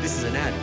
this is an ad.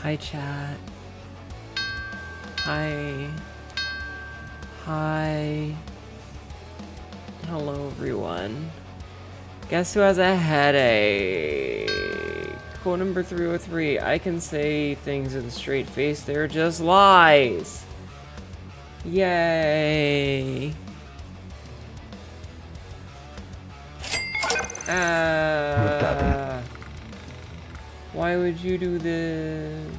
Hi, chat. Hi. Hi. Hello, everyone. Guess who has a headache? Quote number 303. I can say things with a straight face. They're just lies. Yay. Why would you do this?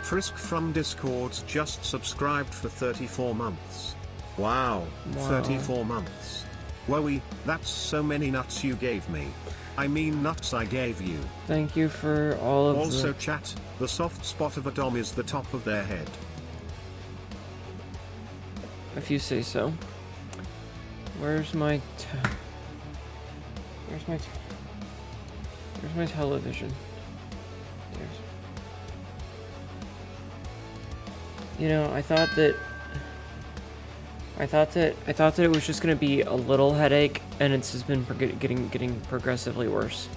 Frisk from Discord's just subscribed for 34 months. Wow. 34 months. Wowie, that's so many nuts you gave me. I mean nuts I gave you. Thank you for all of Also chat, the soft spot of a dom is the top of their head. If you say so. Where's my Where's my television? There's... You know, I thought that it was just gonna be a little headache, and it's just been getting progressively worse.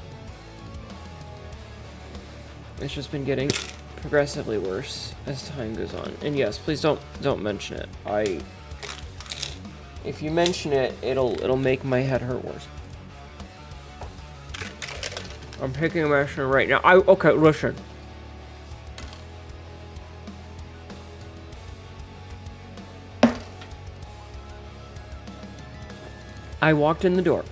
It's just been getting progressively worse as time goes on. And yes, please don't mention it. If you mention it, it'll make my head hurt worse. I'm taking a medicine right now. Okay, listen. I walked in the door.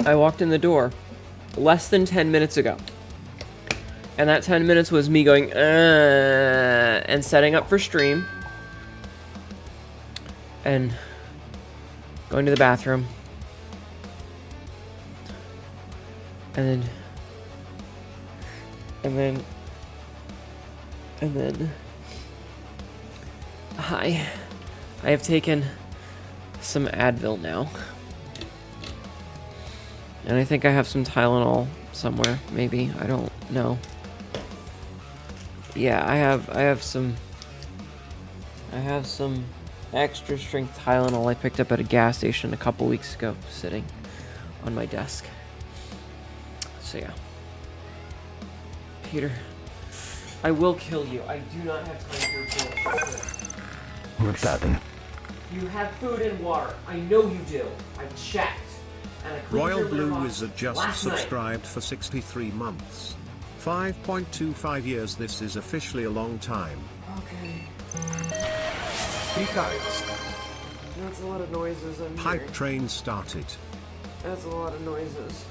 I walked in the door less than 10 minutes ago. And that 10 minutes was me going, and setting up for stream. and going to the bathroom, and then I have taken some Advil now, and I think I have some Tylenol somewhere, maybe, I don't know. Yeah, I have some extra strength Tylenol I picked up at a gas station a couple weeks ago, sitting on my desk. So yeah. Peter, I will kill you. I do not have time for your bullshit. What's happened? You have food and water. I know you do. I checked. And I cleaned Royal your litter Blue box Wizard just last night. subscribed for 63 months. 5.25 years. This is officially a long time. Okay. Because That's a lot of noises I'm Hype hearing. train started. That's a lot of noises.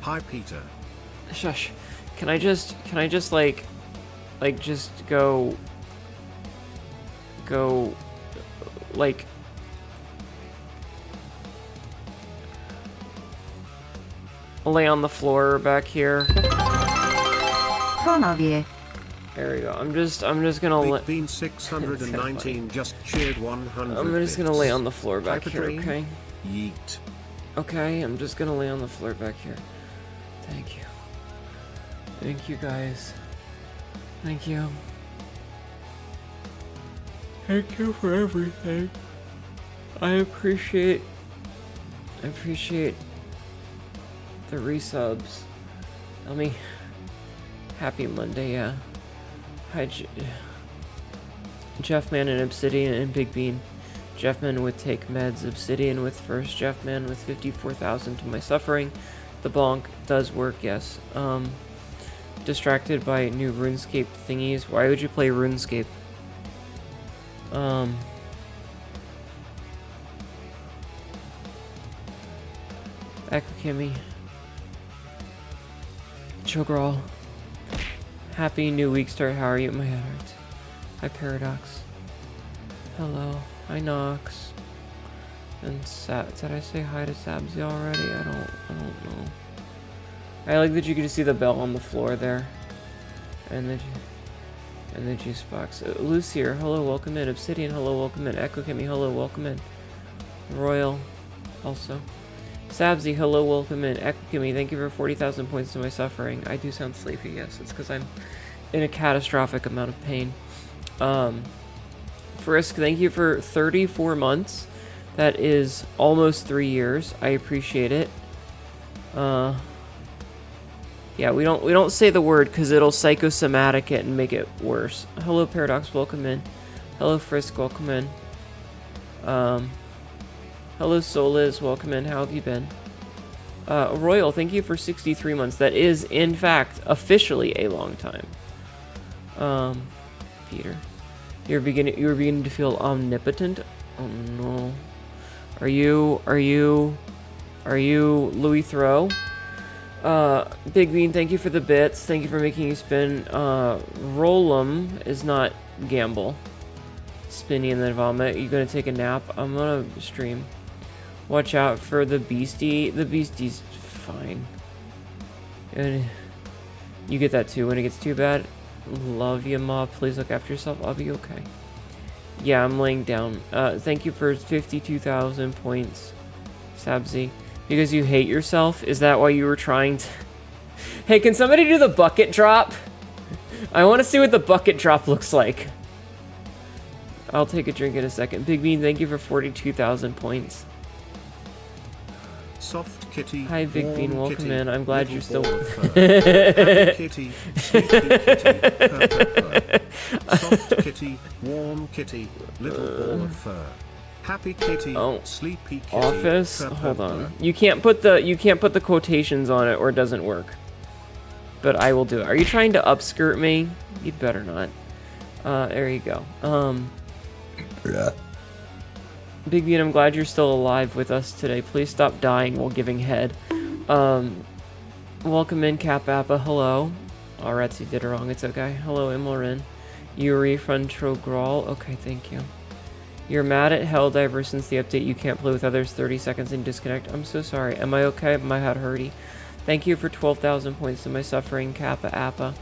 Hi Peter. Shush. Can I just like just go like lay on the floor back here? There we go. I'm just gonna Big let Bean 619 just cheered 100. I'm just gonna lay on the floor back Hyper here, train? okay? Yeet. Okay, I'm just gonna lay on the floor back here. Thank you. Thank you guys. Thank you. Thank you for everything. I appreciate the resubs. Tell me, happy Monday, yeah. Hi, Jeffman and Obsidian and Big Bean. Jeffman with Take Meds, Obsidian with First, Jeffman with 54,000 to my suffering. The bonk does work, yes. Distracted by new RuneScape thingies. Why would you play RuneScape? Echo Kimmy. Chogral. Happy new week start. How are you? My head hurts. Hi Paradox. Hello. Hi Nox. And did I say hi to Sabzi already? I don't know. I like that you can see the bell on the floor there. And the juice box. Lucier, hello, welcome in. Obsidian, hello, welcome in. Echo Kimmy, hello, welcome in. Royal, also. Sabzi, hello, welcome in. Echo Kimmy, thank you for 40,000 points to my suffering. I do sound sleepy, yes. It's because I'm in a catastrophic amount of pain. Frisk, thank you for 34 months. That is almost 3 years. I appreciate it. Yeah, we don't say the word because it'll psychosomatic it and make it worse. Hello, Paradox, welcome in. Hello, Frisk, welcome in. Hello, Soliz, welcome in. How have you been? Royal, thank you for 63 months. That is, in fact, officially a long time. Peter, you're beginning to feel omnipotent. Oh no. Are you Louis Throw? Big Bean, thank you for the bits. Thank you for making you spin. Roll'em is not gamble. Spinny and then vomit. You gonna take a nap? I'm gonna stream. Watch out for the beastie. The beastie's fine. And you get that too when it gets too bad. Love you, Ma. Please look after yourself. I'll be okay. Yeah, I'm laying down. Thank you for 52,000 points, Sabzi. Because you hate yourself? Is that why you were trying to... Hey, can somebody do the bucket drop? I want to see what the bucket drop looks like. I'll take a drink in a second. Big Bean, thank you for 42,000 points. Soft kitty. Hi, Big Bean, welcome kitty, in. I'm glad you're still... Happy kitty, sleepy kitty, purr, purr, purr. Soft kitty, warm kitty, little ball of fur. Happy kitty, sleepy kitty. Office? Purr, Hold purr, on. purr. You can't put the quotations on it or it doesn't work. But I will do it. Are you trying to upskirt me? You'd better not. There you go. Big Bean, I'm glad you're still alive with us today. Please stop dying while giving head. Welcome in, Cap Appa. Hello. Alright, you did it wrong. It's okay. Hello, Immelrin. Yuri from Trogral. Okay, thank you. You're mad at Helldiver since the update. You can't play with others 30 seconds and disconnect. I'm so sorry. Am I okay? My head hurty. Thank you for 12,000 points to my suffering Kappa Appa.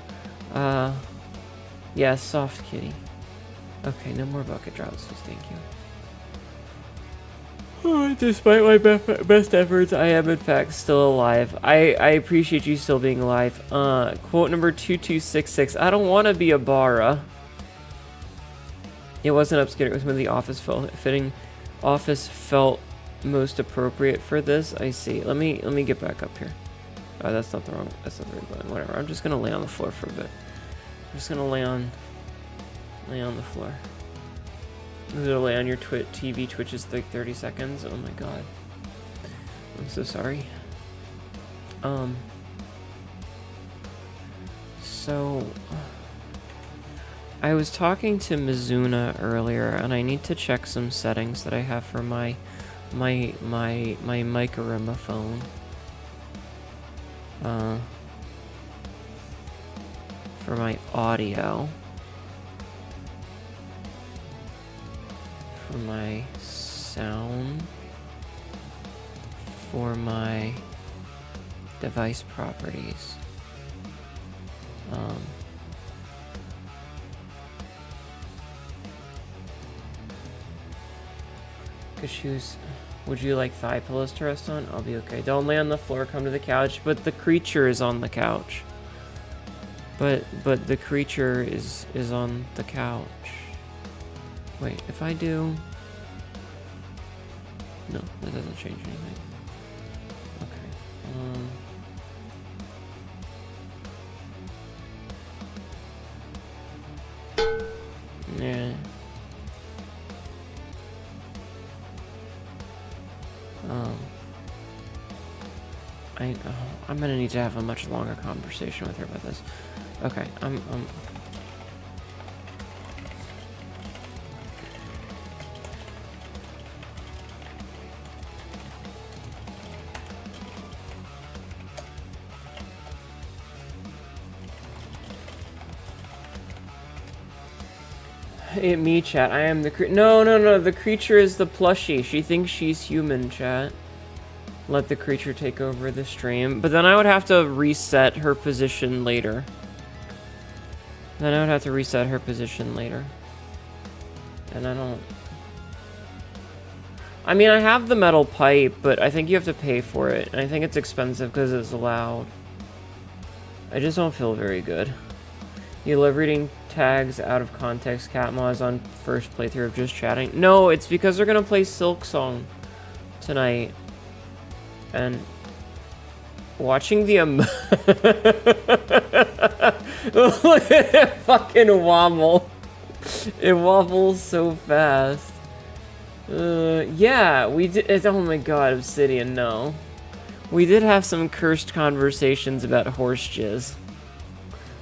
Yeah, soft kitty. Okay, no more bucket drops, please. Thank you. Despite my best efforts, I am in fact still alive. I appreciate you still being alive. Quote number 2266. I don't want to be a Bara. It wasn't upskirt. It was when the office felt most appropriate for this. I see. Let me get back up here. Oh, that's not the right button. Whatever. I'm just gonna lay on the floor for a bit. I'm just gonna lay on the floor. Literally on your TV twitches like 30 seconds. Oh my god. I'm so sorry. So I was talking to Mizuna earlier, and I need to check some settings that I have for my Micarima phone. For my audio. For my sound, for my device properties. Cashews, would you like thigh pillows to rest on? I'll be okay. Don't lay on the floor, come to the couch. But the creature is on the couch. But the creature is on the couch. Wait, if I do... No, that doesn't change anything. Okay. Yeah. I'm gonna need to have a much longer conversation with her about this. Okay, I'm me, chat. I am the No, the creature is the plushie. She thinks she's human, chat. Let the creature take over the stream. But then I would have to reset her position later. And I don't... I mean, I have the metal pipe, but I think you have to pay for it. And I think it's expensive because it's loud. I just don't feel very good. You love reading tags out of context. Catma is on first playthrough of just chatting. No, it's because they're gonna play Silksong tonight. And watching the look at it fucking wobble. It wobbles so fast. Yeah, we did. Oh my god, Obsidian, no. We did have some cursed conversations about horse jizz.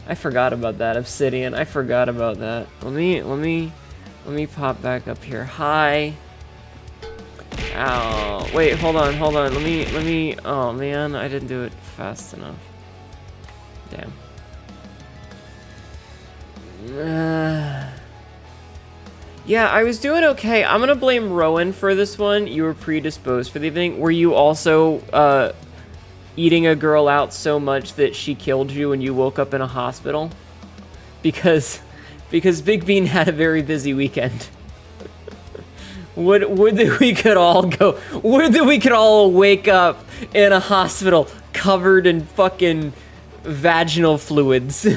I forgot about that, Obsidian. I forgot about that. Let me pop back up here. Hi. Ow. Wait, hold on. Let me, oh man, I didn't do it fast enough. Damn. Yeah, I was doing okay. I'm gonna blame Rowan for this one. You were predisposed for the evening. Were you also, eating a girl out so much that she killed you and you woke up in a hospital? Because Big Bean had a very busy weekend. Would that we could all wake up in a hospital covered in fucking vaginal fluids.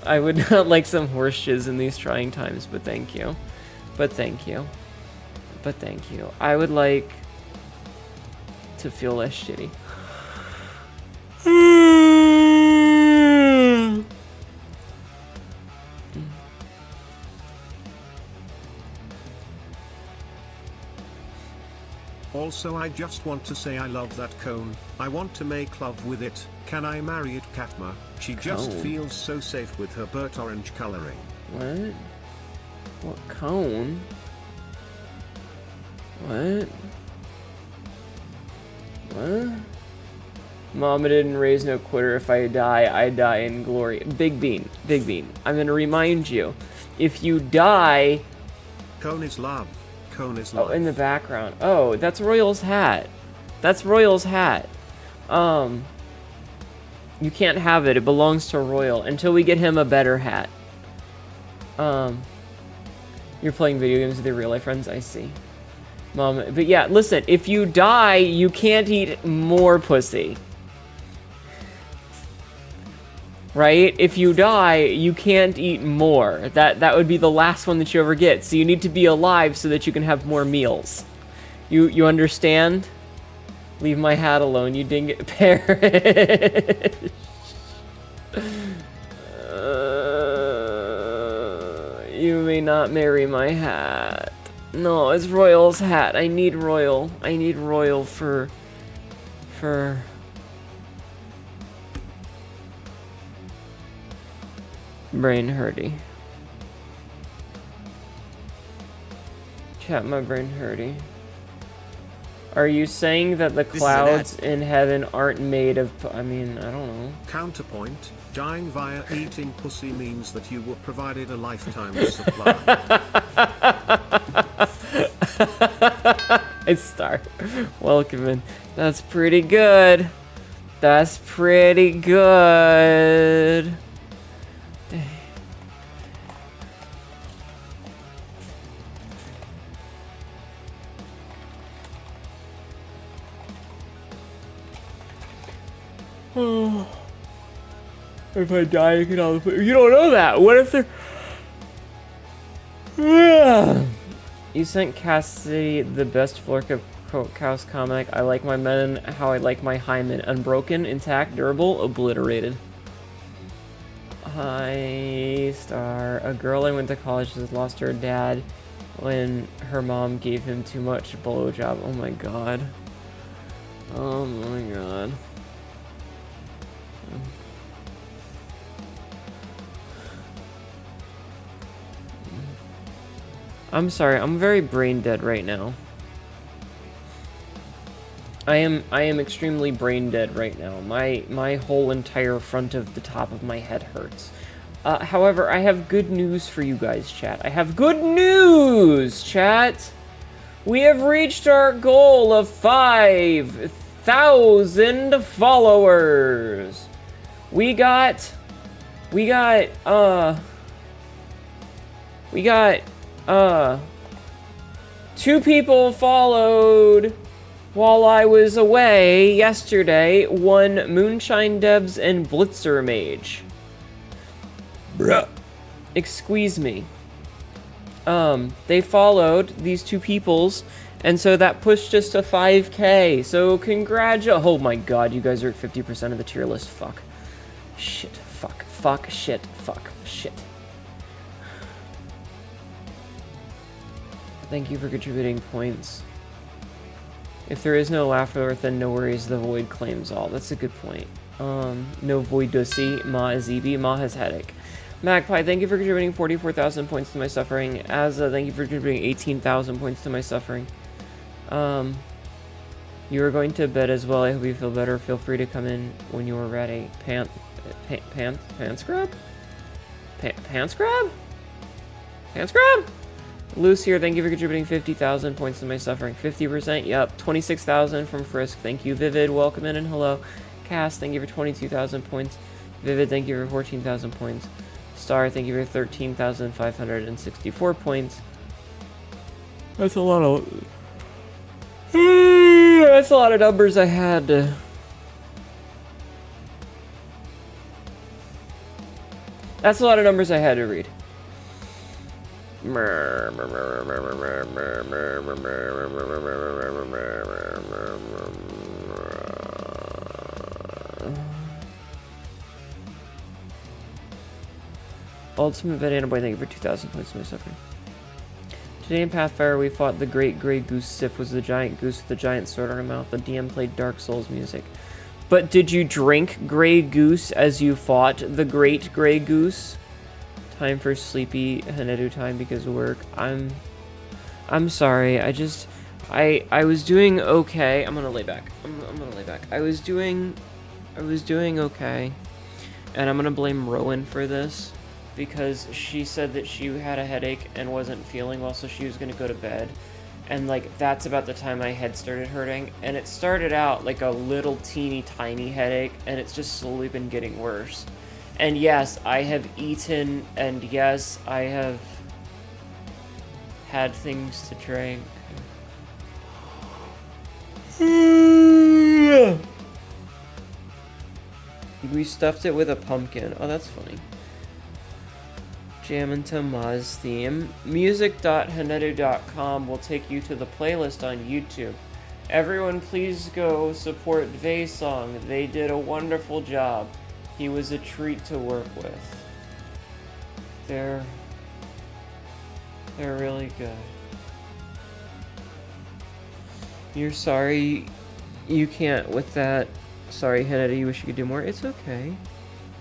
I would not like some horse shiz in these trying times, but thank you. I would like to feel less shitty. Also, I just want to say I love that cone. I want to make love with it. Can I marry it, Katma? She just feels so safe with her burnt orange coloring. What? What cone? What? What? Mama didn't raise no quitter. If I die, I die in glory. Big Bean, Big Bean. I'm gonna remind you. If you die... Cone is love. Cone is love. Oh, in the background. Oh, that's Royal's hat. That's Royal's hat. You can't have it. It belongs to Royal until we get him a better hat. You're playing video games with your real life friends? I see. Mom, but yeah, listen, if you die, you can't eat more pussy. Right? If you die, you can't eat more. That would be the last one that you ever get. So you need to be alive so that you can have more meals. You understand? Leave my hat alone, you didn't get perish. You may not marry my hat. No, it's Royal's hat. I need Royal. I need Royal for... brain hurty. Chat, my brain hurty. Are you saying that the clouds in heaven aren't made of... I mean, I don't know. Counterpoint, dying via eating pussy means that you were provided a lifetime supply. It's Star. Welcome in. That's pretty good. That's pretty good. Dang. Oh. If I die, you can all... You don't know that. What if they're... You sent Cassidy the best Florka Cows comic. I like my men how I like my hymen. Unbroken, intact, durable, obliterated. Hi, Star. A girl I went to college has lost her dad when her mom gave him too much blowjob. Oh my god. Oh my god. I'm sorry, I'm very brain dead right now. I am extremely brain dead right now. My whole entire front of the top of my head hurts. However, I have good news for you guys, chat. I have good news, chat! We have reached our goal of 5,000 followers! We got 2 people followed while I was away yesterday. One Moonshine Devs and Blitzer Mage. Bruh. Excuse me. They followed these 2 peoples, and so that pushed us to 5K. So oh my god, you guys are at 50% of the tier list. Fuck. Shit. Fuck. Fuck. Shit. Fuck. Shit. Thank you for contributing points. If there is no laughter, then no worries, the void claims all. That's a good point. No void dussy. Ma is EB. Ma has headache. Magpie, thank you for contributing 44,000 points to my suffering. Azza, thank you for contributing 18,000 points to my suffering. You are going to bed as well. I hope you feel better. Feel free to come in when you are ready. Pants grab? Pants grab? Pants grab? Luce here, thank you for contributing 50,000 points to my suffering. 50%, yep. 26,000 from Frisk, thank you. Vivid, welcome in and hello. Cass, thank you for 22,000 points. Vivid, thank you for 14,000 points. Star, thank you for 13,564 points. That's a lot of... That's a lot of numbers I had to... That's a lot of numbers I had to read. Ultimate Banana Boy, thank you for 2,000 points to my suffering. Today in Pathfire, we fought the Great Grey Goose. Sif was the giant goose with the giant sword on her mouth. The DM played Dark Souls music. But did you drink Grey Goose as you fought the Great Grey Goose? Time for sleepy Hnetu time because of work. I'm sorry. I was doing okay. I'm gonna lay back. I'm gonna lay back. I was doing I was doing okay. And I'm gonna blame Rowan for this, because she said that she had a headache and wasn't feeling well, so she was gonna go to bed. And like, that's about the time my head started hurting. And it started out like a little teeny tiny headache, and it's just slowly been getting worse. And yes, I have eaten, and yes, I have had things to drink. We stuffed it with a pumpkin. Oh, that's funny. Jam into Maz theme. Music.hnetu.com will take you to the playlist on YouTube. Everyone please go support Vsong. They did a wonderful job. He was a treat to work with. They're really good. You're sorry you can't with that. Sorry, Hnetu, you wish you could do more. It's okay.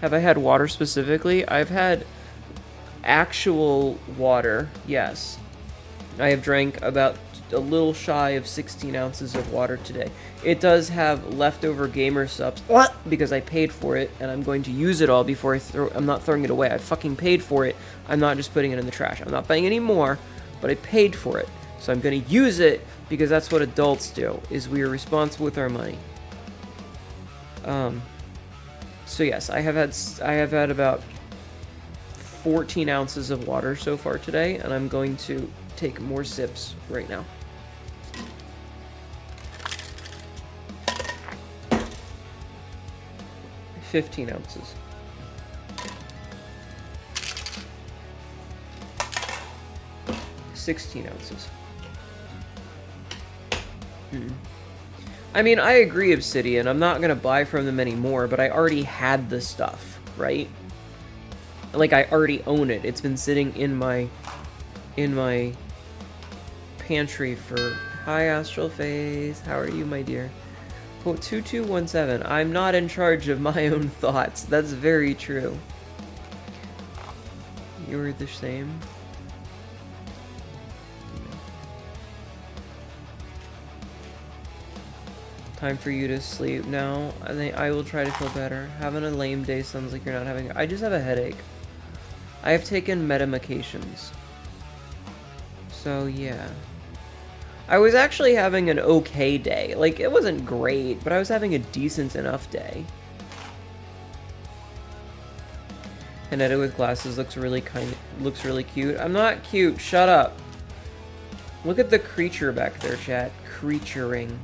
Have I had water specifically? I've had actual water, yes. I have drank about a little shy of 16 ounces of water today. It does have leftover gamer subs. What? Because I paid for it, and I'm going to use it all before I'm not throwing it away. I fucking paid for it. I'm not just putting it in the trash. I'm not buying any more, but I paid for it. So I'm going to use it because that's what adults do, is we are responsible with our money. So yes, I have had about 14 ounces of water so far today, and I'm going to take more sips right now. $15 ounces. $16 ounces. I mean, I agree, Obsidian. I'm not gonna buy from them anymore, but I already had the stuff, right? Like, I already own it. It's been sitting in my pantry for... Hi, Astral Phase. How are you, my dear? Quote 2217. I'm not in charge of my own thoughts. That's very true. You were the same. Time for you to sleep now. I think I will try to feel better. Having a lame day sounds like you're not having... I just have a headache. I have taken medications. So, yeah. I was actually having an okay day. Like, it wasn't great, but I was having a decent enough day. Hnetu with glasses looks really cute. I'm not cute. Shut up. Look at the creature back there, chat. Creaturing.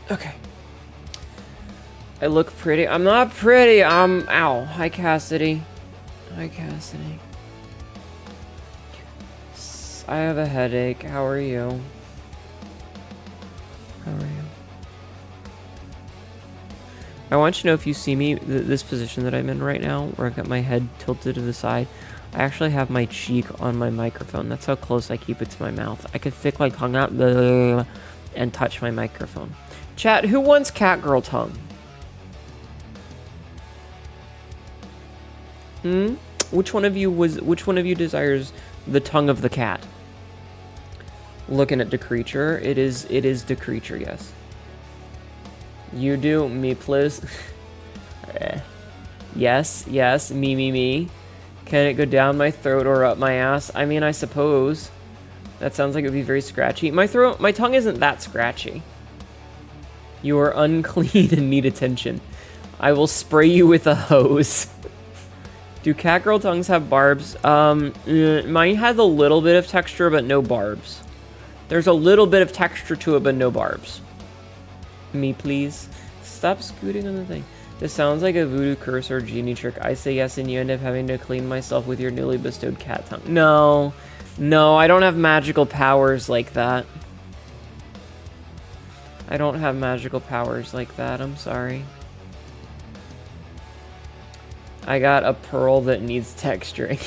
Okay. I look pretty. I'm not pretty. Ow. Hi, Cassidy. Hi, Cassidy. I have a headache. How are you? How are you? I want you to know, if you see me, this position that I'm in right now, where I've got my head tilted to the side, I actually have my cheek on my microphone. That's how close I keep it to my mouth. I could stick my tongue out and touch my microphone. Chat, who wants catgirl tongue? Which one of you desires the tongue of the cat? Looking at the creature, it is the creature, yes. You do, me please. Yes, me. Can it go down my throat or up my ass? I mean, I suppose. That sounds like it would be very scratchy. My tongue isn't that scratchy. You are unclean and need attention. I will spray you with a hose. Do catgirl tongues have barbs? Mine has a little bit of texture, but no barbs. There's a little bit of texture to it, but no barbs. Me, please. Stop scooting on the thing. This sounds like a voodoo curse or genie trick. I say yes, and you end up having to clean myself with your newly bestowed cat tongue. No, I don't have magical powers like that. I don't have magical powers like that. I'm sorry. I got a pearl that needs texturing.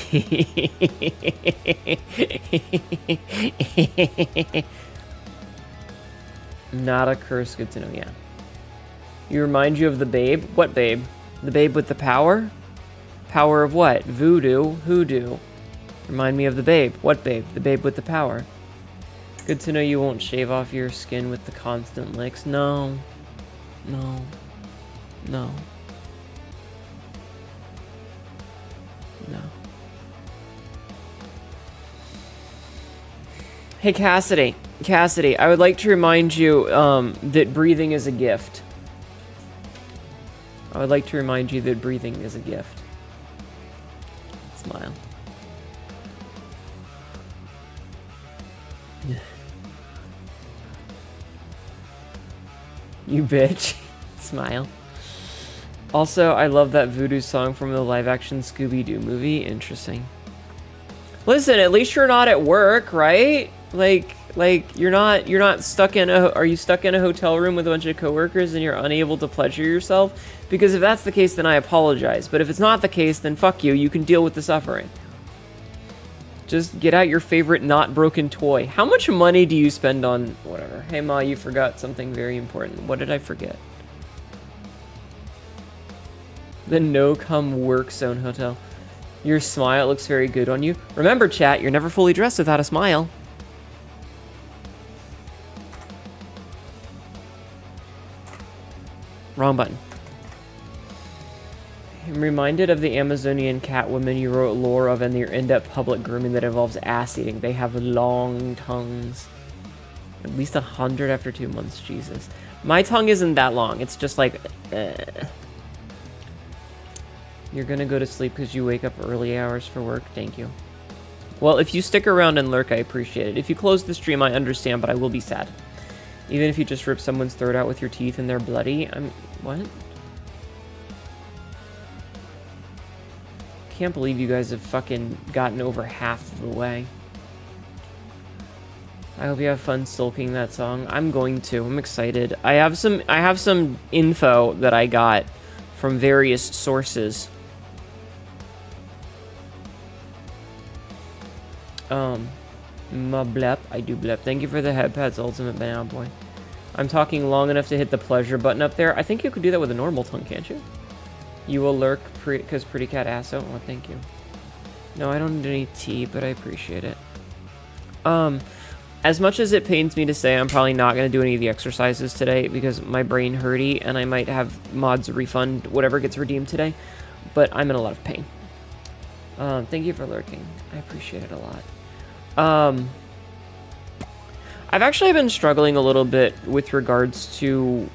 Not a curse. Good to know, yeah. You remind you of the babe? What babe? The babe with the power? Power of what? Voodoo? Hoodoo? Remind me of the babe. What babe? The babe with the power. Good to know you won't shave off your skin with the constant licks. No. No. No. No. Hey, Cassidy. Cassidy, I would like to remind you that breathing is a gift. I would like to remind you that breathing is a gift. Smile. You bitch. Smile. Also, I love that voodoo song from the live-action Scooby-Doo movie. Interesting. Listen, at least you're not at work, right? Like you're not stuck in a. Are you stuck in a hotel room with a bunch of coworkers and you're unable to pleasure yourself? Because if that's the case, then I apologize. But if it's not the case, then fuck you. You can deal with the suffering. Just get out your favorite not broken toy. How much money do you spend on whatever? Hey Ma, you forgot something very important. What did I forget? The no-come work zone hotel. Your smile looks very good on you. Remember, chat, you're never fully dressed without a smile. Wrong button. I'm reminded of the Amazonian Catwoman you wrote lore of and your in-depth public grooming that involves ass eating. They have long tongues. At least 100 after 2 months, Jesus. My tongue isn't that long. It's just like... You're gonna go to sleep because you wake up early hours for work? Thank you. Well, if you stick around and lurk, I appreciate it. If you close the stream, I understand, but I will be sad. Even if you just rip someone's throat out with your teeth and they're bloody, what? Can't believe you guys have fucking gotten over half of the way. I hope you have fun sulking that song. I'm going to. I'm excited. I have some info that I got from various sources. Ma blep. I do blep. Thank you for the headpads, Ultimate Banana Boy. I'm talking long enough to hit the pleasure button up there. I think you could do that with a normal tongue, can't you? You will lurk because Pretty Cat Asso. Oh, thank you. No, I don't need any tea, but I appreciate it. As much as it pains me to say, I'm probably not going to do any of the exercises today because my brain hurty and I might have mods refund whatever gets redeemed today. But I'm in a lot of pain. Thank you for lurking. I appreciate it a lot. I've actually been struggling a little bit with regards to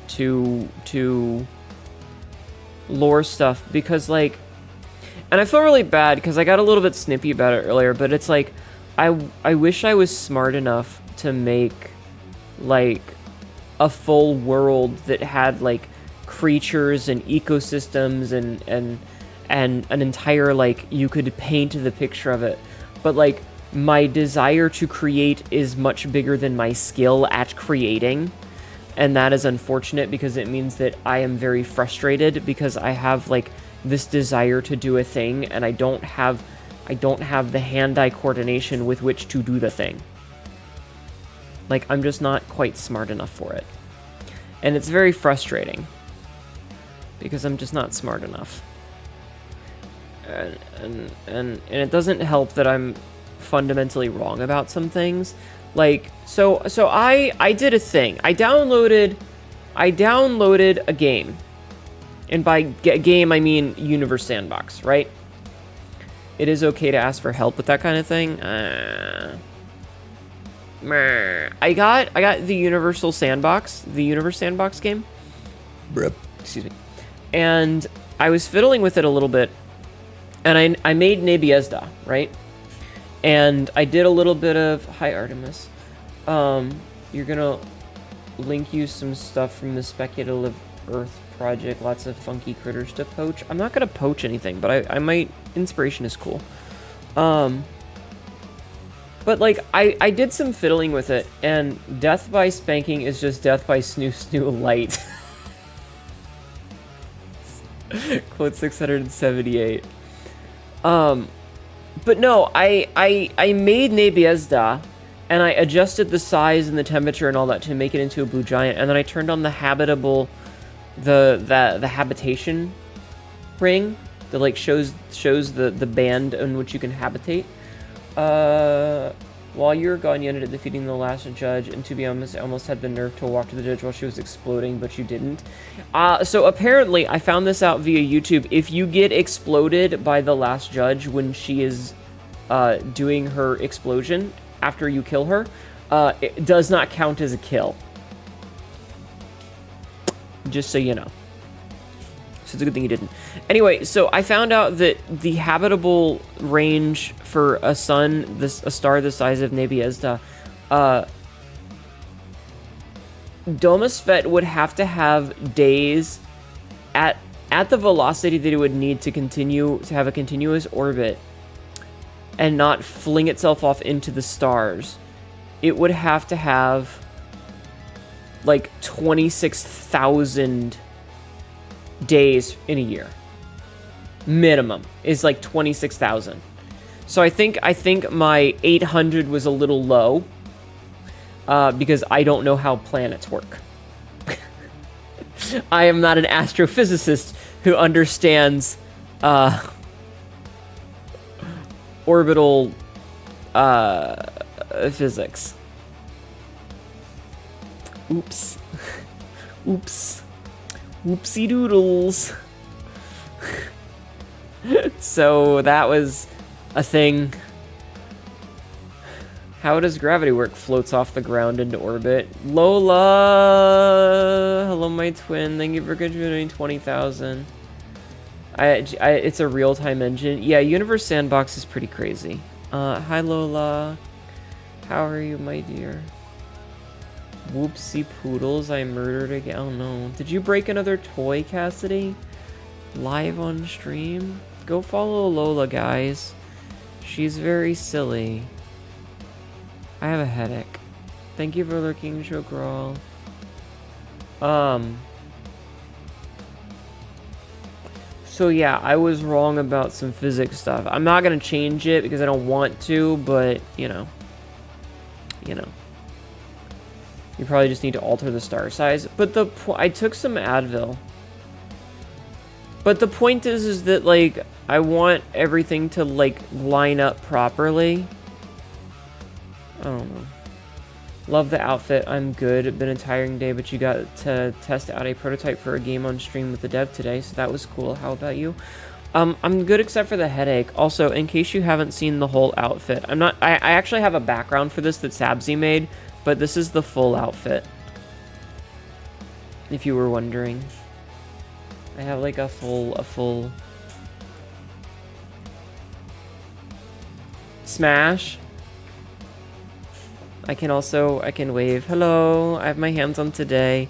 lore stuff because, like, and I feel really bad because I got a little bit snippy about it earlier, but it's like I wish I was smart enough to make like a full world that had like creatures and ecosystems and an entire, like, you could paint the picture of it, but like my desire to create is much bigger than my skill at creating. And that is unfortunate because it means that I am very frustrated because I have like this desire to do a thing and I don't have the hand-eye coordination with which to do the thing. Like, I'm just not quite smart enough for it. And it's very frustrating because I'm just not smart enough. And it doesn't help that I'm fundamentally wrong about some things. Like, so I did a thing. I downloaded a game. And by game, I mean Universe Sandbox, right? It is okay to ask for help with that kind of thing. I got the Universal Sandbox, the Universe Sandbox game. Excuse me. And I was fiddling with it a little bit. And I made Nebiezda, right? And I did a little bit of... Hi, Artemis. You're gonna link you some stuff from the Speculative Earth project. Lots of funky critters to poach. I'm not gonna poach anything, but I might... Inspiration is cool. But, like, I did some fiddling with it, and death by spanking is just death by snoo light. Quote 678. But no, I made Nebiezda, and I adjusted the size and the temperature and all that to make it into a blue giant, and then I turned on the habitable, the habitation ring that like shows the band in which you can habitate. While you were gone, you ended up defeating the last judge, and to be honest, I almost had the nerve to walk to the judge while she was exploding, but you didn't. So apparently, I found this out via YouTube. If you get exploded by the last judge when she is doing her explosion after you kill her, it does not count as a kill. Just so you know. So it's a good thing you didn't. Anyway, so I found out that the habitable range for a sun, a star the size of Nebiezda, Domus Fet would have to have days at the velocity that it would need to continue to have a continuous orbit and not fling itself off into the stars. It would have to have like 26,000 days in a year. Minimum is like 26,000. So I think my 800 was a little low because I don't know how planets work. I am not an astrophysicist who understands orbital physics. Oops. Oops. Whoopsie doodles. So that was a thing. How does gravity work? Floats off the ground into orbit. Lola! Hello, my twin. Thank you for contributing 20,000. It's a real-time engine. Yeah, Universe Sandbox is pretty crazy. Hi, Lola. How are you, my dear? Whoopsie poodles, I murdered again. Oh no. Did you break another toy, Cassidy? Live on stream? Go follow Lola, guys. She's very silly. I have a headache. Thank you for lurking, Shogral. So yeah, I was wrong about some physics stuff. I'm not gonna change it because I don't want to, but you know. You probably just need to alter the star size. But I took some Advil. But the point is that, like, I want everything to, like, line up properly. I don't know. Love the outfit. I'm good. It's been a tiring day, but you got to test out a prototype for a game on stream with the dev today, so that was cool. How about you? I'm good except for the headache. Also, in case you haven't seen the whole outfit, I actually have a background for this that Sabzi made, but this is the full outfit. If you were wondering. I have like a full smash. I can wave. Hello, I have my hands on today.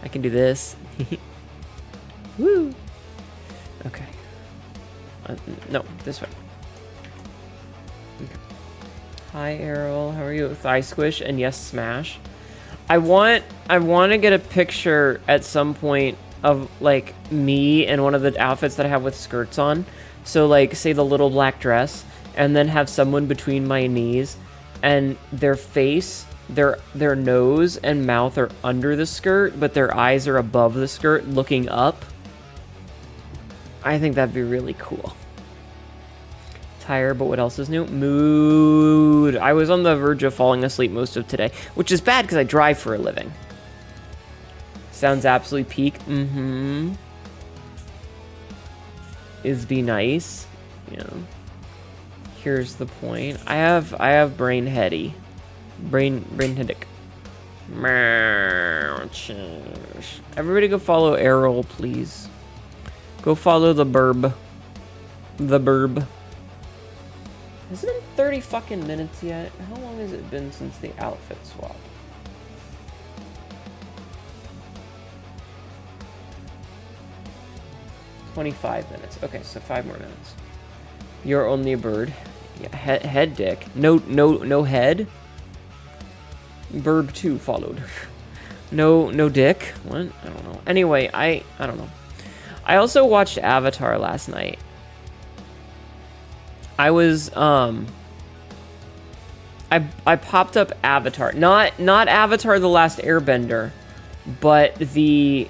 I can do this. Woo. Okay. No, this way. Okay. Hi, Errol. How are you? Thigh squish and yes, smash. I want to get a picture at some point of like me in one of the outfits that I have with skirts on. So like, say the little black dress, and then have someone between my knees, and their face, their nose and mouth are under the skirt, but their eyes are above the skirt, looking up. I think that'd be really cool. Tired, but what else is new? Mood. I was on the verge of falling asleep most of today, which is bad because I drive for a living. Sounds absolutely peak. Mm-hmm. Is be nice. You know. Here's the point. I have brain headache. Brain headache. Everybody go follow Errol, please. Go follow the burb. The burb. Has it been 30 fucking minutes yet? How long has it been since the outfit swap? $25 minutes. Okay, so 5 more minutes. You're only a bird. Yeah, head dick. No head. Burb 2 followed. No dick. What? I don't know. Anyway, I don't know. I also watched Avatar last night. I was I popped up Avatar. Not Avatar the Last Airbender, but the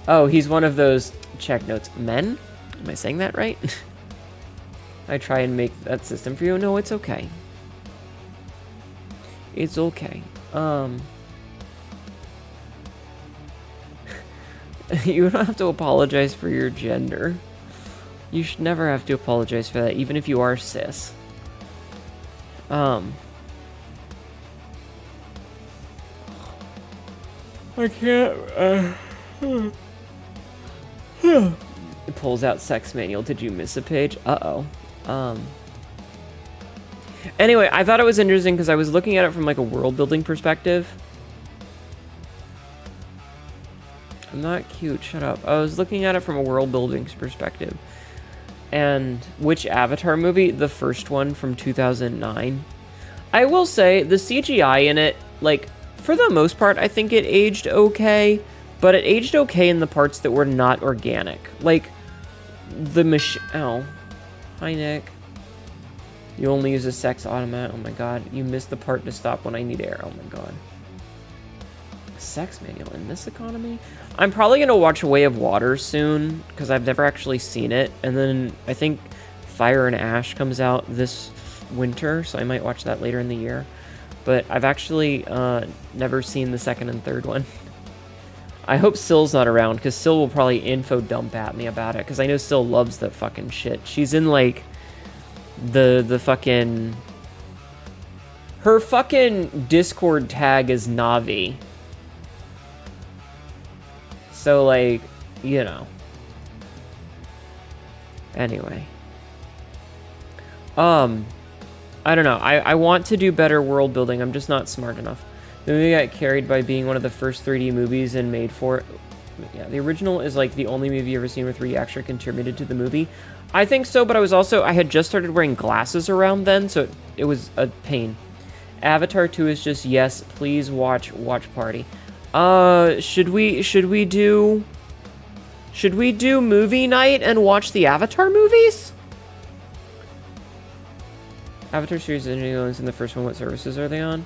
he's one of those check notes men. Am I saying that right? I try and make that system for you. No, it's okay. It's okay. You don't have to apologize for your gender. You should never have to apologize for that, even if you are cis. I can't, It pulls out sex manual. Did you miss a page? Uh-oh. Anyway, I thought it was interesting because I was looking at it from like a world building perspective. I'm not cute, shut up. I was looking at it from a world building perspective. And which Avatar movie? The first one from 2009. I will say the CGI in it, like, for the most part, I think it aged okay, but it aged okay in the parts that were not organic. Like, the machine. Ow. Hi, Nick. You only use a sex automat. Oh my god. You missed the part to stop when I need air. Oh my god. Sex manual in this economy? I'm probably going to watch Way of Water soon, because I've never actually seen it. And then I think Fire and Ash comes out this winter, so I might watch that later in the year. But I've actually never seen the second and third one. I hope Syl's not around, because Syl will probably info dump at me about it, because I know Syl loves that fucking shit. She's in, like, the fucking... Her fucking Discord tag is Navi. So, like, you know. Anyway. I don't know. I want to do better world building. I'm just not smart enough. The movie got carried by being one of the first 3D movies and made for... Yeah, the original is, like, the only movie you've ever seen where 3D actually contributed to the movie. I think so, but I had just started wearing glasses around then, so it was a pain. Avatar 2 is just, yes, please watch Party. Should we do movie night and watch the Avatar movies? Avatar series is in the first one. What services are they on?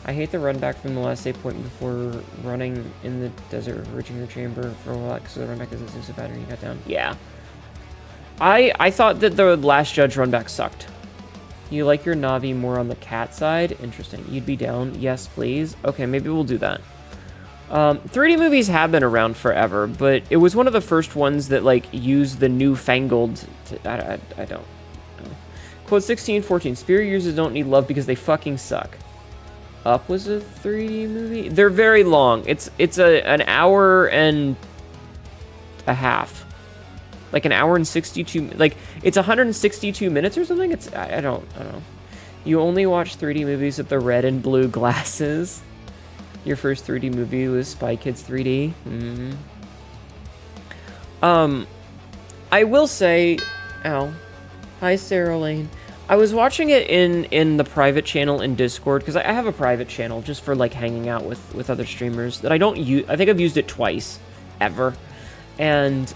I hate the run back from the last save point before running in the desert, reaching your chamber for a while, because the run back is so bad when you got down. Yeah. I thought that the Last Judge run back sucked. You like your Navi more on the cat side? Interesting. You'd be down? Yes, please. Okay, maybe we'll do that. 3D movies have been around forever, but it was one of the first ones that, like, used the newfangled... I don't know. Quote 1614. Spirit users don't need love because they fucking suck. Up was a 3D movie? They're very long. It's an hour and a half. Like an hour and 62... Like, it's 162 minutes or something? I don't know. You only watch 3D movies with the red and blue glasses. Your first 3D movie was Spy Kids 3D. I will say... Ow. Hi, Sarah Lane. I was watching it in the private channel in Discord, because I have a private channel just for, like, hanging out with other streamers that I don't use. I think I've used it twice. Ever. And,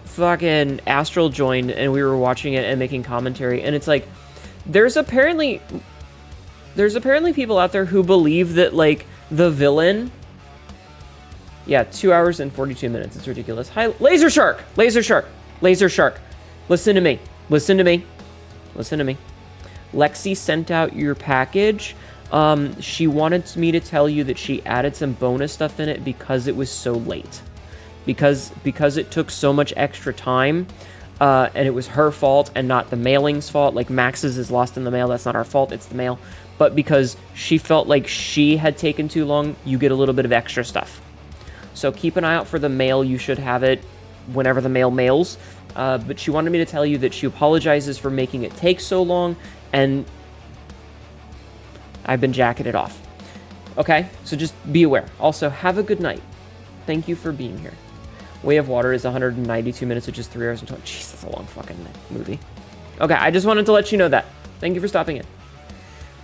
fucking Astral joined, and we were watching it and making commentary, and it's like, there's apparently people out there who believe that, like, the villain... Yeah, 2 hours and 42 minutes. It's ridiculous. Hi, Laser Shark! Laser Shark! Laser Shark! Listen to me. Listen to me. Listen to me. Lexi sent out your package. She wanted me to tell you that she added some bonus stuff in it because it was so late. Because it took so much extra time, and it was her fault and not the mailing's fault. Like, Max's is lost in the mail. That's not our fault. It's the mail. But because she felt like she had taken too long, you get a little bit of extra stuff. So keep an eye out for the mail. You should have it whenever the mail mails. But she wanted me to tell you that she apologizes for making it take so long, and I've been jacketed off. Okay? So just be aware. Also, have a good night. Thank you for being here. Way of Water is 192 minutes, which is 3 hours and 20. Jeez, that's a long fucking movie. Okay, I just wanted to let you know that. Thank you for stopping in.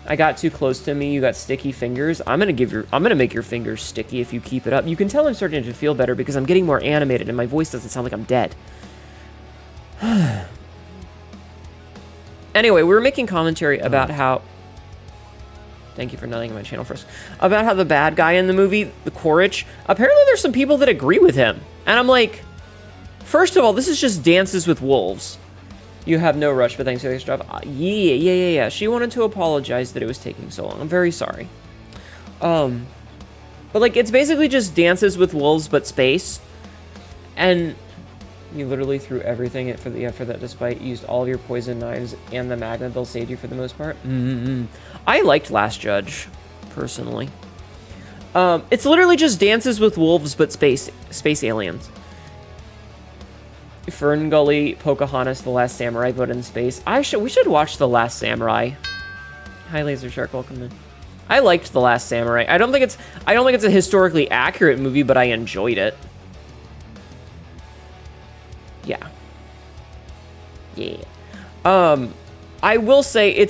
I got too close to me. You got sticky fingers. I'm gonna make your fingers sticky if you keep it up. You can tell I'm starting to feel better because I'm getting more animated and my voice doesn't sound like I'm dead. Anyway, we were making commentary about how... Thank you for nutting on my channel first. About how the bad guy in the movie, the Quaritch, apparently there's some people that agree with him. And I'm like, First of all, this is just Dances with Wolves. You have no rush, but thanks for the extra stuff. Yeah. She wanted to apologize that it was taking so long. I'm very sorry. But like, it's basically just Dances with Wolves, but space. And you literally threw everything for that, despite used all of your poison knives and the magnet. They'll save you for the most part. I liked Last Judge, personally. It's literally just Dances with Wolves, but space aliens. Fern Gully, Pocahontas, The Last Samurai, but in space. We should watch The Last Samurai. Hi, Laser Shark, welcome in. I liked The Last Samurai. I don't think it's a historically accurate movie, but I enjoyed it. Yeah. I will say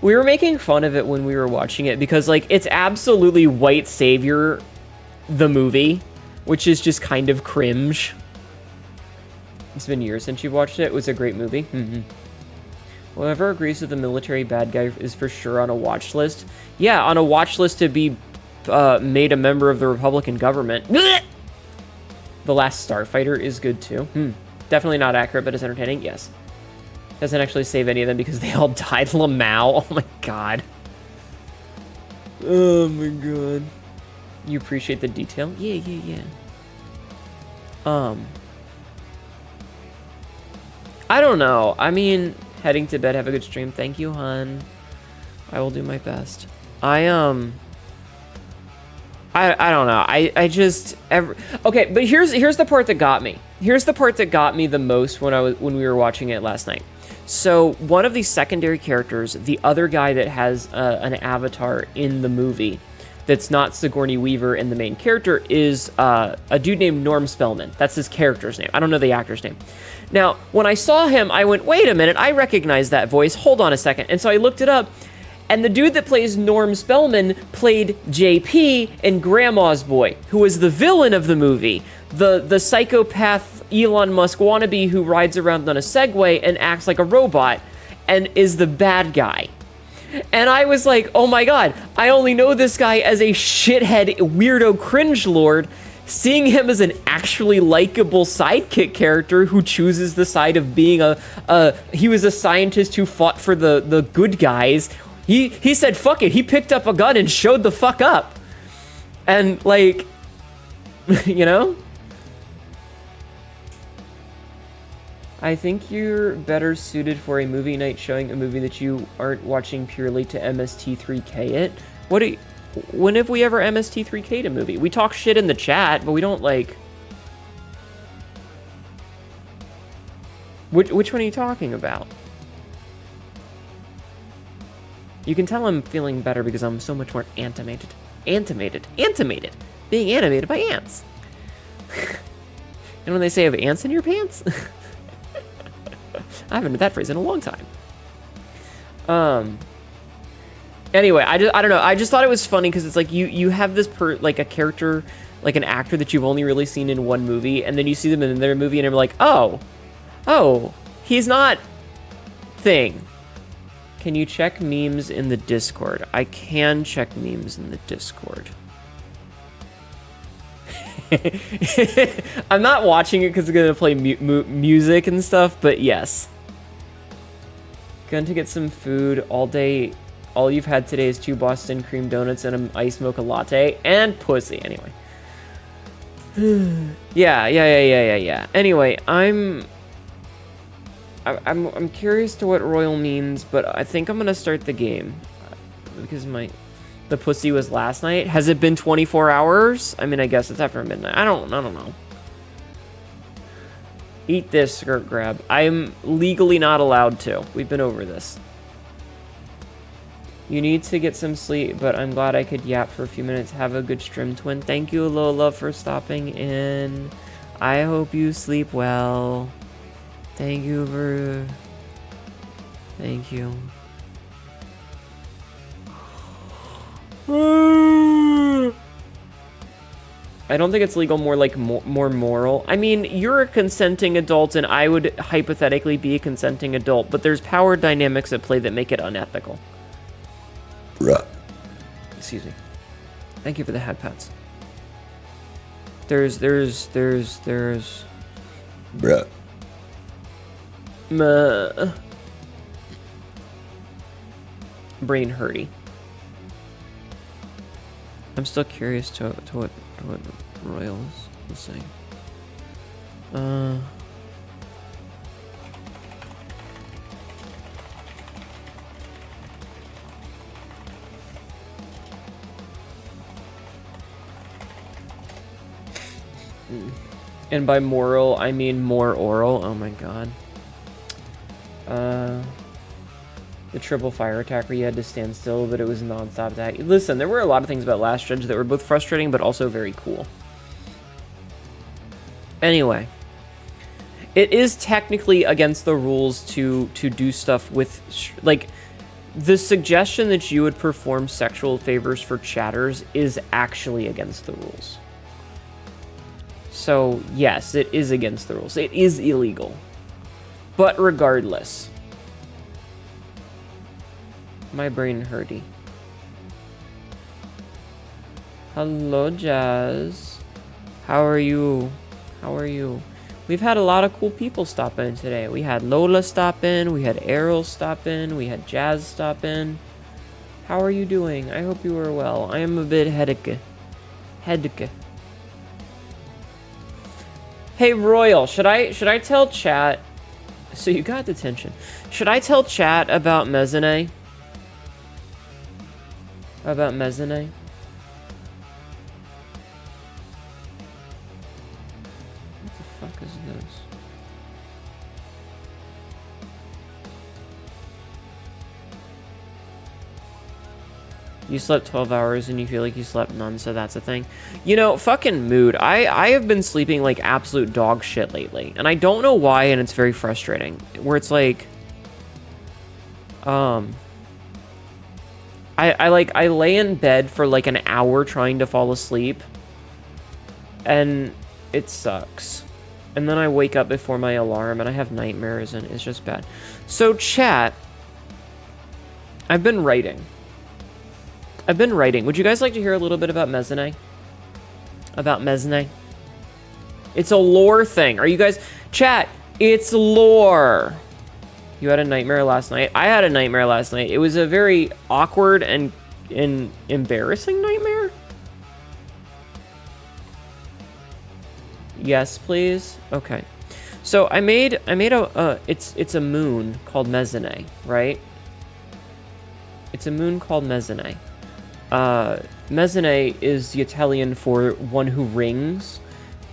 we were making fun of it when we were watching it because like it's absolutely white savior the movie, which is just kind of cringe. It's been years since you've watched it. It was a great movie. Whoever agrees with the military bad guy is for sure on a watch list. Yeah, on a watch list to be made a member of the Republican government. The Last Starfighter is good too. Definitely not accurate, but it's entertaining. Yes. Doesn't actually save any of them because they all died. Lamau. Oh my god. Oh my god. You appreciate the detail? Yeah. I don't know. I mean, heading to bed. Have a good stream. Thank you, hun. I will do my best. I don't know. I just okay, but here's the part that got me. Here's the part that got me the most when we were watching it last night. So one of these secondary characters, the other guy that has an avatar in the movie, that's not Sigourney Weaver and the main character, is a dude named Norm Spellman. That's his character's name. I don't know the actor's name. Now, when I saw him, I went, wait a minute, I recognize that voice. Hold on a second. And so I looked it up, and the dude that plays Norm Spellman played JP in Grandma's Boy, who was the villain of the movie. The psychopath Elon Musk wannabe who rides around on a Segway and acts like a robot and is the bad guy. And I was like, oh my god, I only know this guy as a shithead weirdo cringe lord. Seeing him as an actually likable sidekick character who chooses the side of being he was a scientist who fought for the good guys. He said, fuck it. He picked up a gun and showed the fuck up. And like, you know? I think you're better suited for a movie night showing a movie that you aren't watching purely to MST3K it. When have we ever MST3K'd a movie? We talk shit in the chat, but we don't like... Which one are you talking about? You can tell I'm feeling better because I'm so much more animated. Being animated by ants. And when they say have ants in your pants? I haven't heard that phrase in a long time. Anyway, I don't know. I just thought it was funny because it's like you have this like a character, like an actor that you've only really seen in one movie, and then you see them in another movie, and you're like, oh, he's not thing. Can you check memes in the Discord? I can check memes in the Discord. I'm not watching it because it's gonna play music and stuff, but yes. Going to get some food all day. All you've had today is 2 Boston cream donuts and an iced mocha latte and pussy. Anyway. Yeah. Anyway, I'm curious to what royal means, but I think I'm gonna start the game because the pussy was last night. Has it been 24 hours? I mean, I guess it's after midnight. I don't know. Eat this, skirt grab. I'm legally not allowed to. We've been over this. You need to get some sleep, but I'm glad I could yap for a few minutes. Have a good stream, twin. Thank you, Lola, for stopping in. I hope you sleep well. Thank you. I don't think it's legal, more like more moral. I mean, you're a consenting adult, and I would hypothetically be a consenting adult, but there's power dynamics at play that make it unethical. Excuse me. Thank you for the hat pats. There's Bruh. Brain hurty. I'm still curious to what Royal is saying. And by moral, I mean more oral. Oh my god. The triple fire attack where you had to stand still, but it was a non-stop attack. Listen, there were a lot of things about Last Judge that were both frustrating, but also very cool. Anyway. It is technically against the rules to do stuff with... Like, the suggestion that you would perform sexual favors for chatters is actually against the rules. So, yes, it is against the rules. It is illegal. But regardless... My brain hurty. Hello, Jazz. How are you? How are you? We've had a lot of cool people stop in today. We had Lola stop in. We had Errol stop in. We had Jazz stop in. How are you doing? I hope you are well. I am a bit headache. Hey, Royal, should I tell chat... So you got detention. Should I tell chat about Mezzanay? About Mezzanay? What the fuck is this? You slept 12 hours and you feel like you slept none, so that's a thing. You know, fucking mood. I have been sleeping like absolute dog shit lately. And I don't know why, and it's very frustrating. Where it's like... I lay in bed for like an hour trying to fall asleep, and it sucks. And then I wake up before my alarm, and I have nightmares, and it's just bad. So chat, I've been writing. Would you guys like to hear a little bit about Mezzanay? About Mezzanay? It's a lore thing. Are you guys... Chat, it's lore. You had a nightmare last night. I had a nightmare last night. It was a very awkward and embarrassing nightmare. Yes, please. Okay. So I made a it's a moon called Mezzanay, right? It's a moon called Mezzanay. Mezzanay is the Italian for one who rings,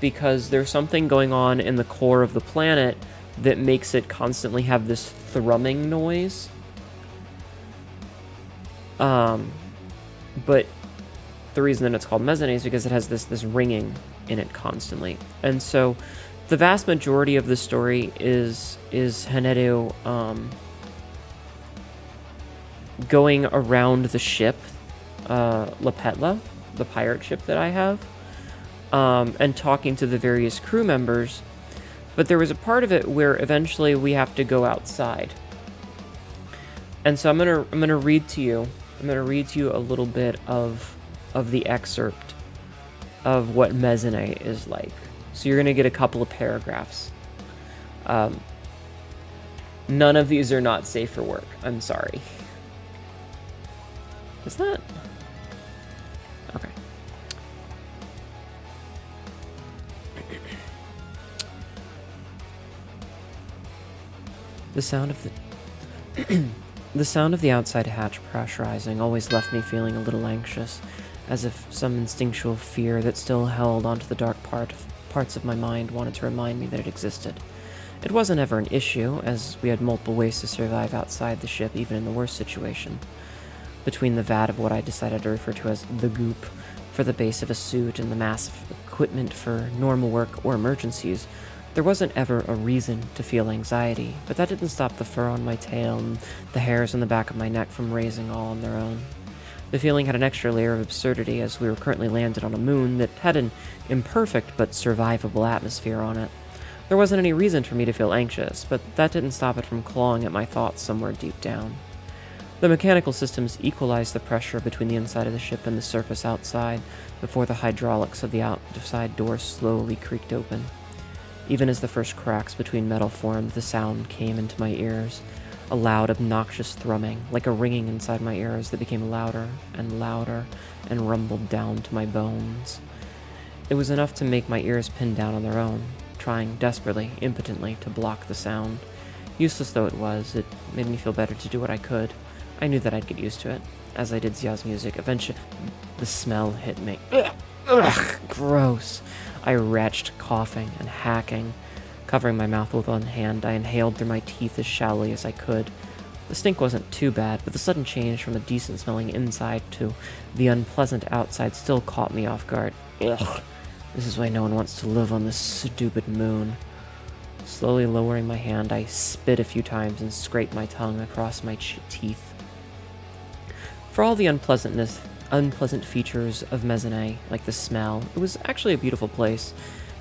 because there's something going on in the core of the planet that makes it constantly have this thrumming noise. But the reason that it's called Mezzanay is because it has this ringing in it constantly. And so the vast majority of the story is Hnetu going around the ship, La Petla, the pirate ship that I have, and talking to the various crew members. But there was a part of it where eventually we have to go outside. And so I'm gonna read to you. I'm gonna read to you a little bit of the excerpt of what Mezzanay is like. So you're gonna get a couple of paragraphs. None of these are not safe for work. I'm sorry. Is that? Okay. The sound of the sound of the outside hatch pressurizing always left me feeling a little anxious, as if some instinctual fear that still held onto the dark parts of my mind wanted to remind me that it existed. It wasn't ever an issue, as we had multiple ways to survive outside the ship, even in the worst situation. Between the vat of what I decided to refer to as the goop for the base of a suit and the massive equipment for normal work or emergencies, there wasn't ever a reason to feel anxiety, but that didn't stop the fur on my tail and the hairs on the back of my neck from raising all on their own. The feeling had an extra layer of absurdity, as we were currently landed on a moon that had an imperfect but survivable atmosphere on it. There wasn't any reason for me to feel anxious, but that didn't stop it from clawing at my thoughts somewhere deep down. The mechanical systems equalized the pressure between the inside of the ship and the surface outside before the hydraulics of the outside door slowly creaked open. Even as the first cracks between metal formed, the sound came into my ears. A loud, obnoxious thrumming, like a ringing inside my ears that became louder and louder and rumbled down to my bones. It was enough to make my ears pin down on their own, trying desperately, impotently, to block the sound. Useless though it was, it made me feel better to do what I could. I knew that I'd get used to it. As I did Xiao's music, eventually the smell hit me. Ugh, gross. I retched, coughing and hacking. Covering my mouth with one hand, I inhaled through my teeth as shallowly as I could. The stink wasn't too bad, but the sudden change from the decent-smelling inside to the unpleasant outside still caught me off guard. Ugh. This is why no one wants to live on this stupid moon. Slowly lowering my hand, I spit a few times and scraped my tongue across my teeth. For all the unpleasant features of Mezzaneh, like the smell, it was actually a beautiful place.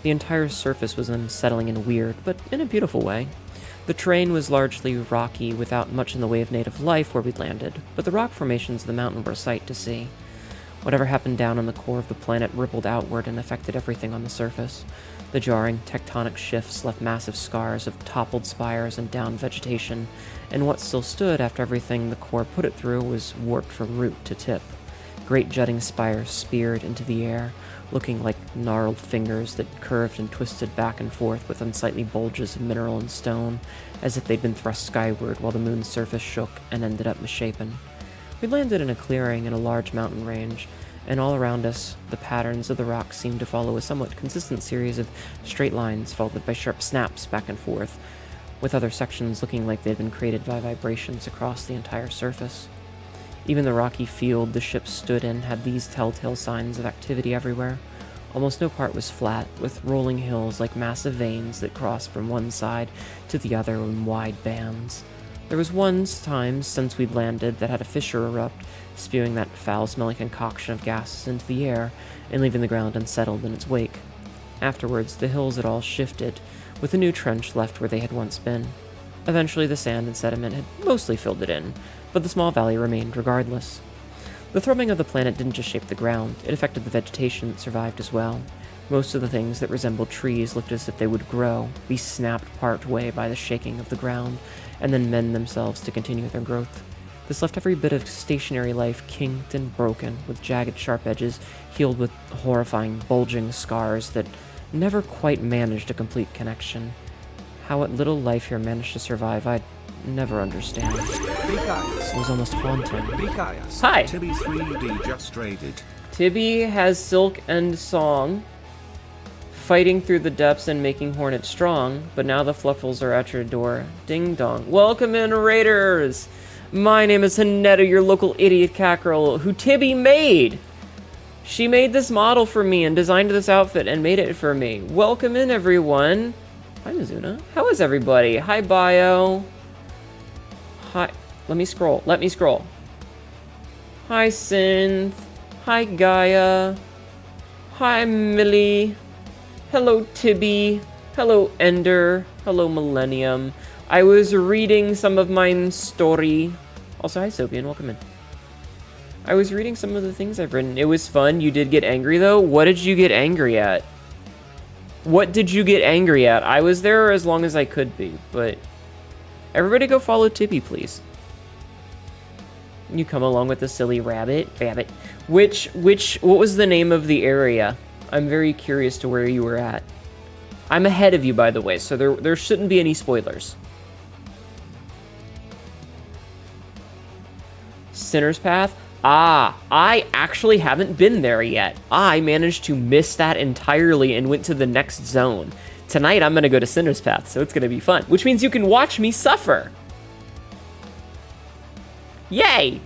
The entire surface was unsettling and weird, but in a beautiful way. The terrain was largely rocky, without much in the way of native life where we'd landed, but the rock formations of the mountain were a sight to see. Whatever happened down in the core of the planet rippled outward and affected everything on the surface. The jarring tectonic shifts left massive scars of toppled spires and downed vegetation, and what still stood after everything the core put it through was warped from root to tip. Great jutting spires speared into the air, looking like gnarled fingers that curved and twisted back and forth with unsightly bulges of mineral and stone, as if they'd been thrust skyward while the moon's surface shook and ended up misshapen. We landed in a clearing in a large mountain range, and all around us, the patterns of the rocks seemed to follow a somewhat consistent series of straight lines followed by sharp snaps back and forth, with other sections looking like they'd been created by vibrations across the entire surface. Even the rocky field the ship stood in had these telltale signs of activity everywhere. Almost no part was flat, with rolling hills like massive veins that crossed from one side to the other in wide bands. There was one time since we'd landed that had a fissure erupt, spewing that foul-smelling concoction of gases into the air and leaving the ground unsettled in its wake. Afterwards, the hills had all shifted, with a new trench left where they had once been. Eventually, the sand and sediment had mostly filled it in, but the small valley remained regardless. The thrumming of the planet didn't just shape the ground, it affected the vegetation that survived as well. Most of the things that resembled trees looked as if they would grow, be snapped part way by the shaking of the ground, and then mend themselves to continue their growth. This left every bit of stationary life kinked and broken, with jagged, sharp edges healed with horrifying, bulging scars that never quite managed a complete connection. How what little life here managed to survive, I'd never understand. It was almost haunting. Hi! Tibby 3D just raided. Tibby has Silk and Song fighting through the depths and making Hornet strong, but now the Fluffles are at your door. Ding dong. Welcome in, Raiders! My name is Hnetu, your local idiot cackerel, who Tibby made! She made this model for me and designed this outfit and made it for me. Welcome in, everyone. Hi, Mizuna. How is everybody? Hi, Bio. Hi. Let me scroll. Hi, Synth. Hi, Gaia. Hi, Millie. Hello, Tibby. Hello, Ender. Hello, Millennium. I was reading some of my story. Also, hi, Sopian. Welcome in. I was reading some of the things I've written. It was fun. You did get angry, though. What did you get angry at? What did you get angry at? I was there as long as I could be, but... Everybody go follow Tibby, please. You come along with the silly rabbit. What was the name of the area? I'm very curious to where you were at. I'm ahead of you, by the way, so there shouldn't be any spoilers. Sinner's Path? Ah, I actually haven't been there yet. I managed to miss that entirely and went to the next zone. Tonight, I'm going to go to Sinner's Path, so it's going to be fun. Which means you can watch me suffer. Yay!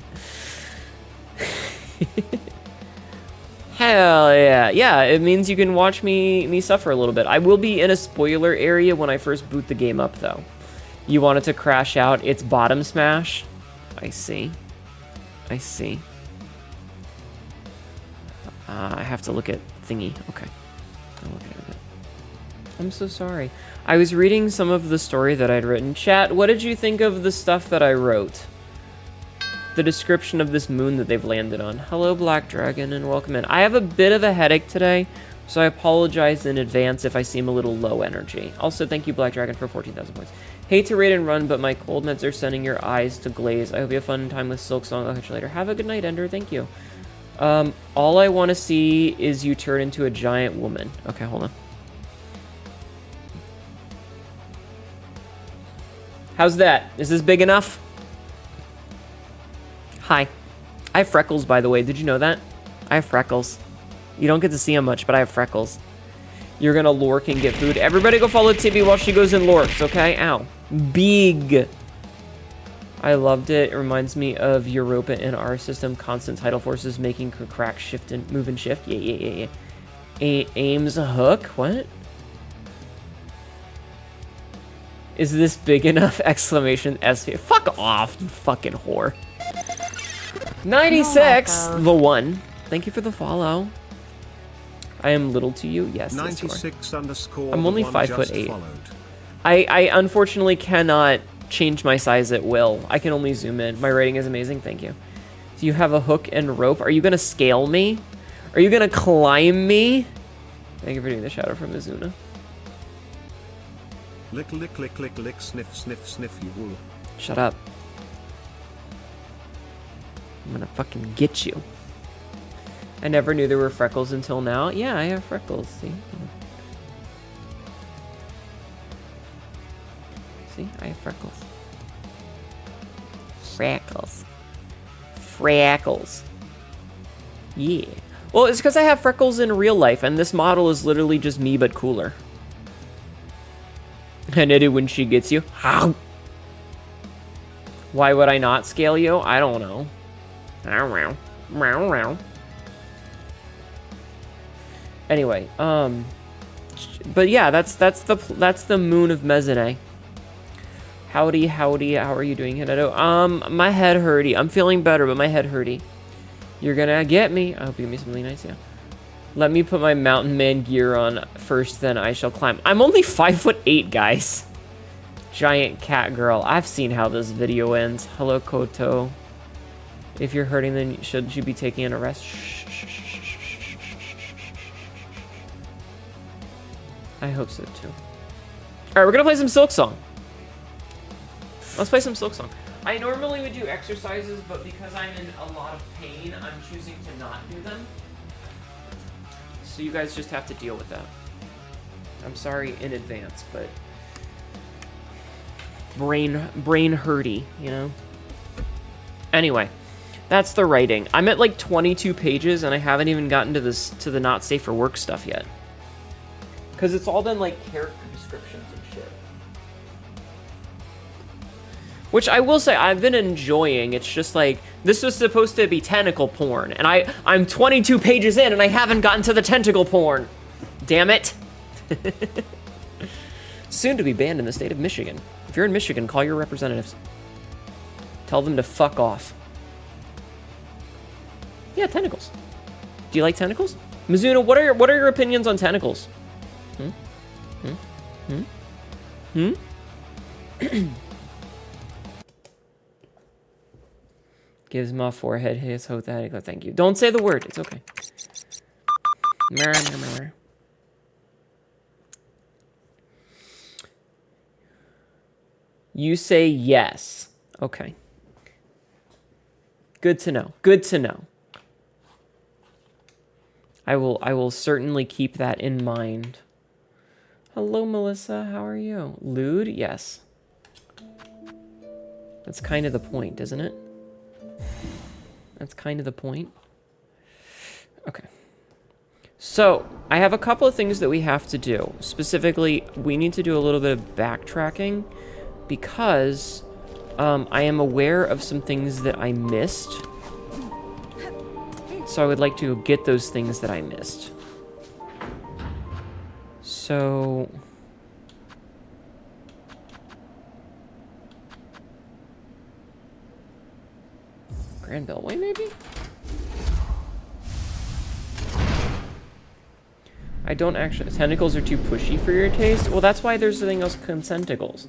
Hell yeah. Yeah, it means you can watch me suffer a little bit. I will be in a spoiler area when I first boot the game up, though. You want it to crash out? It's bottom smash? I see. I have to look at thingy. Okay. I'll look at it. I'm so sorry. I was reading some of the story that I'd written. Chat, what did you think of the stuff that I wrote? The description of this moon that they've landed on. Hello, Black Dragon, and welcome in. I have a bit of a headache today, So I apologize in advance if I seem a little low energy. Also, thank you, Black Dragon, for 14,000 points. Hate to raid and run, but my cold meds are sending your eyes to glaze. I hope you have fun time with Silksong. I'll catch you later. Have a good night, Ender. Thank you. All I want to see is you turn into a giant woman. Okay, hold on. How's that? Is this big enough? Hi. I have freckles, by the way. Did you know that? I have freckles. You don't get to see them much, but I have freckles. You're gonna lurk and get food. Everybody go follow Tibby while she goes and lurks, okay? Ow. Big. I loved it. It reminds me of Europa in our system. Constant tidal forces making her crack, shift, and move and shift. Yeah. Aims a hook? What? Is this big enough? Exclamation SP. Fuck off, you fucking whore. 96, the one. Thank you for the follow. I am little to you. Yes, 96 underscore. I'm only 5'8". I unfortunately cannot change my size at will. I can only zoom in. My rating is amazing. Thank you. Do you have a hook and rope? Are you gonna scale me? Are you gonna climb me? Thank you for doing the shadow from Mizuna. Lick, lick, lick, lick, lick, sniff, sniff, sniff, you woo. Shut up. I'm gonna fucking get you. I never knew there were freckles until now. Yeah, I have freckles, see? See, I have freckles. Freckles. Freckles. Yeah. Well, it's because I have freckles in real life, and this model is literally just me, but cooler. Hnetu when she gets you. How? Why would I not scale you? I don't know. Anyway, but yeah, that's the moon of Mezene. Howdy, how are you doing, Hnetu? My head hurty. I'm feeling better, but my head hurty. You're gonna get me. I hope you give me something nice, yeah. Let me put my mountain man gear on first, then I shall climb. I'm only 5'8", guys. Giant cat girl. I've seen how this video ends. Hello, Koto. If you're hurting, then should you be taking a rest? I hope so too. Alright, we're gonna play some Silksong. Let's play some Silksong. I normally would do exercises, but because I'm in a lot of pain, I'm choosing to not do them. So you guys just have to deal with that. I'm sorry in advance, but brain hurty, you know? Anyway, that's the writing. I'm at like 22 pages and I haven't even gotten to the not safe for work stuff yet. Cause it's all been like character descriptions and shit. Which I will say I've been enjoying. It's just like, this was supposed to be tentacle porn, and I'm 22 pages in and I haven't gotten to the tentacle porn. Damn it. Soon to be banned in the state of Michigan. If you're in Michigan, call your representatives. Tell them to fuck off. Yeah, tentacles. Do you like tentacles? Mizuna, what are your opinions on tentacles? Gives my forehead his hope that I go, thank you. Don't say the word, it's okay. You say yes. Okay. Good to know. Good to know. I will certainly keep that in mind. Hello, Melissa. How are you? Lewd? Yes. That's kind of the point, isn't it? That's kind of the point. Okay. So, I have a couple of things that we have to do. Specifically, we need to do a little bit of backtracking because I am aware of some things that I missed. So I would like to get those things that I missed. So... Grand Beltway, maybe? I don't actually... Tentacles are too pushy for your taste? Well, that's why there's something else, consenticles.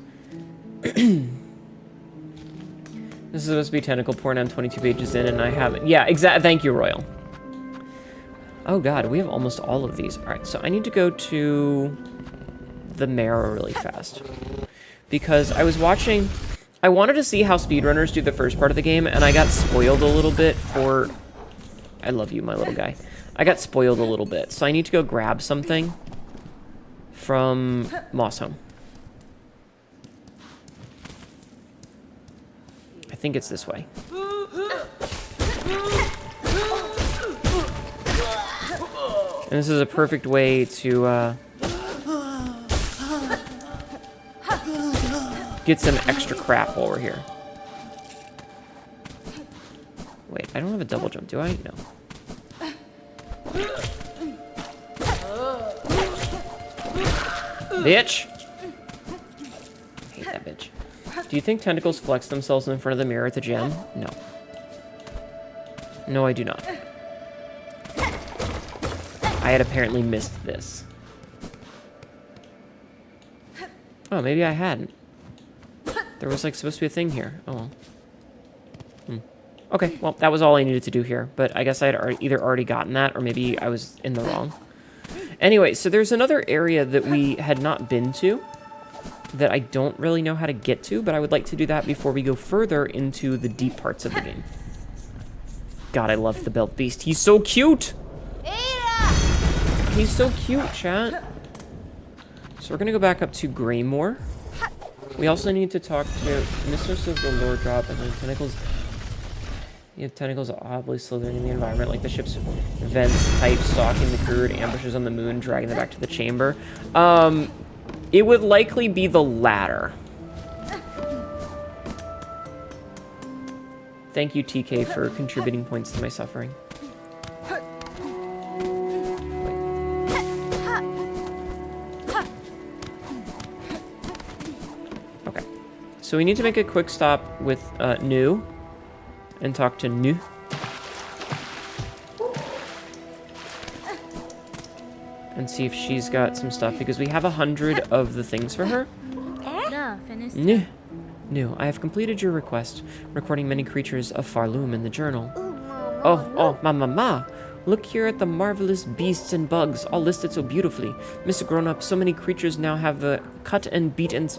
This is supposed to be tentacle porn. I'm 22 pages in and I haven't... Yeah, exactly. Thank you, Royal. Oh god, we have almost all of these. Alright, so I need to go to the marrow really fast. Because I was watching... I wanted to see how speedrunners do the first part of the game, and I got spoiled a little bit for... I love you, my little guy. I got spoiled a little bit, so I need to go grab something from Moss Home. I think it's this way. And this is a perfect way to get some extra crap while we're here. Wait, I don't have a double jump, do I? No. Bitch! I hate that bitch. Do you think tentacles flex themselves in front of the mirror at the gym? No. No, I do not. I had apparently missed this. Oh, maybe I hadn't. There was like supposed to be a thing here. Oh well. Okay, well, that was all I needed to do here. But I guess I had either already gotten that, or maybe I was in the wrong. Anyway, so there's another area that we had not been to that I don't really know how to get to, but I would like to do that before we go further into the deep parts of the game. God, I love the belt beast. He's so cute! He's so cute, chat. So we're gonna go back up to Greymore. We also need to talk to Mistress of the Lore Drop and then tentacles. You have tentacles oddly slithering in the environment, like the ship's vents, pipes, stalking the crew, ambushes on the moon, dragging them back to the chamber. It would likely be the latter. Thank you, TK, for contributing points to my suffering. Okay. So we need to make a quick stop with Hnetu and talk to Hnetu. And see if she's got some stuff, because we have 100 of the things for her. Hnetu. Hnetu, I have completed your request, recording many creatures of Farloom in the journal. Oh, ma. Look here at the marvelous beasts and bugs, all listed so beautifully. Mr. Grown-Up, so many creatures now have you have cut and beat and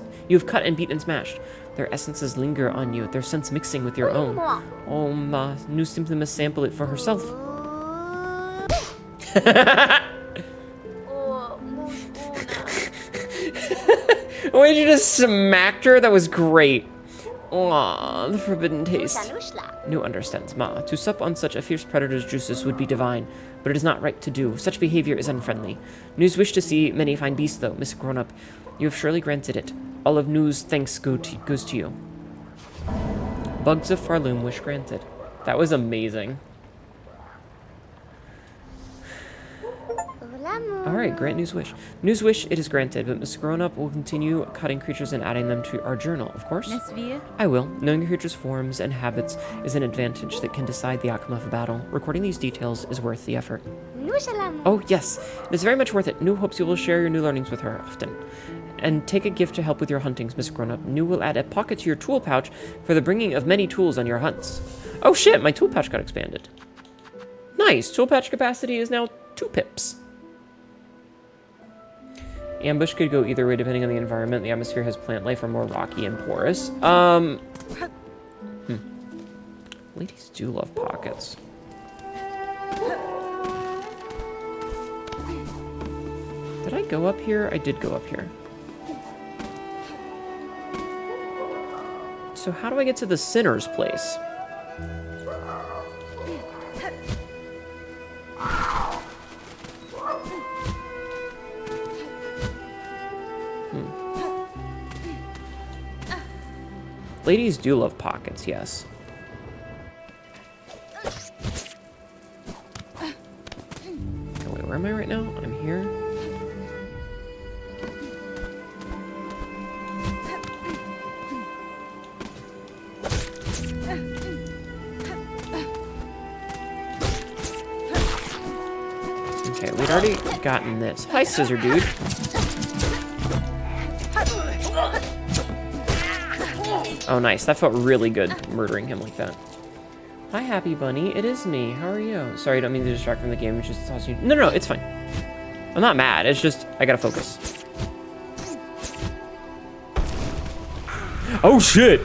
smashed. Their essences linger on you, their scents mixing with your own. Oh, ma, Hnetu simply must sample it for herself. Oh, you just smacked her? That was great. Aww, the forbidden taste. Hnetu understands, ma. To sup on such a fierce predator's juices would be divine, but it is not right to do. Such behavior is unfriendly. Hnetu's wish to see many fine beasts, though, Miss Grown-Up. You have surely granted it. All of Hnetu's thanks goes to you. Bugs of Farloom, wish granted. That was amazing. Alright, grant Hnetu's wish. Hnetu's wish, it is granted, but Miss Grown-Up will continue cutting creatures and adding them to our journal, of course. I will. Knowing a creature's forms and habits is an advantage that can decide the outcome of a battle. Recording these details is worth the effort. Oh, yes. It is very much worth it. Hnetu hopes you will share your new learnings with her often. And take a gift to help with your huntings, Miss Grown-Up. Hnetu will add a pocket to your tool pouch for the bringing of many tools on your hunts. Oh shit, my tool pouch got expanded. Nice. Tool pouch capacity is now 2 pips. Ambush could go either way depending on the environment. The atmosphere has plant life or more rocky and porous. Ladies do love pockets. Did I go up here? I did go up here. So how do I get to the sinner's place? Ladies do love pockets, yes. Oh, wait, where am I right now? I'm here. Okay, we'd already gotten this. Hi, Scissor Dude. Oh, nice. That felt really good, murdering him like that. Hi, Happy Bunny. It is me. How are you? Sorry, I don't mean to distract from the game. It's just tossing you. No, it's fine. I'm not mad. It's just I gotta focus. Oh shit!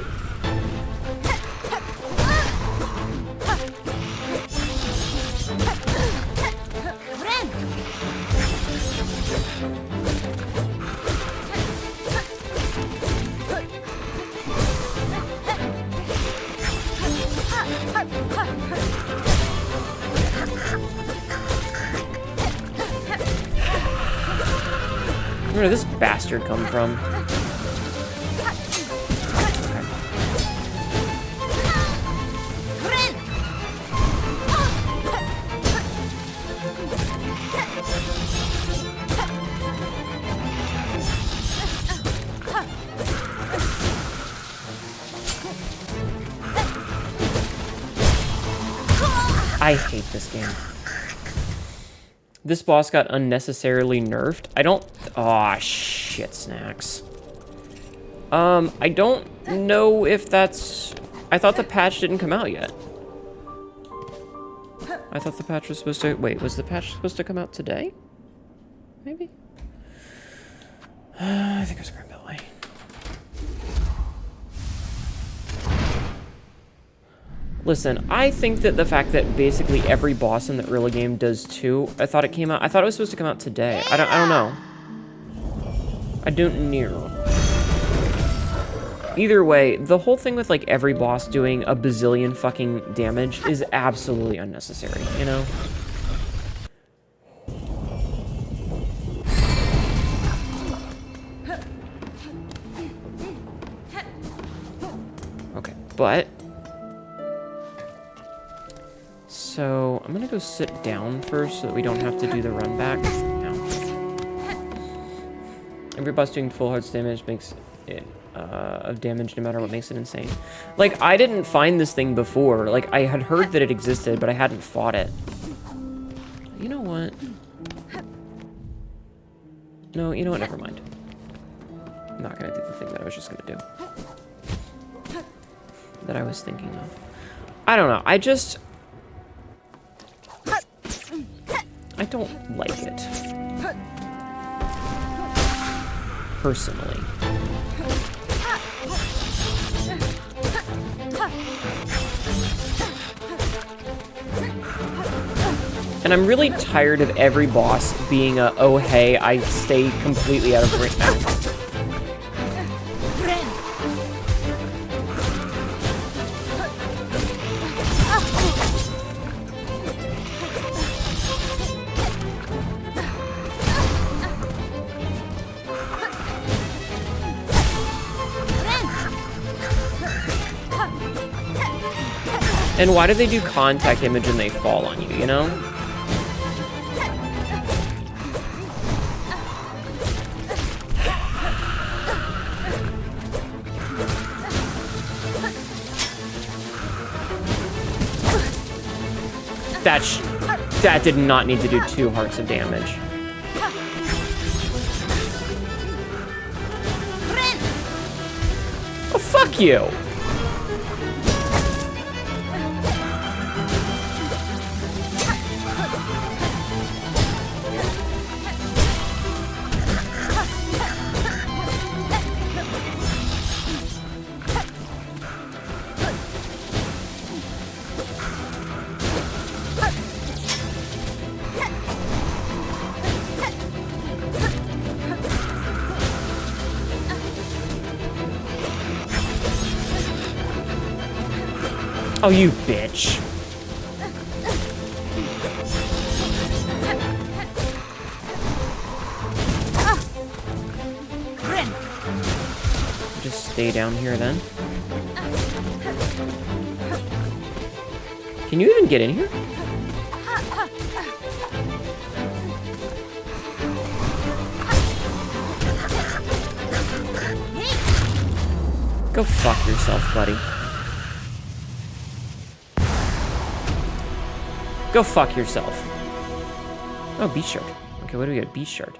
Where did this bastard come from? I hate this game. This boss got unnecessarily nerfed. I don't... Aw, shit, snacks. I don't know if that's... I thought the patch didn't come out yet. I thought the patch was supposed to... Wait, was the patch supposed to come out today? Maybe? I think it was Grimbilly. Listen, I think that the fact that basically every boss in the early game does too, I thought it came out... I thought it was supposed to come out today. I don't know. I don't know. Either way, the whole thing with, like, every boss doing a bazillion fucking damage is absolutely unnecessary, you know? Okay, but... So, I'm gonna go sit down first so that we don't have to do the run back. No. Every boss doing full hearts damage makes it of damage no matter what makes it insane. Like, I didn't find this thing before. Like, I had heard that it existed, but I hadn't fought it. You know what? No, you know what? Never mind. I'm not gonna do the thing that I was just gonna do. That I was thinking of. I don't know. I don't like it. Personally. And I'm really tired of every boss being a, oh hey, I stay completely out of range. And why do they do contact image and they fall on you, you know? That did not need to do 2 hearts of damage. Oh, fuck you! Oh, you bitch. Just stay down here then. Can you even get in here? Go fuck yourself, buddy. Go fuck yourself. Oh, beast shard. Okay, what do we got? Beast shard.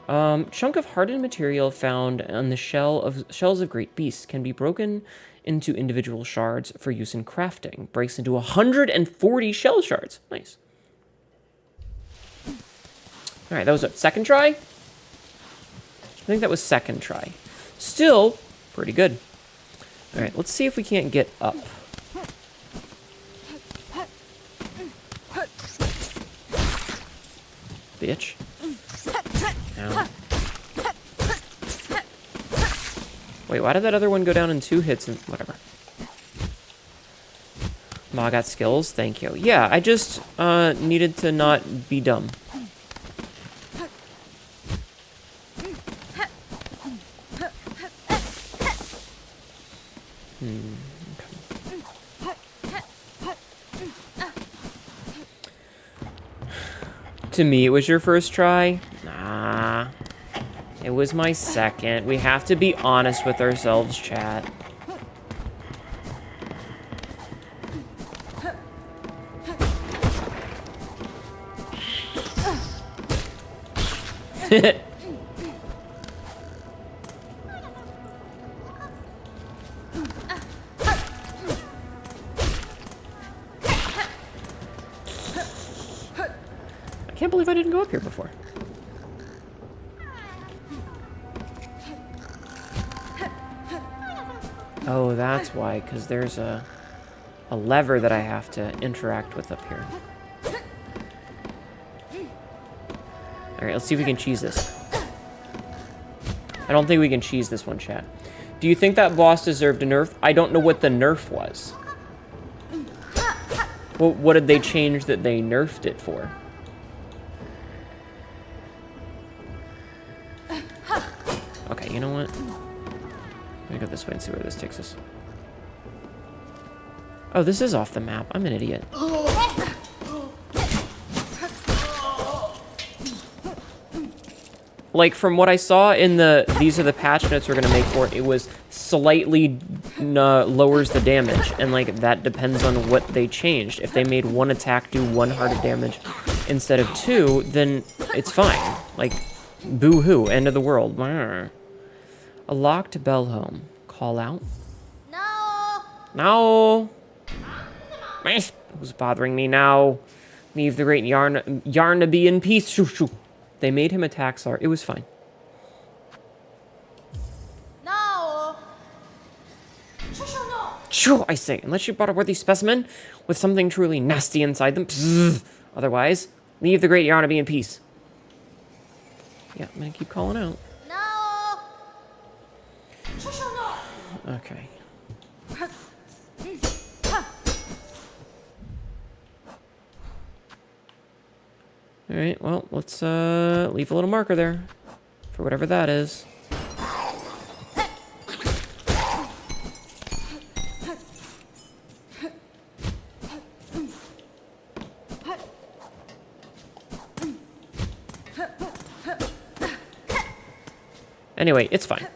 Chunk of hardened material found on the shells of great beasts can be broken into individual shards for use in crafting. Breaks into 140 shell shards. Nice. All right, that was a second try? I think that was second try. Still pretty good. All right, let's see if we can't get up. Bitch. Ow. Wait, why did that other one go down in 2 hits and whatever? Ma got skills, thank you. Yeah, I just needed to not be dumb. To me, it was your first try? Nah. It was my second. We have to be honest with ourselves, chat. I can't believe I didn't go up here before. Oh, that's why, because there's a lever that I have to interact with up here. Alright, let's see if we can cheese this. I don't think we can cheese this one, chat. Do you think that boss deserved a nerf? I don't know what the nerf was. Well, what did they change that they nerfed it for? Okay, you know what? Let me go this way and see where this takes us. Oh, this is off the map. I'm an idiot. Like, from what I saw in these are the patch notes we're going to make for it, it was slightly lowers the damage. And, like, that depends on what they changed. If they made one attack do 1 heart of damage instead of 2, then it's fine. Like, boo-hoo, end of the world. A locked bell home. Call out. No. No. Who's bothering me now? Leave the great yarn to be in peace. Shoo, shoo. They made him attack Sar. It was fine. No. Shoo, I say, unless you brought a worthy specimen with something truly nasty inside them. Pzzz. Otherwise, leave the great yarn to be in peace. Yeah, I'm gonna keep calling out. Okay. Alright, well, let's leave a little marker there for whatever that is. Anyway, it's fine.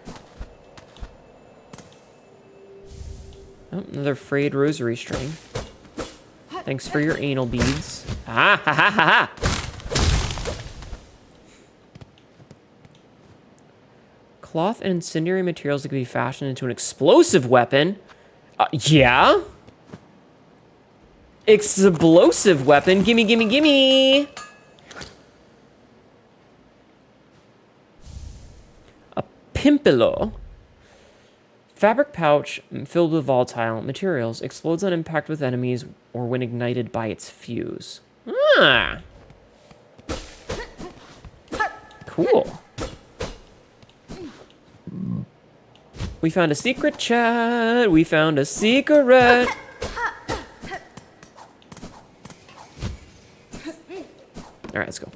Oh, another frayed rosary string. Thanks for your anal beads. Ah, ha, ha, ha, ha! Cloth and incendiary materials that can be fashioned into an explosive weapon. Yeah? Explosive weapon? Gimme, gimme, gimme! A pimpilo. Fabric pouch filled with volatile materials explodes on impact with enemies or when ignited by its fuse. Ah. Cool. We found a secret, chat. We found a secret. All right, let's go.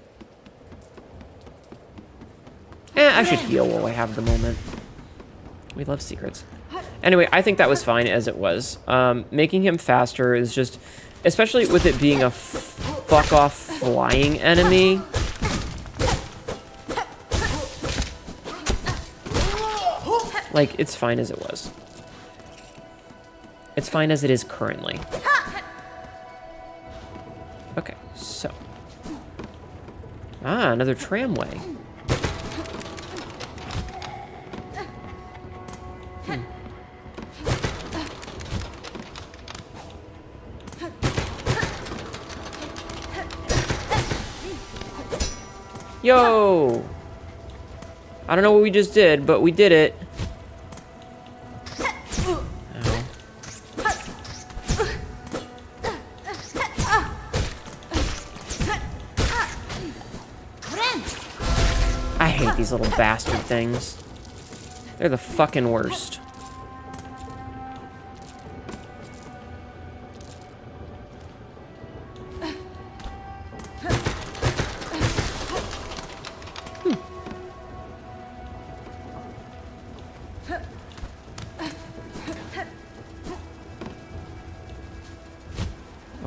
I should heal while I have the moment. We love secrets. Anyway, I think that was fine as it was. Making him faster is just, especially with it being a fuck-off flying enemy. Like, it's fine as it was. It's fine as it is currently. Okay, so. Ah, another tramway. Yo! I don't know what we just did, but we did it. Ow. I hate these little bastard things. They're the fucking worst.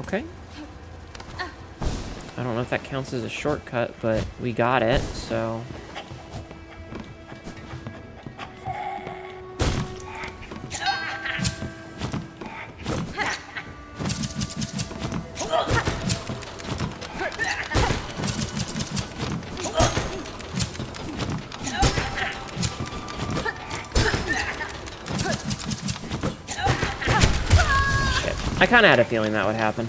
Okay. I don't know if that counts as a shortcut, but we got it, so... I kind of had a feeling that would happen.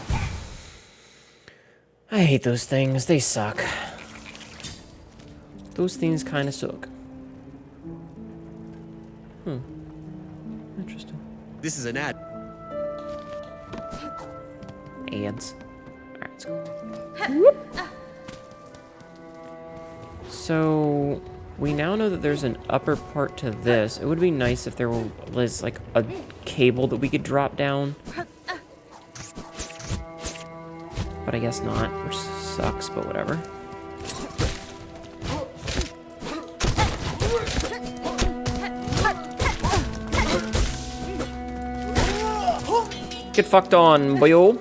I hate those things. They suck. Those things kind of suck. Interesting. This is an ad. Ads. Alright, let's go. So, we now know that there's an upper part to this. It would be nice if there was, like, a cable that we could drop down. But I guess not, which sucks, but whatever. Get fucked on, boyo.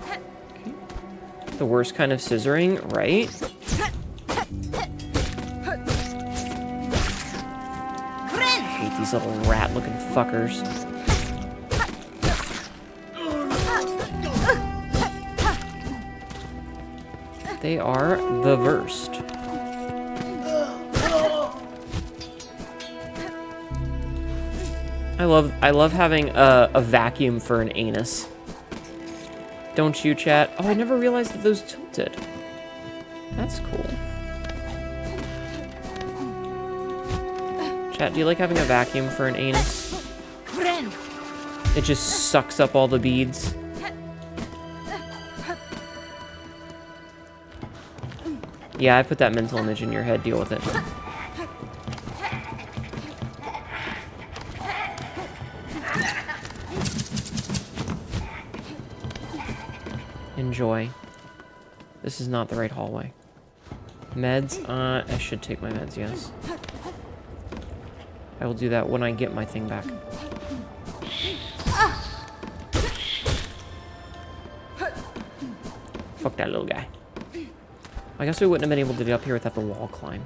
Okay. The worst kind of scissoring, right? I hate these little rat-looking fuckers. They are the worst. I love having a vacuum for an anus. Don't you, chat? Oh, I never realized that those tilted. That's cool. Chat, do you like having a vacuum for an anus? It just sucks up all the beads. Yeah, I put that mental image in your head. Deal with it. Enjoy. This is not the right hallway. Meds? I should take my meds, yes. I will do that when I get my thing back. Fuck that little guy. I guess we wouldn't have been able to get up here without the wall climb.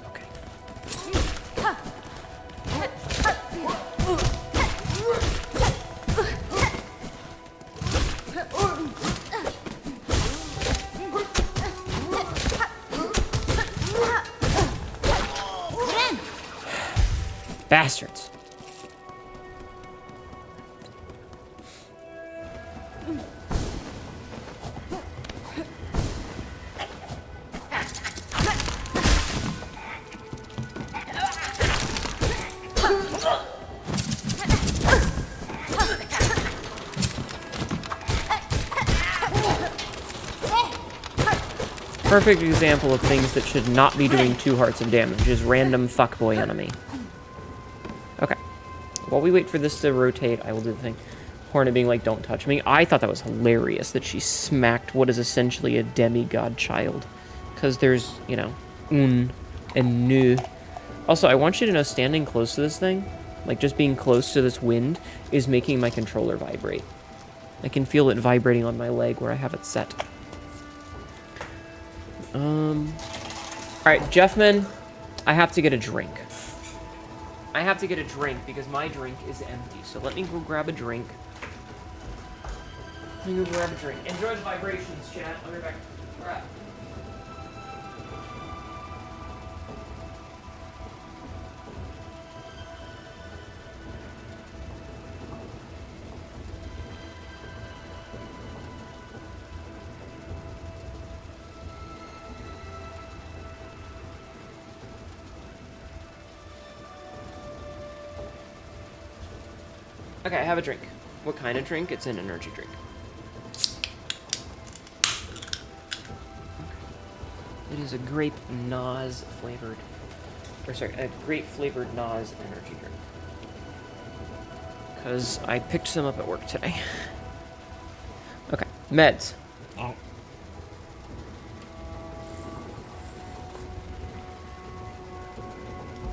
Okay. Bastards. Perfect example of things that should not be doing 2 hearts of damage is random fuckboy enemy. Okay. While we wait for this to rotate, I will do the thing. Hornet being like, don't touch me. I thought that was hilarious that she smacked what is essentially a demigod child. Because there's, you know, un and nu. Also, I want you to know standing close to this thing, like just being close to this wind, is making my controller vibrate. I can feel it vibrating on my leg where I have it set. Alright, Jeffman, I have to get a drink. I have to get a drink because my drink is empty. So let me go grab a drink. Let me go grab a drink. Enjoy the vibrations, chat. I'll be back. Alright. Okay, I have a drink. What kind of drink? It's an energy drink. It is a grape Nas flavored, or sorry, a grape flavored Nas energy drink. Because I picked some up at work today. Okay, meds. Oh.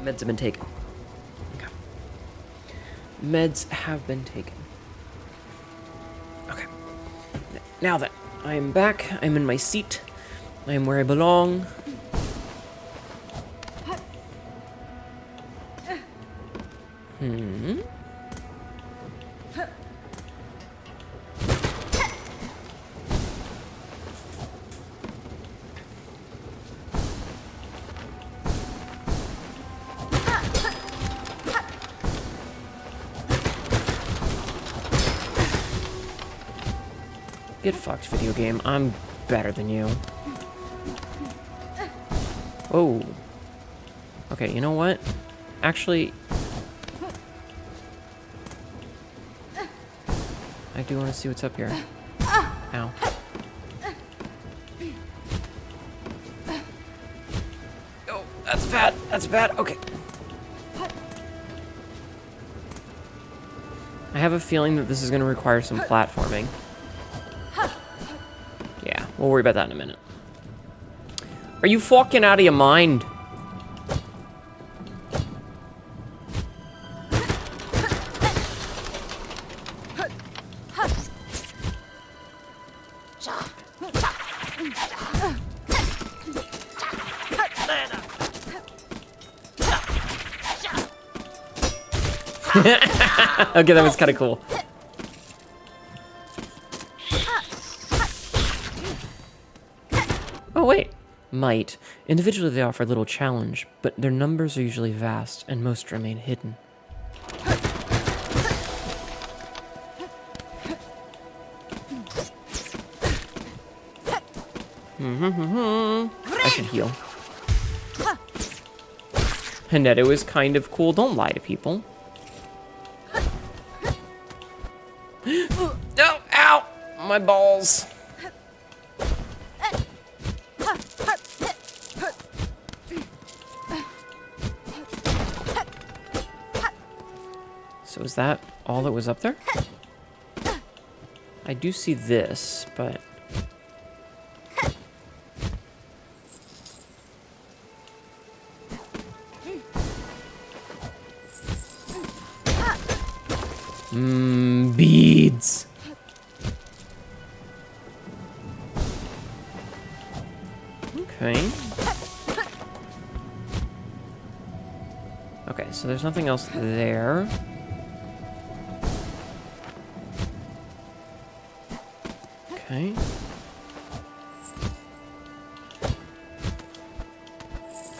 Meds have been taken. Okay. Meds have been taken. Okay. Now then, I am back. I'm in my seat. I am where I belong. Get fucked, video game. I'm better than you. Oh. Okay, you know what? Actually, I do want to see what's up here. Ow. Oh, that's bad. That's bad. Okay. I have a feeling that this is going to require some platforming. Yeah, we'll worry about that in a minute. Are you fucking out of your mind? Okay, that was kind of cool. Oh, wait. Might. Individually, they offer little challenge, but their numbers are usually vast, and most remain hidden. I should heal. Hnetu is kind of cool. Don't lie to people. Oh, ow! My balls. So is that all that was up there? I do see this, but... beads. Okay. Okay, so there's nothing else there. Okay.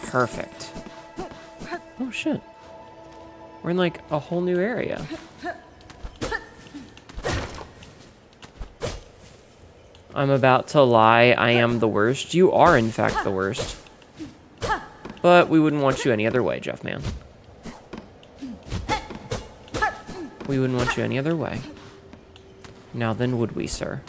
Perfect. Oh shit. We're in like a whole new area. I'm about to lie, I am the worst. You are in fact the worst. But we wouldn't want you any other way, Jeff man. We wouldn't want you any other way. Now then, would we, sir?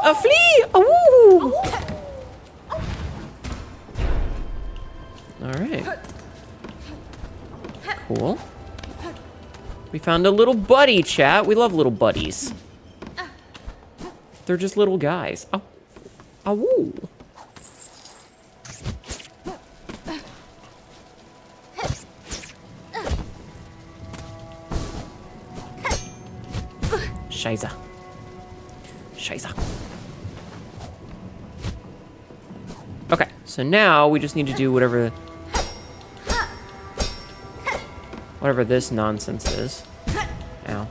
A flea! Ooh! Alright. Cool. We found a little buddy, chat. We love little buddies. They're just little guys. Oh. Oh. Scheiße. Scheiße. Okay, so now we just need to do whatever this nonsense is. Ow.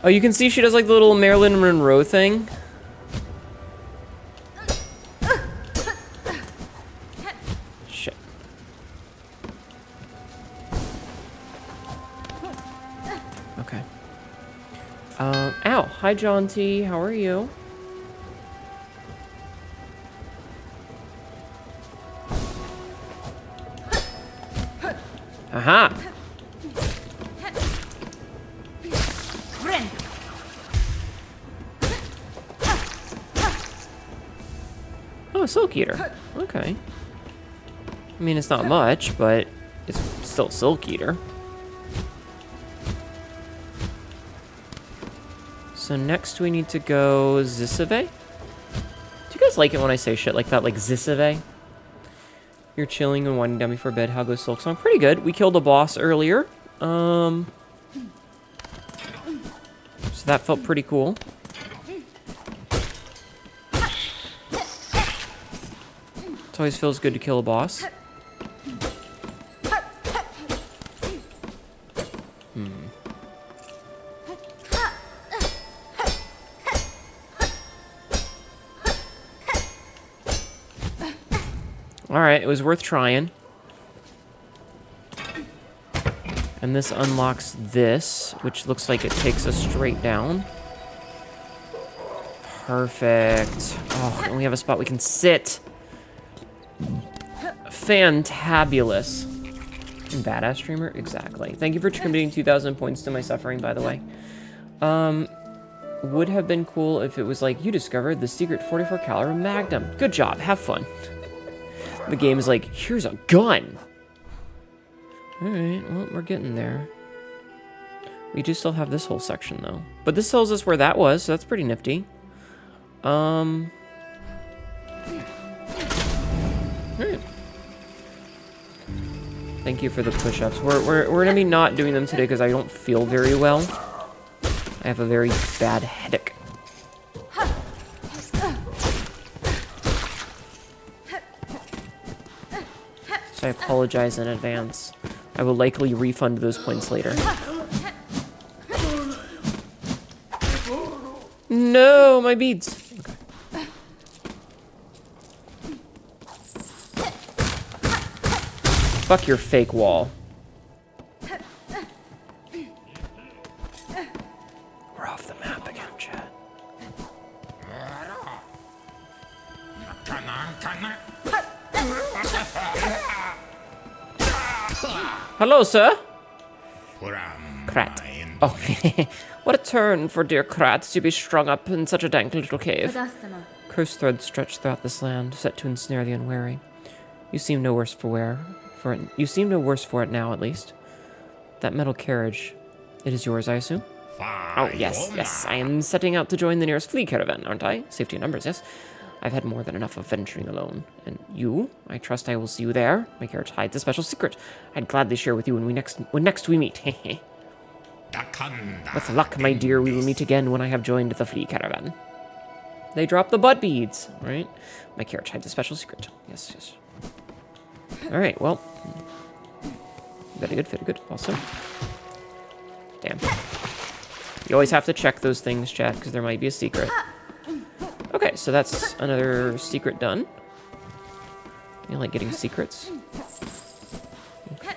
Oh, you can see she does like the little Marilyn Monroe thing. Shit. Okay. Hi, Jaunty. How are you? Aha! Oh, a Silk Eater. Okay. I mean, it's not much, but it's still Silk Eater. So next we need to go Zisave. Do you guys like it when I say shit like that, like Zisave? You're chilling and winding down before bed. How goes Silksong? Pretty good. We killed a boss earlier. So that felt pretty cool. It always feels good to kill a boss. Alright, it was worth trying. And this unlocks this, which looks like it takes us straight down. Perfect. Oh, and we have a spot we can sit. Fantabulous. Badass streamer? Exactly. Thank you for contributing 2,000 points to my suffering, by the way. Would have been cool if it was like, you discovered the secret 44 caliber Magnum. Good job. Have fun. The game is like, here's a gun. Alright, well, we're getting there. We do still have this whole section, though. But this tells us where that was, so that's pretty nifty. Alright. Thank you for the push-ups. We're gonna be not doing them today because I don't feel very well. I have a very bad headache. So I apologize in advance. I will likely refund those points later. No, my beads. Okay. Fuck your fake wall. We're off the map again, Chad. Hello, sir. Krat. Oh, what a turn for dear Krat to be strung up in such a dank little cave. Cursed threads stretch throughout this land, set to ensnare the unwary. You seem no worse for it. You seem no worse for it now, at least. That metal carriage, it is yours, I assume? Oh, yes. I am setting out to join the nearest flea caravan, aren't I? Safety in numbers, yes. I've had more than enough of venturing alone. And you? I trust I will see you there. My carriage hides a special secret. I'd gladly share with you when next we meet. With luck, my dear, we will meet again when I have joined the flea caravan. They drop the butt beads, right? My carriage hides a special secret. Yes. Alright, well. Very good. Awesome. Damn. You always have to check those things, chat, because there might be a secret. Okay, so that's another secret done. You like getting secrets? Okay.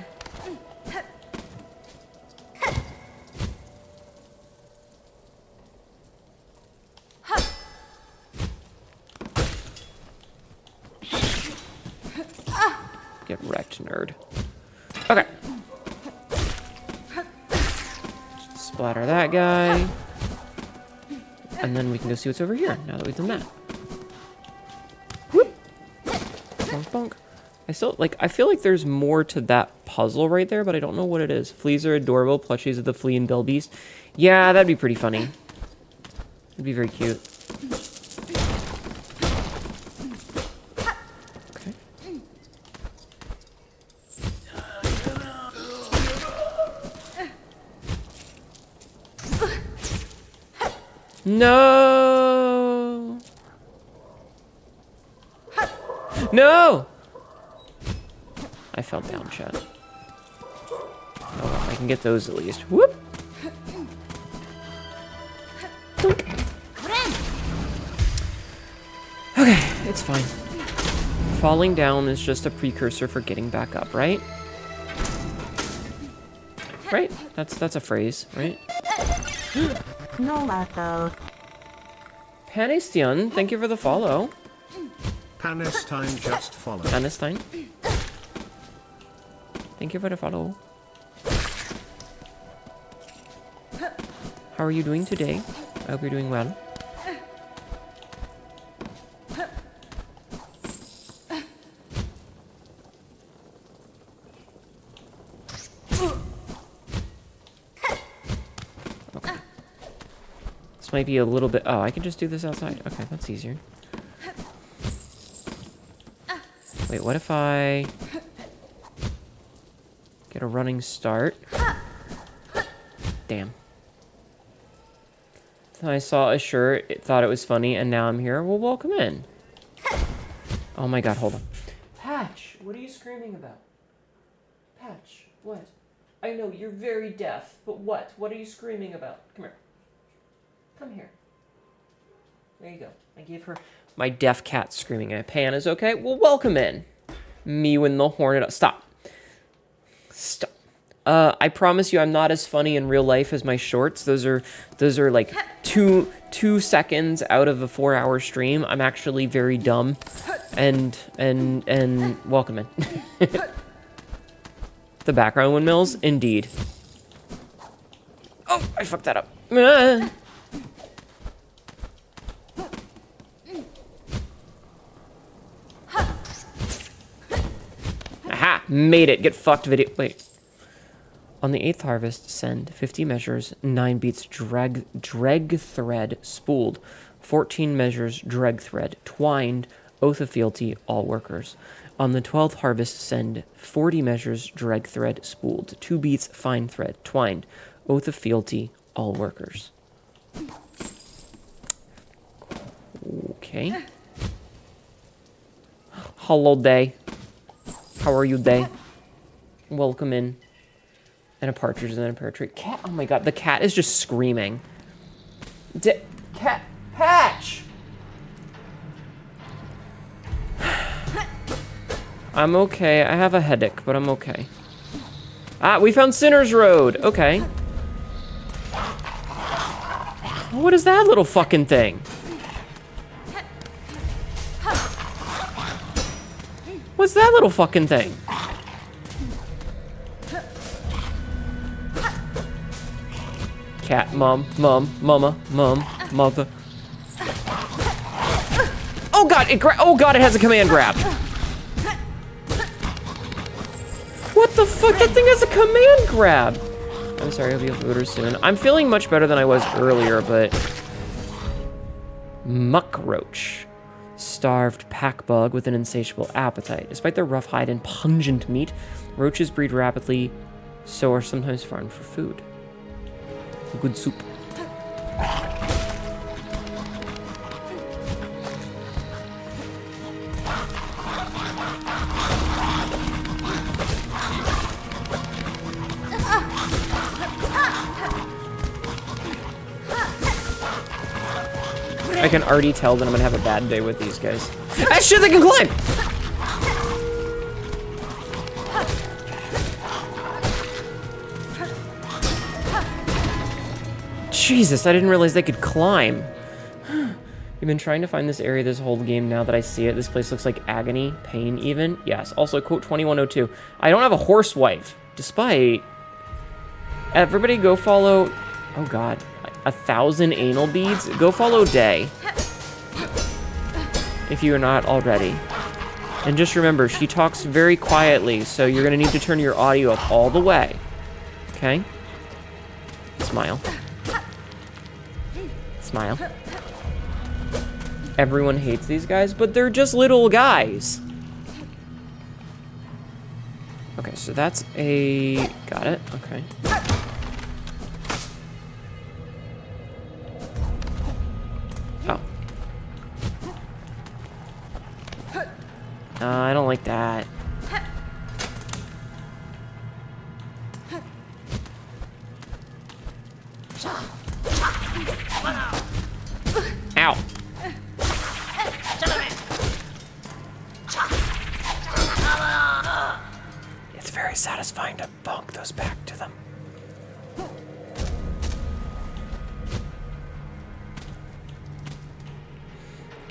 Get wrecked, nerd. Okay. Splatter that guy. And then we can go see what's over here, now that we've done that. Whoop! Bonk, bonk. I feel like there's more to that puzzle right there, but I don't know what it is. Fleas are adorable, plushies of the flea and bill beast. Yeah, that'd be pretty funny. It'd be very cute. Okay. No! No! I fell down, chat. Oh, well, I can get those at least. Whoop! Okay, it's fine. Falling down is just a precursor for getting back up, right? Right? That's a phrase, right? No lato. Panistian, thank you for the follow. Panestine just followed. Panistine. Thank you for the follow. How are you doing today? I hope you're doing well. Okay. This might be a little bit... Oh, I can just do this outside. Okay, that's easier. Wait, what if I... get a running start? Damn. I saw a shirt, thought it was funny, and now I'm here. Well, welcome in. Oh my god, hold on. Patch, what are you screaming about? Patch, what? I know, you're very deaf, but what? What are you screaming about? Come here. Come here. There you go. I gave her my deaf cat screaming at Pan is okay. Well, welcome in. Me when the hornet... Stop. Stop. I promise you I'm not as funny in real life as my shorts. Those are like two seconds out of a 4-hour stream. I'm actually very dumb. And welcome in. The background windmills? Indeed. Oh, I fucked that up. Aha! Made it. Get fucked, video. Wait. On the 8th harvest, send 50 measures, 9 beats dreg thread spooled, 14 measures dreg thread twined, oath of fealty, all workers. On the 12th harvest, send 40 measures dreg thread spooled, 2 beats fine thread twined, oath of fealty, all workers. Okay. Hello, day. How are you, day? Welcome in. And a partridge and then a pear tree. Cat, oh my god, the cat is just screaming. Cat, Patch! I'm okay, I have a headache, but I'm okay. Ah, we found Sinner's Road, okay. What is that little fucking thing? What's that little fucking thing? Cat, mom, mama, mother. Oh god, it has a command grab. What the fuck? That thing has a command grab. I'm sorry, I'll be able to soon. I'm feeling much better than I was earlier, but... Muckroach. Starved pack bug with an insatiable appetite. Despite their rough hide and pungent meat, roaches breed rapidly, so are sometimes farmed for food. Good soup. I can already tell that I'm gonna have a bad day with these guys. Ah shit, they can climb! Jesus, I didn't realize they could climb. You've been trying to find this area this whole game. Now that I see it, this place looks like agony, pain even. Yes, also quote 2102. I don't have a horse wife, despite... Everybody go follow... Oh god. 1,000 anal beads? Go follow Day. If you are not already. And just remember, she talks very quietly, so you're gonna need to turn your audio up all the way. Okay? Smile. Smile. Everyone hates these guys, but they're just little guys. Okay, so that's a... Got it? Okay. Oh. I don't like that. Ow. It's very satisfying to bonk those back to them.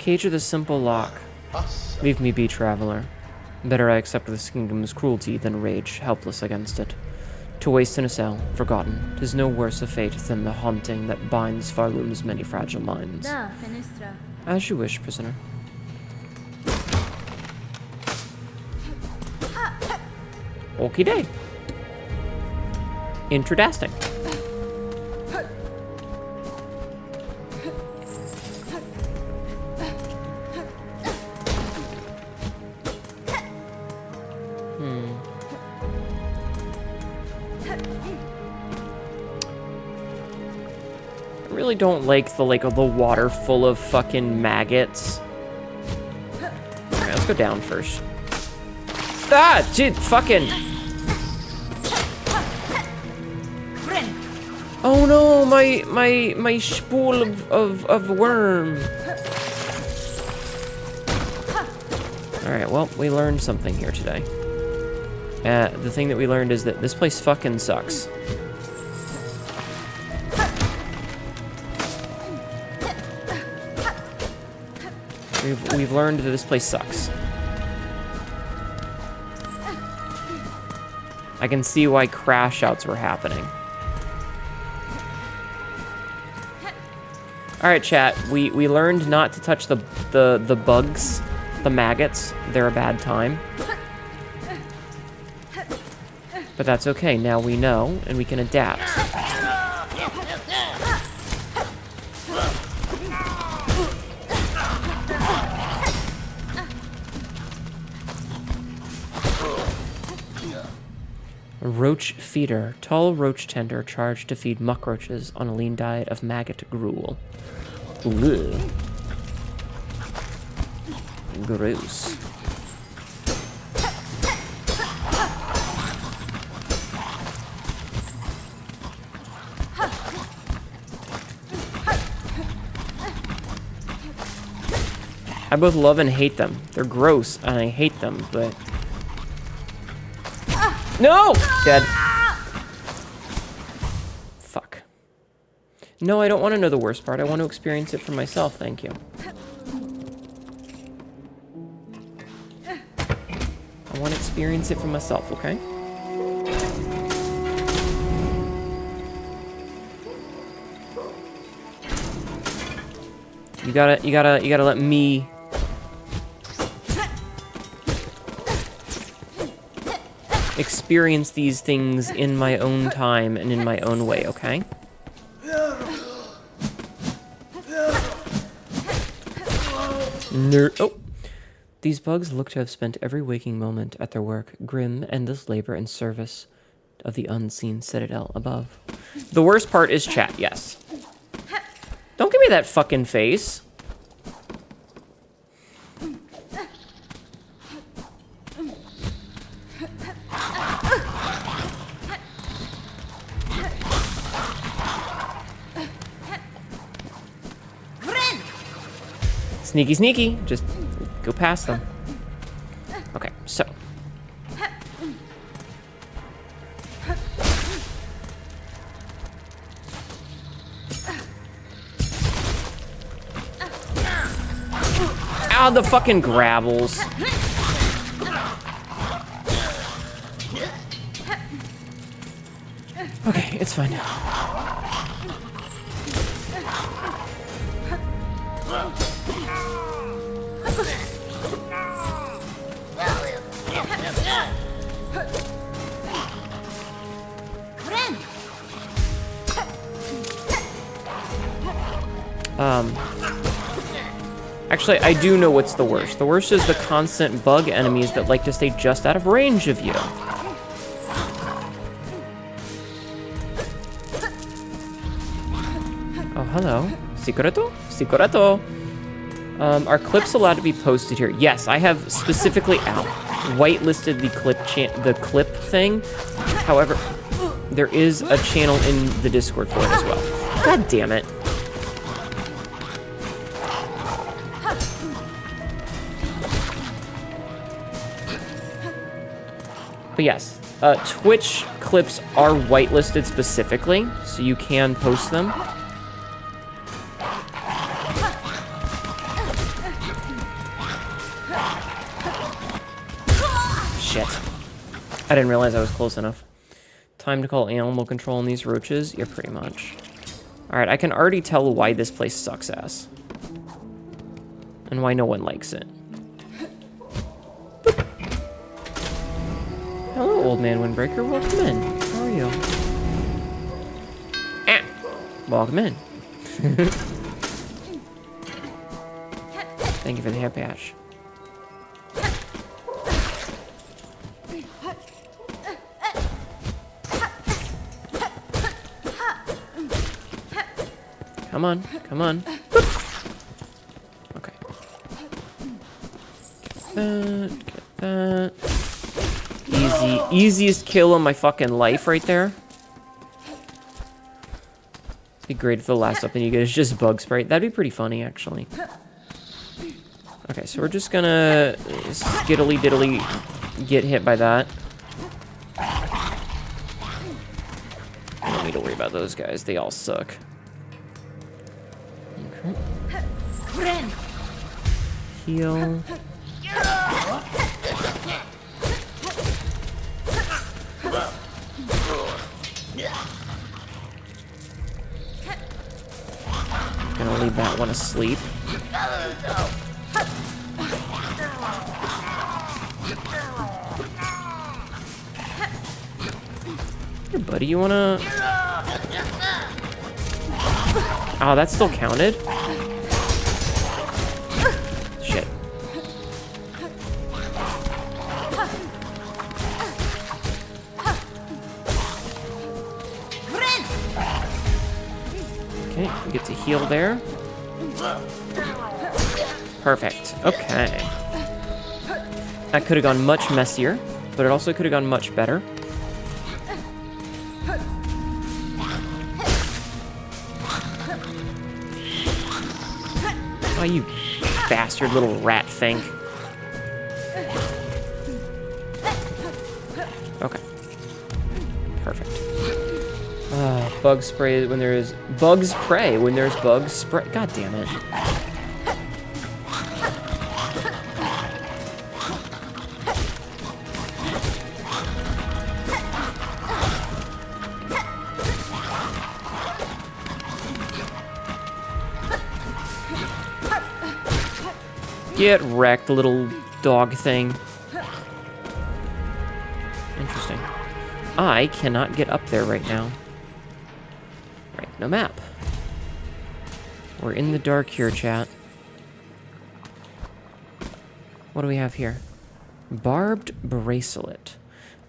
Cage with a simple lock. Leave me be, traveler. Better I accept this kingdom's cruelty than rage, helpless against it. To waste in a cell, forgotten, 'tis no worse a fate than the haunting that binds Farloom's many fragile minds. As you wish, prisoner. Okie day. Intradasting. I really don't like the water full of fucking maggots. Alright, let's go down first. Ah, dude, fucking. Oh no, my spool of worm. Alright, well, we learned something here today. The thing that we learned is that this place fucking sucks. We've learned that this place sucks. I can see why crash outs were happening. Alright, chat, we learned not to touch the bugs, the maggots. They're a bad time. But that's okay, now we know, and we can adapt. A roach feeder. Tall roach tender charged to feed muckroaches on a lean diet of maggot gruel. Ugh. Gross. I both love and hate them. They're gross, and I hate them, but... No! Dead. Fuck. No, I don't want to know the worst part. I want to experience it for myself, thank you. I want to experience it for myself, okay? You gotta let me... experience these things in my own time and in my own way, okay? Oh. These bugs look to have spent every waking moment at their work, grim, endless labor and service of the unseen citadel above. The worst part is chat, yes. Don't give me that fucking face. Sneaky, sneaky. Just go past them. Okay, so. Ow, the fucking gravels. Okay, it's fine. Actually, I do know what's the worst. The worst is the constant bug enemies that like to stay just out of range of you. Oh, hello. Secreto? Secreto. Are clips allowed to be posted here? Yes, I have specifically whitelisted the clip thing. However, there is a channel in the Discord for it as well. God damn it. But yes, Twitch clips are whitelisted specifically, so you can post them. shit. I didn't realize I was close enough. Time to call animal control on these roaches? Yeah, pretty much. Alright, I can already tell why this place sucks ass. And why no one likes it. Hello, old man Windbreaker. Welcome in. How are you? Ah! Welcome in. Thank you for the hair patch. Come on, come on. Okay. Get that. Easy, easiest kill of my fucking life right there. It'd be great if the last weapon you get is just bug spray. That'd be pretty funny, actually. Okay, so we're just gonna skiddly diddly get hit by that. I don't need to worry about those guys. They all suck. Okay. Heal. Gonna leave that one asleep. Here, buddy, you wanna... Oh, that still counted? Shit. Okay, we get to heal there. Perfect. Okay. That could have gone much messier, but it also could have gone much better. Oh, you bastard little rat thing. Okay. Perfect. Bug spray when there is... Bugs prey when there's bugs spray. God damn it. Get wrecked, little dog thing. Interesting. I cannot get up there right now. Right, no map. We're in the dark here, chat. What do we have here? Barbed bracelet.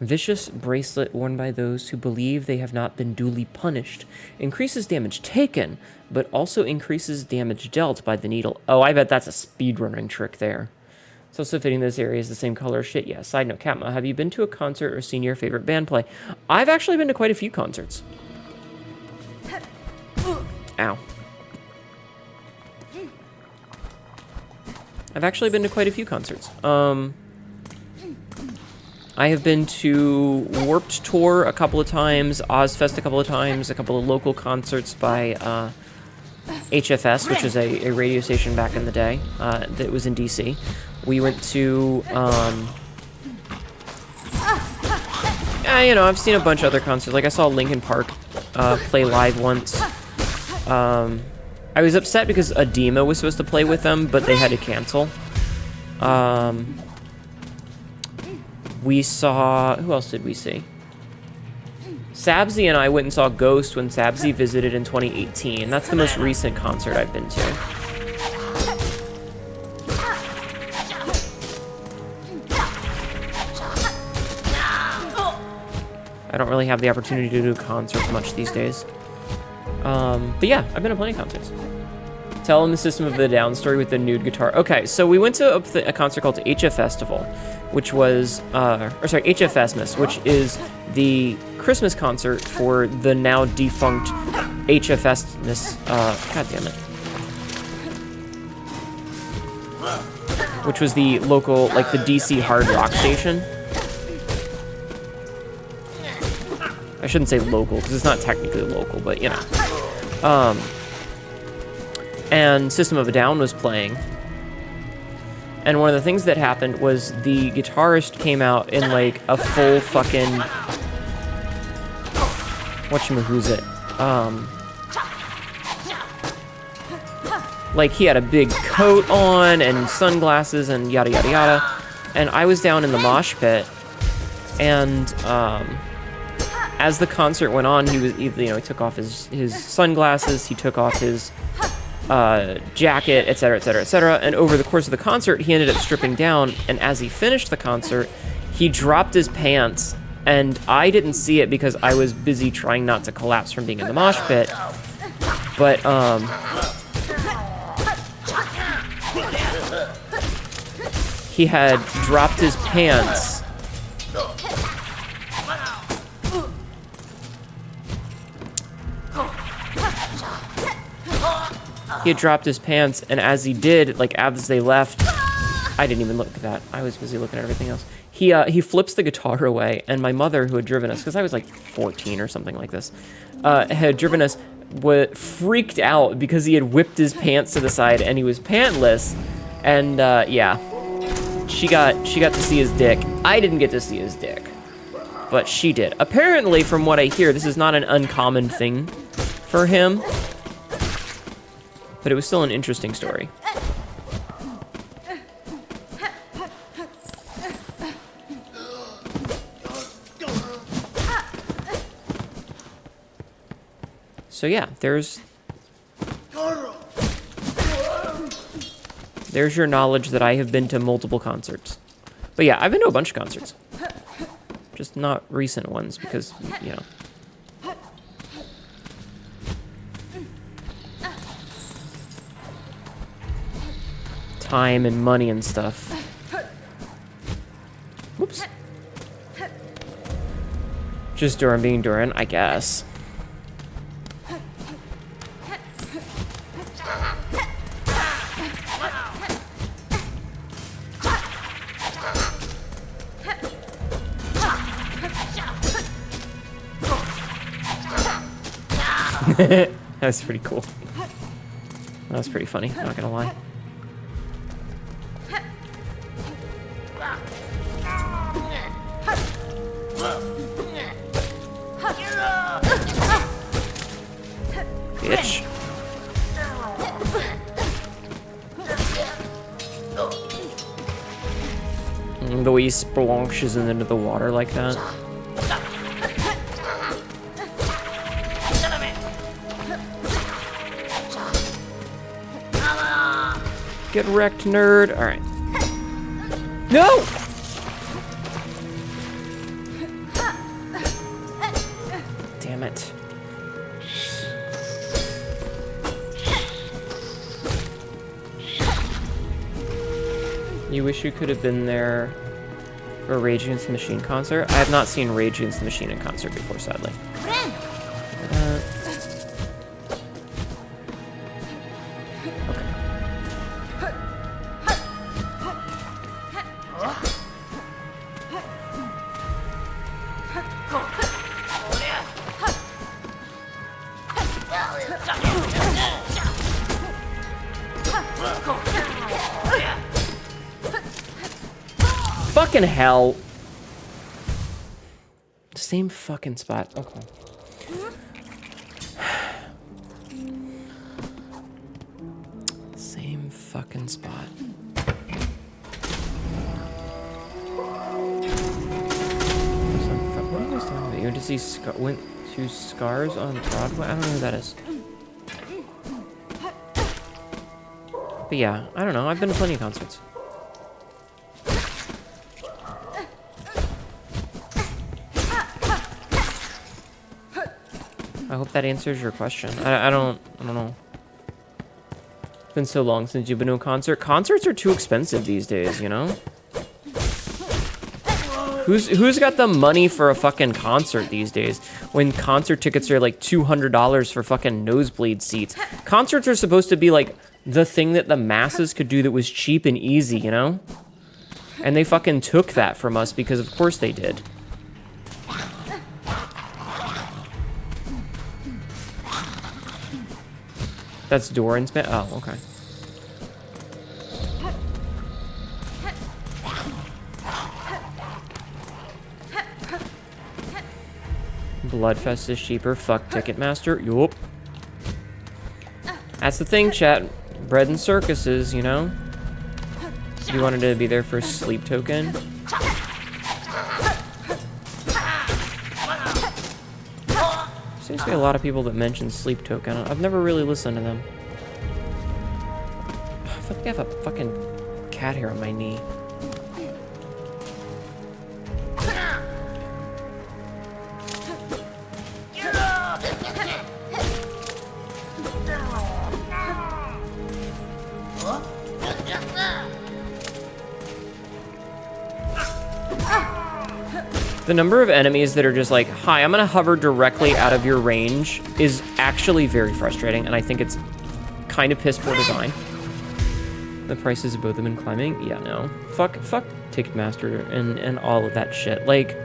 Vicious bracelet worn by those who believe they have not been duly punished. Increases damage taken, but also increases damage dealt by the needle. Oh, I bet that's a speedrunning trick there. It's also fitting this area is the same color as shit. Yeah, side note, Katma, have you been to a concert or seen your favorite band play? I've actually been to quite a few concerts. Ow. I've actually been to quite a few concerts. I have been to Warped Tour a couple of times, Ozfest a couple of times, a couple of local concerts by HFS, which is a radio station back in the day that was in DC. We went to, you know, I've seen a bunch of other concerts. Like I saw Linkin Park play live once. I was upset because Adema was supposed to play with them, but they had to cancel. We saw... Who else did we see? Sabzi and I went and saw Ghost when Sabzi visited in 2018. That's the most recent concert I've been to. I don't really have the opportunity to do concerts much these days. But yeah, I've been to plenty of concerts. Tell them the System of the Down story with the nude guitar. Okay, so we went to a concert called HF Festival, which was, HF Festmas, which is the Christmas concert for the now defunct HF Festmas, god damn it. Which was the local, like the DC hard rock station. I shouldn't say local, because it's not technically local, but you know. And System of a Down was playing. And one of the things that happened was the guitarist came out in like a full fucking whatchamahoosit. Like he had a big coat on and sunglasses and yada yada yada. And I was down in the mosh pit, and as the concert went on, he took off his sunglasses, he took off his jacket, etc., etc., etc. And over the course of the concert, he ended up stripping down. And as he finished the concert, he dropped his pants, and I didn't see it because I was busy trying not to collapse from being in the mosh pit. But he had dropped his pants. He had dropped his pants, and as he did, like as they left, I didn't even look at that. I was busy looking at everything else. He flips the guitar away, and my mother, who had driven us, because I was like 14 or something like this, had driven us, freaked out because he had whipped his pants to the side and he was pantless, and yeah, she got to see his dick. I didn't get to see his dick, but she did. Apparently, from what I hear, this is not an uncommon thing for him. But it was still an interesting story. So yeah, there's your knowledge that I have been to multiple concerts. But yeah, I've been to a bunch of concerts. Just not recent ones because, you know. Time and money and stuff. Whoops. Just Duran being Duran, I guess. That's pretty cool. That's pretty funny, not gonna lie. Bitch. The way he splonches into the water like that. Get wrecked, nerd. Alright. No! Damn it. You wish you could have been there for a Rage Against the Machine concert? I have not seen Rage Against the Machine in concert before, sadly. Fucking hell. Same fucking spot. Okay. Same fucking spot. What are you guys talking about? You went to see went to Scars on Broadway? I don't know who that is. But yeah, I don't know. I've been to plenty of concerts. I hope that answers your question. I don't know. It's been so long since you've been to a concert. Concerts are too expensive these days, you know? Who's got the money for a fucking concert these days when concert tickets are like $200 for fucking nosebleed seats? Concerts are supposed to be like the thing that the masses could do that was cheap and easy, you know? And they fucking took that from us because of course they did. That's Doran's bed? Oh, okay. Bloodfest is cheaper. Fuck Ticketmaster. Yup. That's the thing, chat. Bread and circuses, you know? You wanted to be there for sleep token? Seems to be a lot of people that mention sleep token. I've never really listened to them. I feel like I have a fucking cat hair on my knee. The number of enemies that are just like, hi, I'm gonna hover directly out of your range is actually very frustrating, and I think it's kind of piss poor design. The prices of both have been climbing. Yeah, no. Fuck Ticketmaster and all of that shit. Like,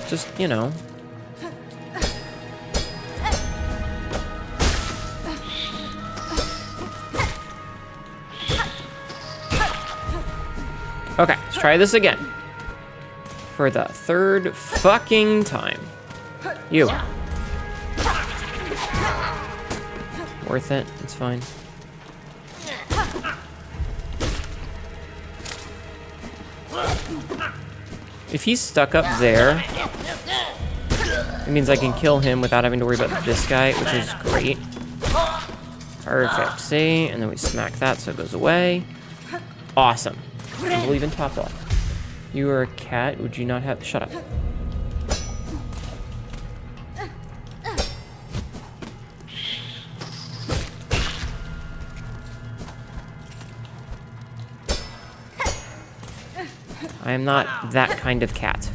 just, you know. Okay, let's try this again. For the third fucking time. You. Worth it. It's fine. If he's stuck up there, it means I can kill him without having to worry about this guy, which is great. Perfect. See? And then we smack that so it goes away. Awesome. We'll even top off. You are a cat. Would you not have... Shut up. I am not that kind of cat.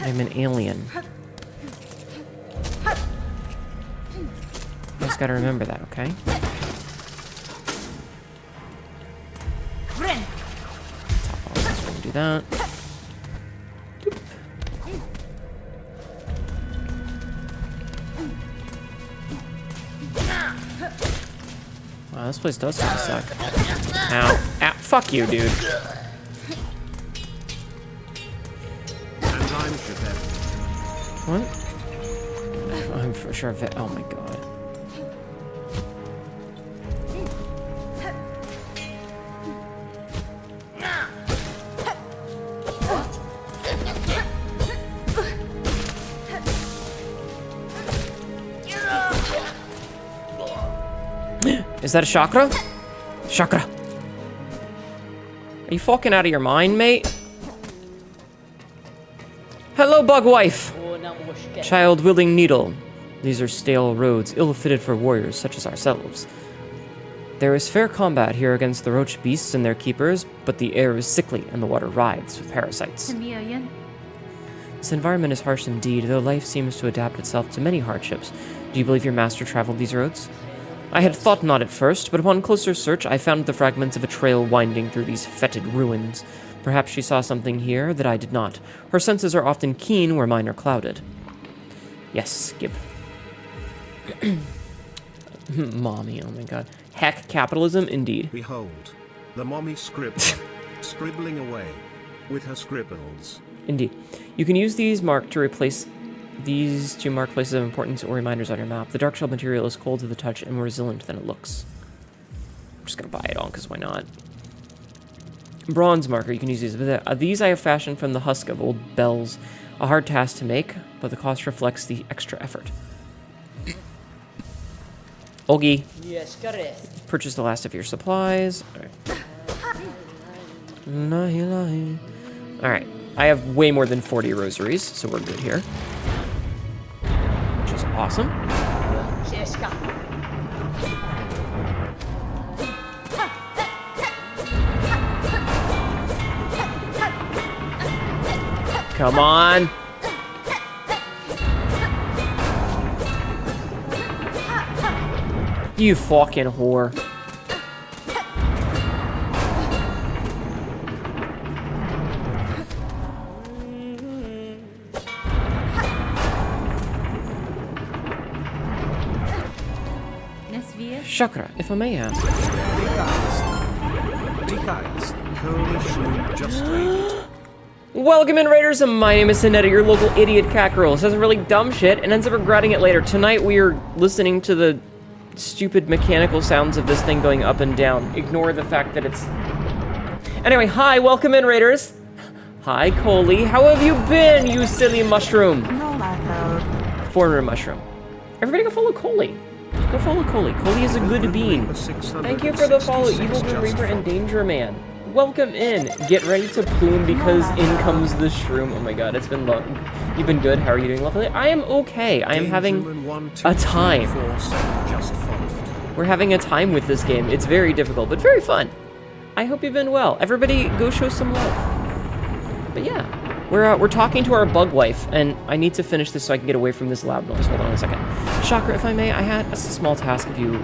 I'm an alien. You just gotta remember that, okay? Top off this one, do that. Doop. Wow, this place does kind of suck. Ow. Ow. Fuck you, dude. What? I'm for sure oh my god. Is that a chakra? Chakra. Are you fucking out of your mind, mate? Hello, bug wife. Child-wielding needle. These are stale roads, ill-fitted for warriors such as ourselves. There is fair combat here against the roach beasts and their keepers, but the air is sickly and the water writhes with parasites. This environment is harsh indeed, though life seems to adapt itself to many hardships. Do you believe your master traveled these roads? I had thought not at first, but upon closer search I found the fragments of a trail winding through these fetid ruins. Perhaps she saw something here that I did not. Her senses are often keen where mine are clouded. Yes, Gib. Mommy, oh my god. Heck, capitalism, indeed. Behold, the mommy scribbling away with her scribbles. Indeed. You can use these mark places of importance or reminders on your map. The dark shell material is cold to the touch and more resilient than it looks. I'm just gonna buy it all, because why not? Bronze marker, you can use these. These I have fashioned from the husk of old bells. A hard task to make, but the cost reflects the extra effort. Ogie. Yes, correct. Purchase the last of your supplies. Alright. Alright. I have way more than 40 rosaries, so we're good here. Which is awesome. Come on. You fucking whore. Chakra, if I may ask. Coalition just raided. Welcome in, Raiders. My name is Hnetu, your local idiot cat girl. Says really dumb shit and ends up regretting it later. Tonight we are listening to the stupid mechanical sounds of this thing going up and down. Ignore the fact that it's... Anyway, hi, welcome in, Raiders. Hi, Coley. How have you been, you silly mushroom? Foreigner mushroom. Everybody go follow Coley. Go follow Coley. Coley is a good bean. Thank you for the follow, Evil Grim Reaper and Danger Man. Welcome in. Get ready to plume because in comes the shroom. Oh my god, it's been long. You've been good. How are you doing, lovely? I am okay. I am having a time. We're having a time with this game. It's very difficult, but very fun. I hope you've been well. Everybody go show some love. But yeah, we're talking to our bug wife, and I need to finish this so I can get away from this loud noise. Hold on a second. Chakra, if I may, I had a small task of your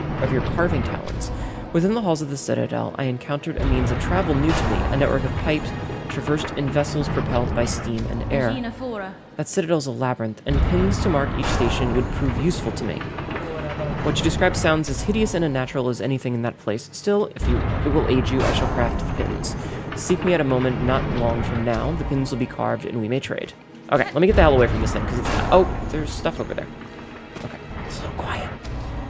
carving talents. Within the halls of the Citadel, I encountered a means of travel new to me, a network of pipes traversed in vessels propelled by steam and air. That Citadel's a labyrinth, and pins to mark each station would prove useful to me. What you describe sounds as hideous and unnatural as anything in that place. Still, if it will aid you, I shall craft the pins. Seek me at a moment not long from now. The pins will be carved, and we may trade. Okay, let me get the hell away from this thing, because it's... Oh, there's stuff over there. Okay, so quiet.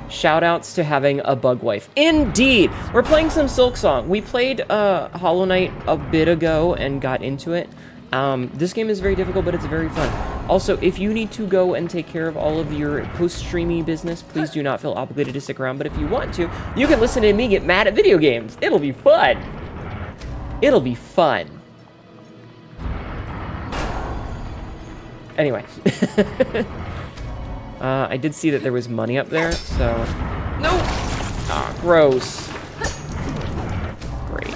Shoutouts to having a bug wife. Indeed! We're playing some Silksong. We played Hollow Knight a bit ago and got into it. This game is very difficult, but it's very fun. Also, if you need to go and take care of all of your post-streamy business, please do not feel obligated to stick around. But if you want to, you can listen to me get mad at video games. It'll be fun. It'll be fun. Anyway. I did see that there was money up there, so... No! Ah, gross. Great.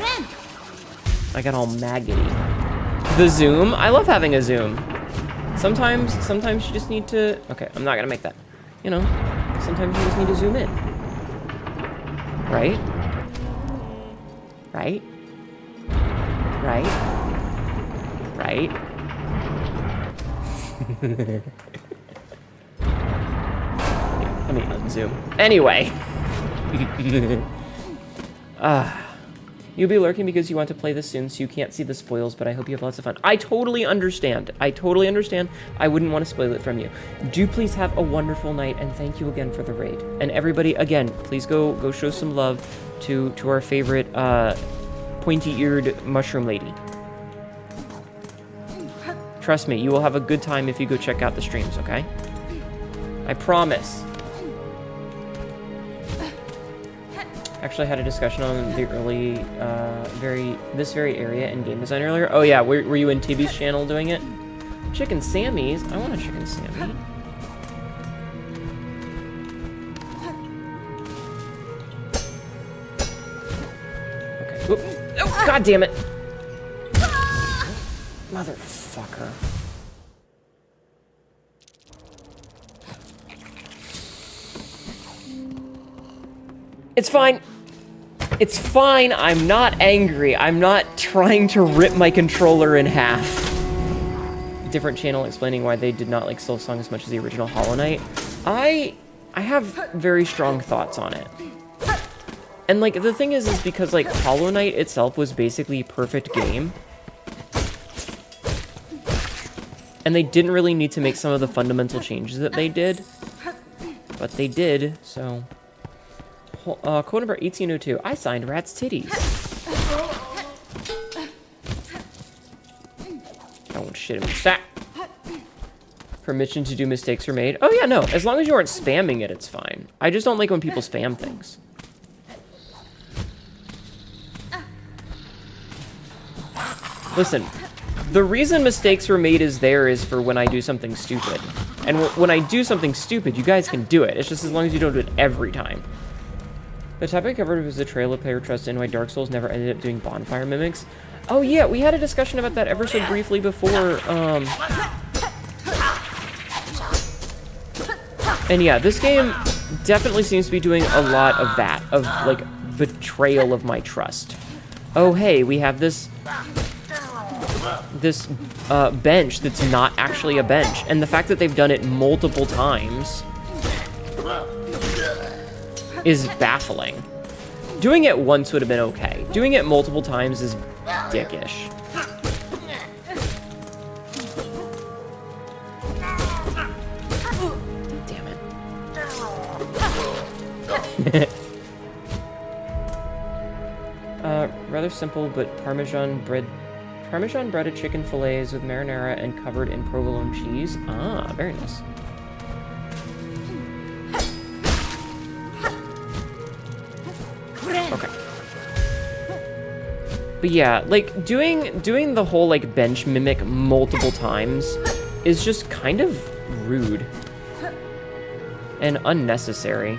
I got all maggoty. The zoom? I love having a zoom. Sometimes you just need to... Okay, I'm not gonna make that. You know, sometimes you just need to zoom in. Right? Right? Right? Right? Let me unzoom. Anyway. You'll be lurking because you want to play this soon, so you can't see the spoils, but I hope you have lots of fun. I totally understand. I totally understand. I wouldn't want to spoil it from you. Do please have a wonderful night, and thank you again for the raid. And everybody, again, please go show some love to our favorite pointy-eared mushroom lady. Trust me, you will have a good time if you go check out the streams, okay? I promise. Actually, I had a discussion on the early, this very area in game design earlier. Oh yeah, were you in Tibby's channel doing it? Chicken Sammy's? I want a chicken Sammy. Okay. Oop. Oh, God damn it! Motherfucker. It's fine. It's fine. I'm not angry. I'm not trying to rip my controller in half. Different channel explaining why they did not like Silksong as much as the original Hollow Knight. I have very strong thoughts on it. And like the thing is because like Hollow Knight itself was basically a perfect game. And they didn't really need to make some of the fundamental changes that they did. But they did, so... code number 1802. I signed Rat's Titties. I won't shit him. Stop. Permission to do mistakes were made. Oh yeah, no. As long as you aren't spamming it, it's fine. I just don't like when people spam things. Listen, the reason mistakes were made is for when I do something stupid. And when I do something stupid, you guys can do it. It's just as long as you don't do it every time. The topic covered was the trail of player trust and why Dark Souls never ended up doing bonfire mimics. Oh yeah, we had a discussion about that ever so briefly before, And yeah, this game definitely seems to be doing a lot of that, of like betrayal of my trust. Oh hey, we have this bench that's not actually a bench, and the fact that they've done it multiple times is baffling. Doing it once would have been okay. Doing it multiple times is dickish. Damn it. Rather simple, but Parmesan breaded chicken fillets with marinara and covered in provolone cheese. Ah, very nice. Okay. But yeah, like doing the whole like bench mimic multiple times is just kind of rude and unnecessary.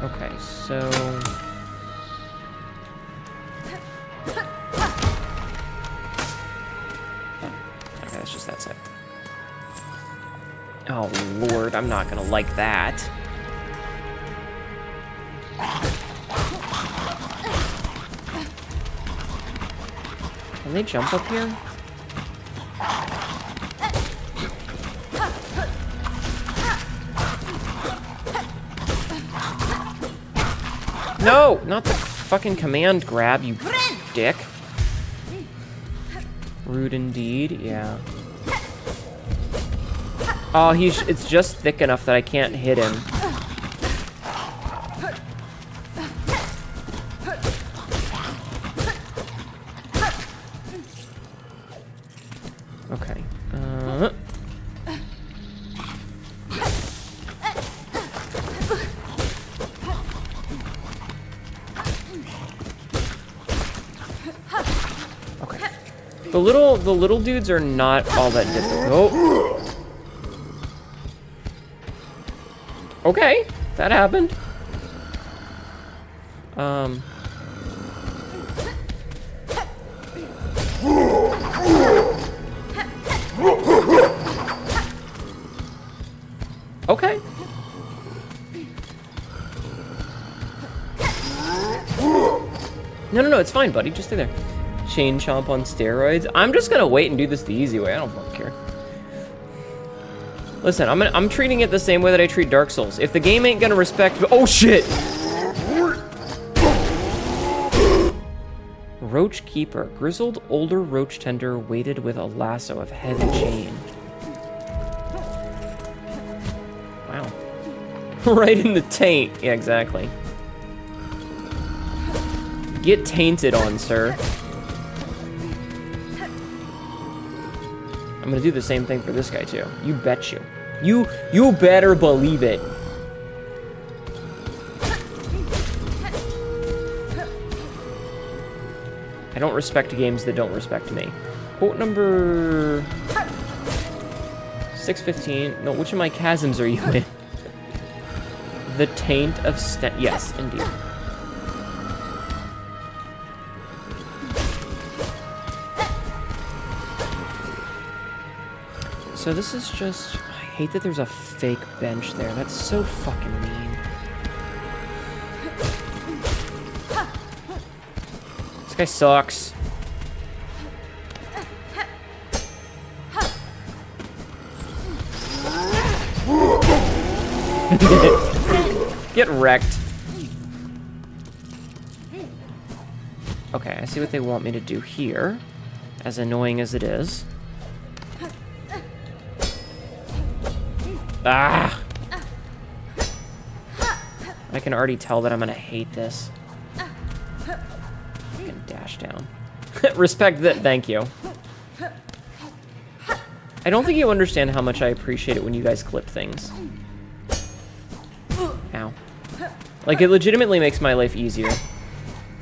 Okay, so okay, that's just that side. Oh Lord, I'm not gonna like that. Can they jump up here? No, not the fucking command grab, you dick. Rude indeed, yeah. Oh, it's just thick enough that I can't hit him. Okay. Okay. The little dudes are not all that difficult. Okay, that happened. Okay. No, it's fine, buddy. Just stay there. Chain chomp on steroids. I'm just gonna wait and do this the easy way. I don't fucking care. Listen, I'm treating it the same way that I treat Dark Souls. If the game ain't gonna respect... Oh, shit! Roach Keeper. Grizzled, older roach tender weighted with a lasso of heavy chain. Wow. Right in the taint. Yeah, exactly. Get tainted on, sir. I'm gonna do the same thing for this guy, too. You bet you. You better believe it. I don't respect games that don't respect me. Quote number 615. No, which of my chasms are you in? The taint of yes, indeed. So this is just... I hate that there's a fake bench there. That's so fucking mean. This guy sucks. Get wrecked. Okay, I see what they want me to do here. As annoying as it is. Ah! I can already tell that I'm gonna hate this. I can dash down. Respect that, thank you. I don't think you understand how much I appreciate it when you guys clip things. Ow. Like, it legitimately makes my life easier.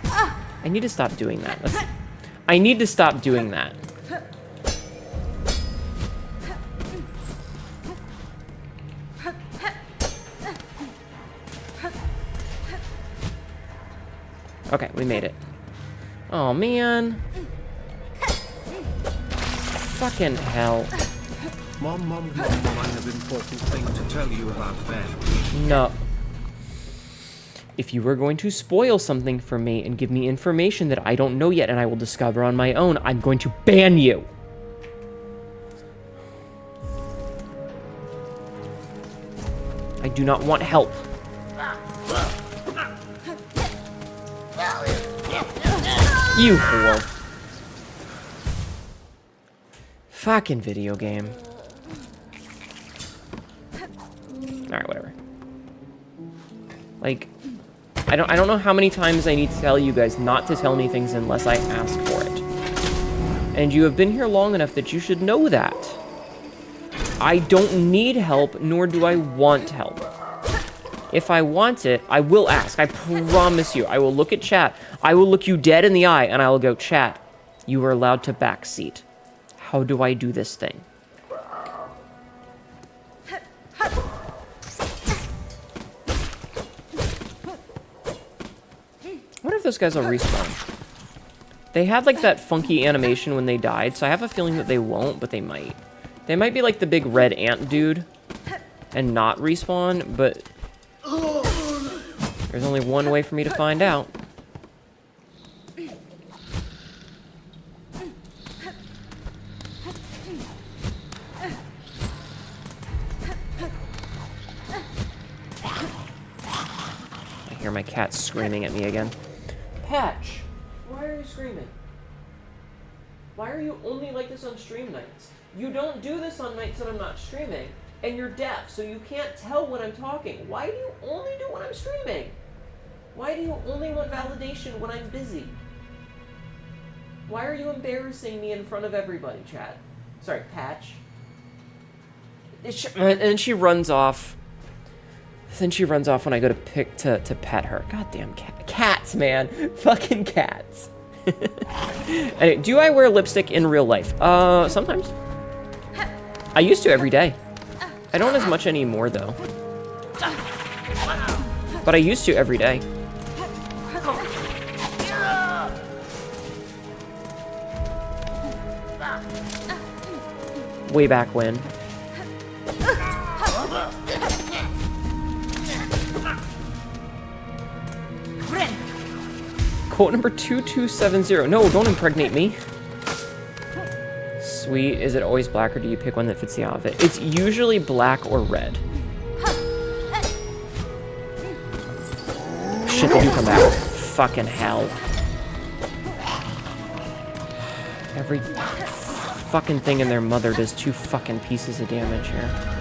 I need to stop doing that. I need to stop doing that. Okay, we made it. Oh, man. Fucking hell. Mom, I have an important thing to tell you about Ben. No. If you were going to spoil something for me and give me information that I don't know yet and I will discover on my own, I'm going to ban you. I do not want help. You whore. Fucking video game. Alright, whatever. Like, I don't know how many times I need to tell you guys not to tell me things unless I ask for it. And you have been here long enough that you should know that. I don't need help, nor do I want help. If I want it, I will ask. I promise you. I will look at chat. I will look you dead in the eye, and I will go, chat, you are allowed to backseat. How do I do this thing? I wonder if those guys will respawn. They had like that funky animation when they died, so I have a feeling that they won't, but they might. They might be like the big red ant dude and not respawn, but there's only one way for me to find out. I hear my cat screaming at me again. Patch, why are you screaming? Why are you only like this on stream nights? You don't do this on nights that I'm not streaming, and you're deaf, so you can't tell when I'm talking. Why do you only do when I'm streaming? Why do you only want validation when I'm busy? Why are you embarrassing me in front of everybody, chat? Sorry, Patch. And then she runs off. Then she runs off when I go to pet her. Goddamn cats, man. Fucking cats. Anyway, do I wear lipstick in real life? Sometimes. I used to every day. I don't as much anymore, though. But I used to every day. Way back when. Quote number 2270. No, don't impregnate me. Sweet. Is it always black, or do you pick one that fits the outfit? It's usually black or red. Shit, they do come back. Fucking hell. Every fucking thing in their mother does 2 fucking pieces of damage here.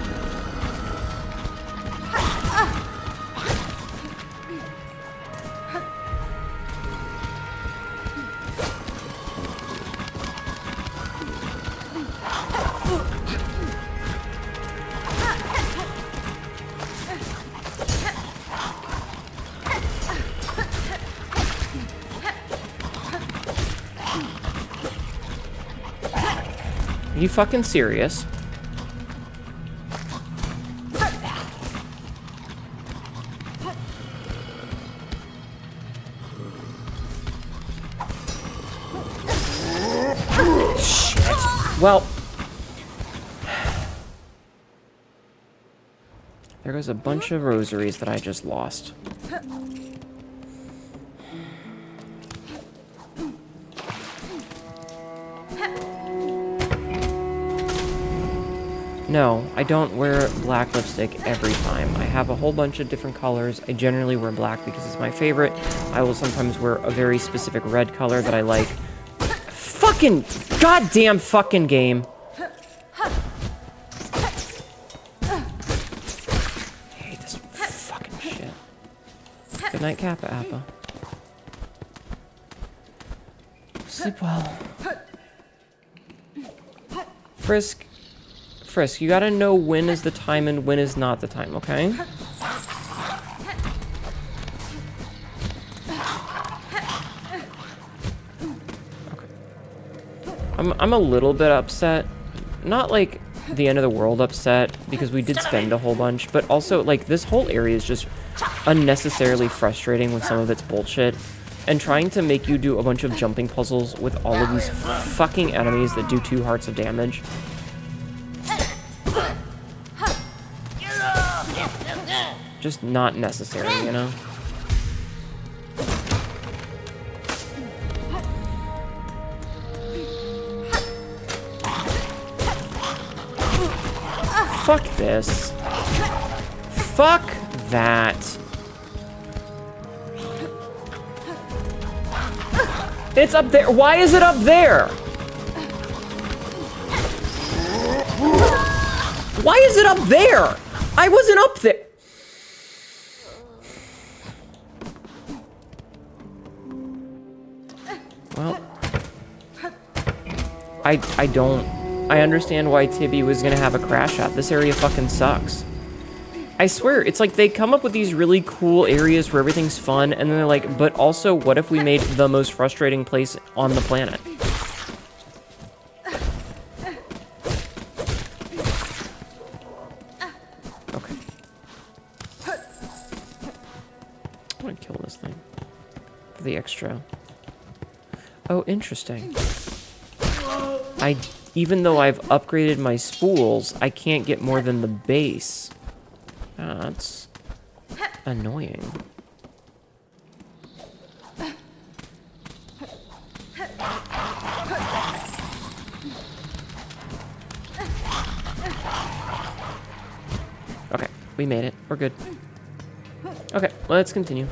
Are you fucking serious? Shit. Well, there goes a bunch of rosaries that I just lost. No, I don't wear black lipstick every time. I have a whole bunch of different colors. I generally wear black because it's my favorite. I will sometimes wear a very specific red color that I like. Fucking goddamn fucking game. I hate this fucking shit. Good night, Kappa Appa. Sleep well. Frisk, you gotta know when is the time and when is not the time, okay? Okay. I'm a little bit upset. Not like the end of the world upset, because we did spend a whole bunch, but also, like, this whole area is just unnecessarily frustrating with some of its bullshit. And trying to make you do a bunch of jumping puzzles with all of these fucking enemies that do 2 hearts of damage. Just not necessary, you know? Fuck this. Fuck that. It's up there. Why is it up there? Why is it up there? I wasn't up there. Well, I understand why Tibby was gonna have a crash out. This area fucking sucks. I swear, it's like they come up with these really cool areas where everything's fun, and then they're like, but also, what if we made the most frustrating place on the planet? Okay. I'm gonna kill this thing. For the extra. Oh, interesting. Even though I've upgraded my spools, I can't get more than the base. That's annoying. Okay, we made it. We're good. Okay, let's continue.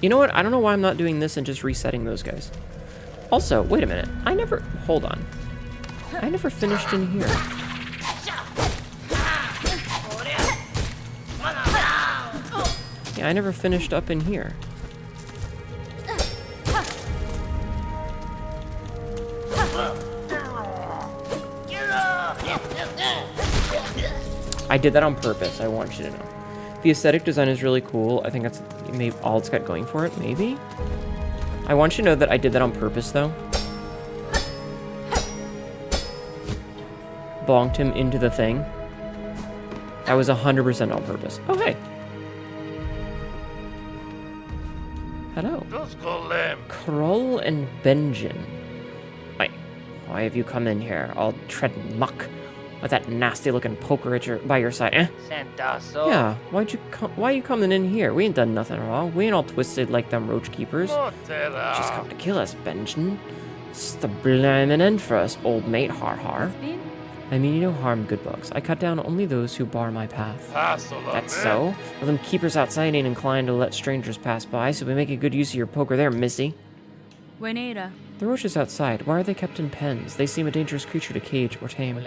You know what? I don't know why I'm not doing this and just resetting those guys. Also, wait a minute. Hold on. I never finished in here. Yeah, I never finished up in here. I did that on purpose, I want you to know. The aesthetic design is really cool. I think that's maybe all it's got going for it, maybe? I want you to know that I did that on purpose, though. Bonked him into the thing. That was 100% on purpose. Oh, hey. Hello. Kroll and Benjamin. Why have you come in here? I'll tread muck with that nasty-looking poker by your side, eh? Yeah, why you coming in here? We ain't done nothing wrong. We ain't all twisted like them roach keepers. Just come to kill us, Benjamin. It's the blaming end for us, old mate, har. I mean you no harm, good bugs. I cut down only those who bar my path. That's so? Well, them keepers outside ain't inclined to let strangers pass by, so we make a good use of your poker there, missy. Buenera. The roaches outside, why are they kept in pens? They seem a dangerous creature to cage or tame.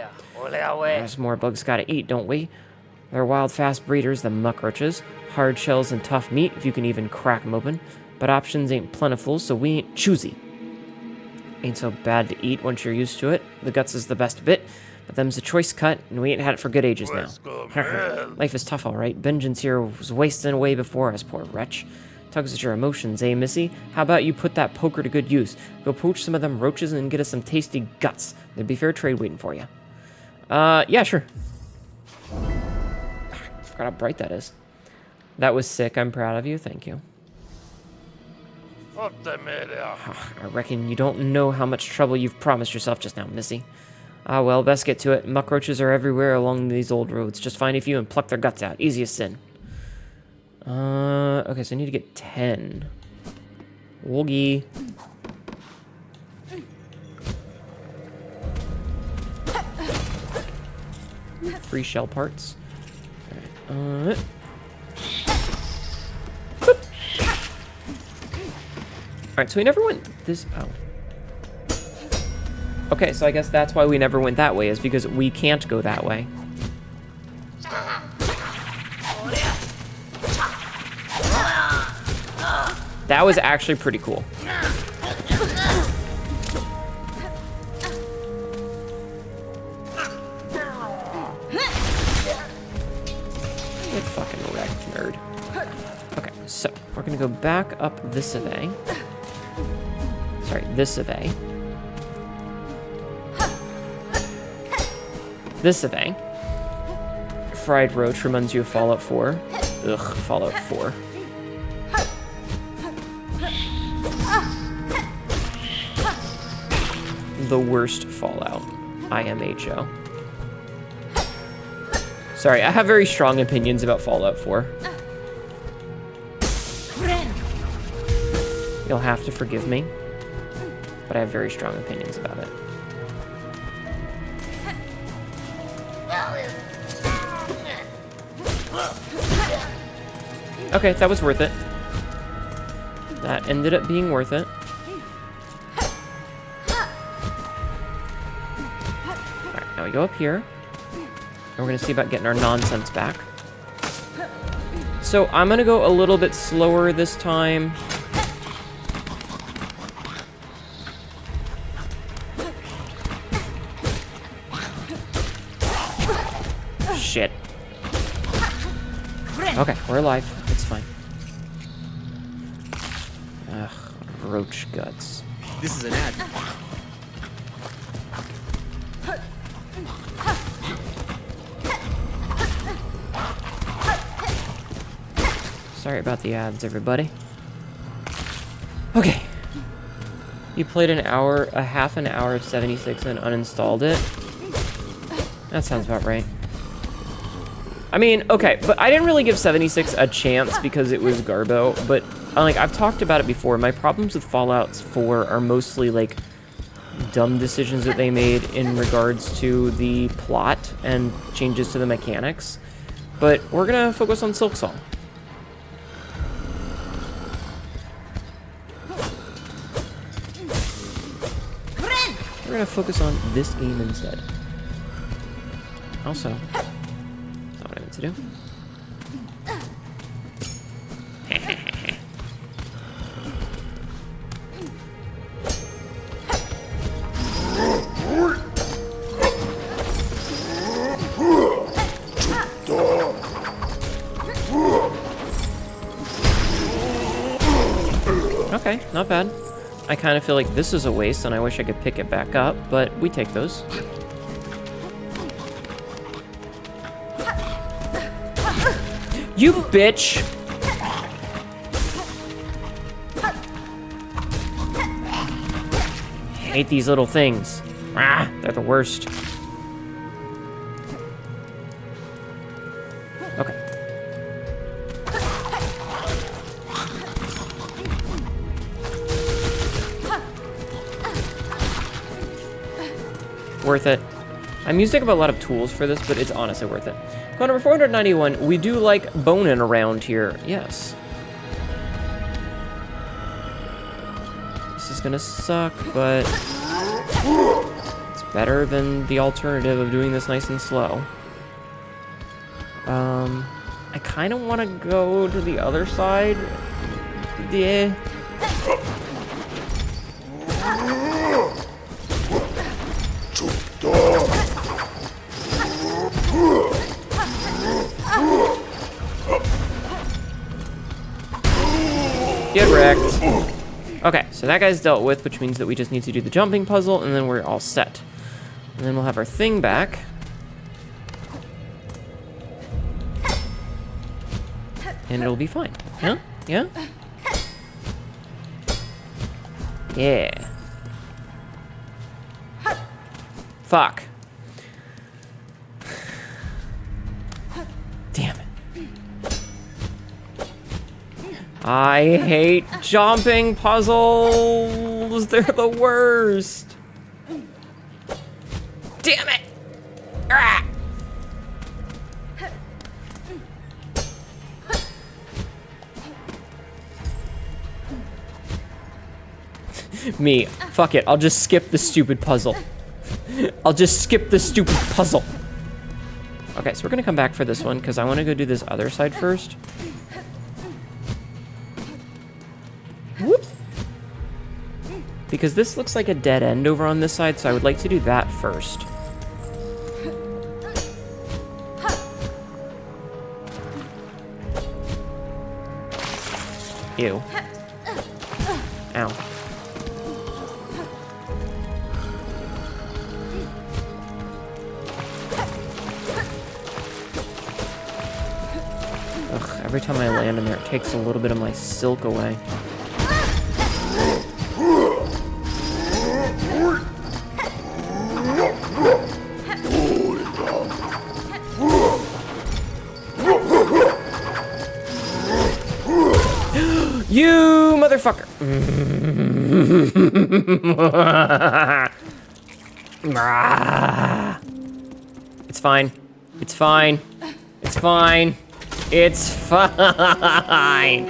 There's more bugs gotta eat, don't we? They're wild, fast breeders, the muck roaches. Hard shells and tough meat, if you can even crack 'em open. But options ain't plentiful, so we ain't choosy. Ain't so bad to eat once you're used to it. The guts is the best bit, but them's a choice cut, and we ain't had it for good ages now. Life is tough, all right. Benjamin's here was wasting away before us, poor wretch. Tugs at your emotions, eh, missy? How about you put that poker to good use? Go poach some of them roaches and get us some tasty guts. There'd be fair trade waiting for you. Yeah, sure. I forgot how bright that is. That was sick. I'm proud of you. Thank you. I reckon you don't know how much trouble you've promised yourself just now, missy. Ah, well, best get to it. Muck roaches are everywhere along these old roads. Just find a few and pluck their guts out. Easy as sin. Okay, so I need to get 10. Woogie. Free shell parts. Alright, Alright, so we never went this... Oh. Okay, so I guess that's why we never went that way, is because we can't go that way. That was actually pretty cool. Get fucking wrecked, nerd. Okay, so we're gonna go back up this way. Sorry, this way. This way. Fried roach reminds you of Fallout 4. Ugh, Fallout 4. The worst Fallout. IMHO. Sorry, I have very strong opinions about Fallout 4. You'll have to forgive me, but I have very strong opinions about it. Okay, that was worth it. That ended up being worth it. Alright, now we go up here. And we're gonna see about getting our nonsense back. So I'm gonna go a little bit slower this time. Shit. Okay, we're alive. It's fine. Ugh, roach guts. This is an ad. Sorry about the ads, everybody. Okay. You played a half an hour of 76 and uninstalled it? That sounds about right. I mean, okay, but I didn't really give 76 a chance because it was Garbo, but like I've talked about it before. My problems with Fallout 4 are mostly like dumb decisions that they made in regards to the plot and changes to the mechanics. But we're gonna focus on Silksong. We're gonna focus on this game instead. Also, that's not what I meant to do. Okay, not bad. I kind of feel like this is a waste and I wish I could pick it back up, but we take those. You bitch! Hate these little things. Ah, they're the worst. Okay. Worth it. I'm using up a lot of tools for this, but it's honestly worth it. Code number 491, we do like boning around here. Yes. This is gonna suck, but it's better than the alternative of doing this nice and slow. I kind of want to go to the other side. Yeah. Get wrecked. Okay, so that guy's dealt with, which means that we just need to do the jumping puzzle, and then we're all set. And then we'll have our thing back. And it'll be fine. Huh? Yeah? Yeah. Fuck. Damn it. I hate jumping puzzles. They're the worst. Damn it. Ah. Me. Fuck it. I'll just skip the stupid puzzle. I'll just skip the stupid puzzle. Okay, so we're gonna come back for this one because I want to go do this other side first. Whoops. Because this looks like a dead end over on this side, so I would like to do that first. Ew. Ow. Ugh, every time I land in there, it takes a little bit of my silk away. You You motherfucker! It's fine. It's fine. It's fine. It's fine.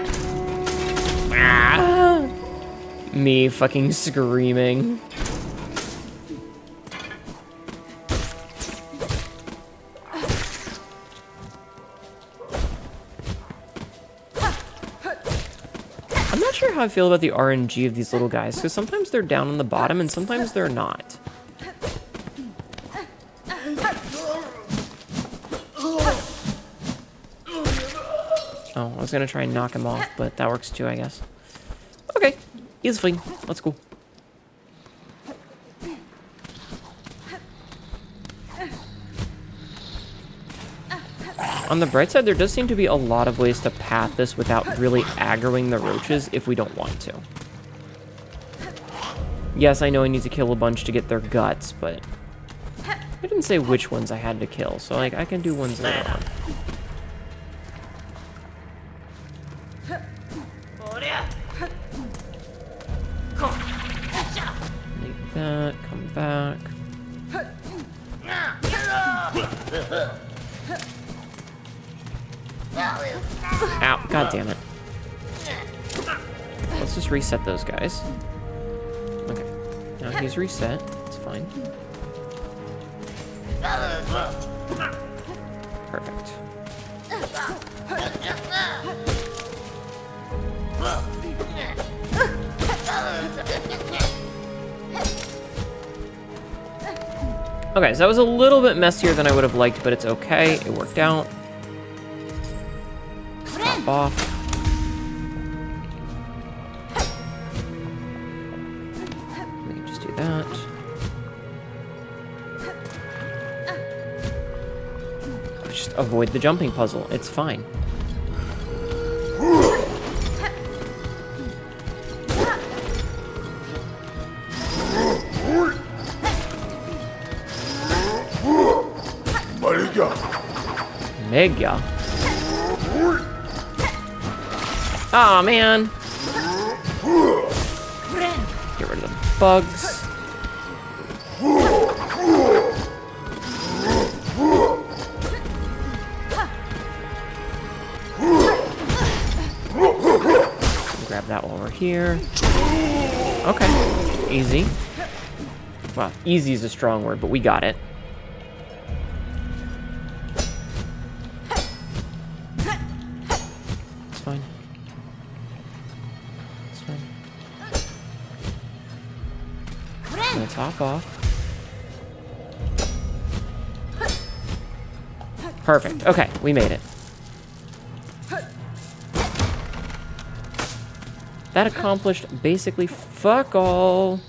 Me fucking screaming. I'm not sure how I feel about the RNG of these little guys, because sometimes they're down on the bottom and sometimes they're not. Oh, I was gonna try and knock him off, but that works too, I guess. Okay, he's fine. Let's go. On the bright side, there does seem to be a lot of ways to path this without really aggroing the roaches if we don't want to. Yes, I know I need to kill a bunch to get their guts, but I didn't say which ones I had to kill, so like I can do ones later on. Like that, come back. Ow, god damn it. Let's just reset those guys. Okay, now he's reset, it's fine. Perfect. Okay, so that was a little bit messier than I would have liked, but it's okay. It worked out. Stop off. We can just do that. Just avoid the jumping puzzle. It's fine. Mega. Aw, man. Get rid of the bugs. Grab that while we're here. Okay. Easy. Well, easy is a strong word, but we got it. Top off. Perfect. Okay, we made it. That accomplished basically fuck all.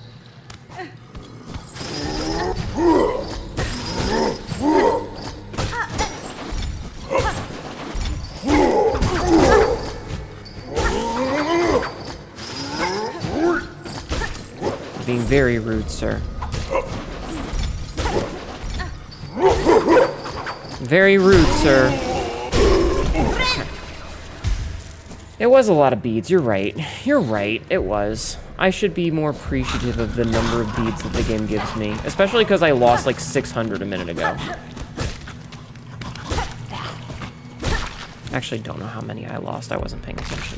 Being very rude, sir. Very rude, sir. It was a lot of beads, you're right. You're right, it was. I should be more appreciative of the number of beads that the game gives me. Especially because I lost like 600 a minute ago. Actually, don't know how many I lost, I wasn't paying attention.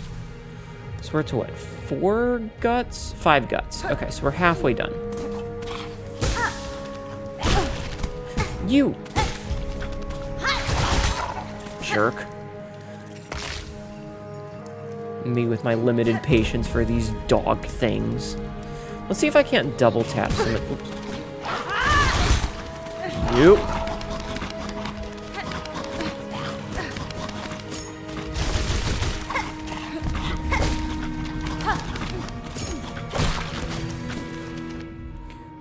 So we're to what? 4 guts? 5 guts. Okay, so we're halfway done. You! Jerk. Me with my limited patience for these dog things. Let's see if I can't double tap some of... Oops. You!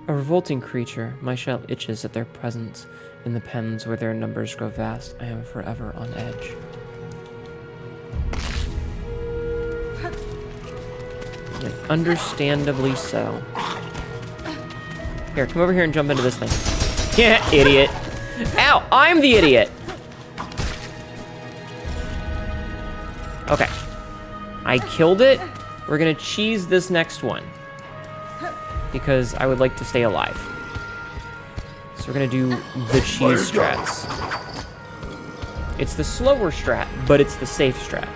A revolting creature, my shell itches at their presence in the pens where their numbers grow vast. I am forever on edge. And understandably so. Here, come over here and jump into this thing. Yeah, idiot. Ow, I'm the idiot. Okay. I killed it. We're gonna cheese this next one. Because I would like to stay alive. So we're gonna do the cheese strats. It's the slower strat, but it's the safe strat.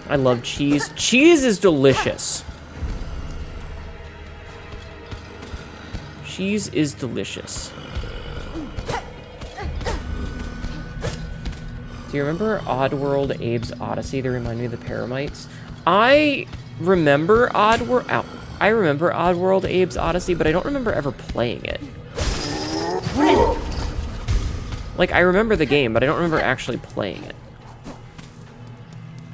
I love cheese. Cheese is delicious. Cheese is delicious. Do you remember Oddworld Abe's Odyssey? They remind me of the Paramites. I remember Oddworld Abe's Odyssey, but I don't remember ever playing it. Like, I remember the game, but I don't remember actually playing it.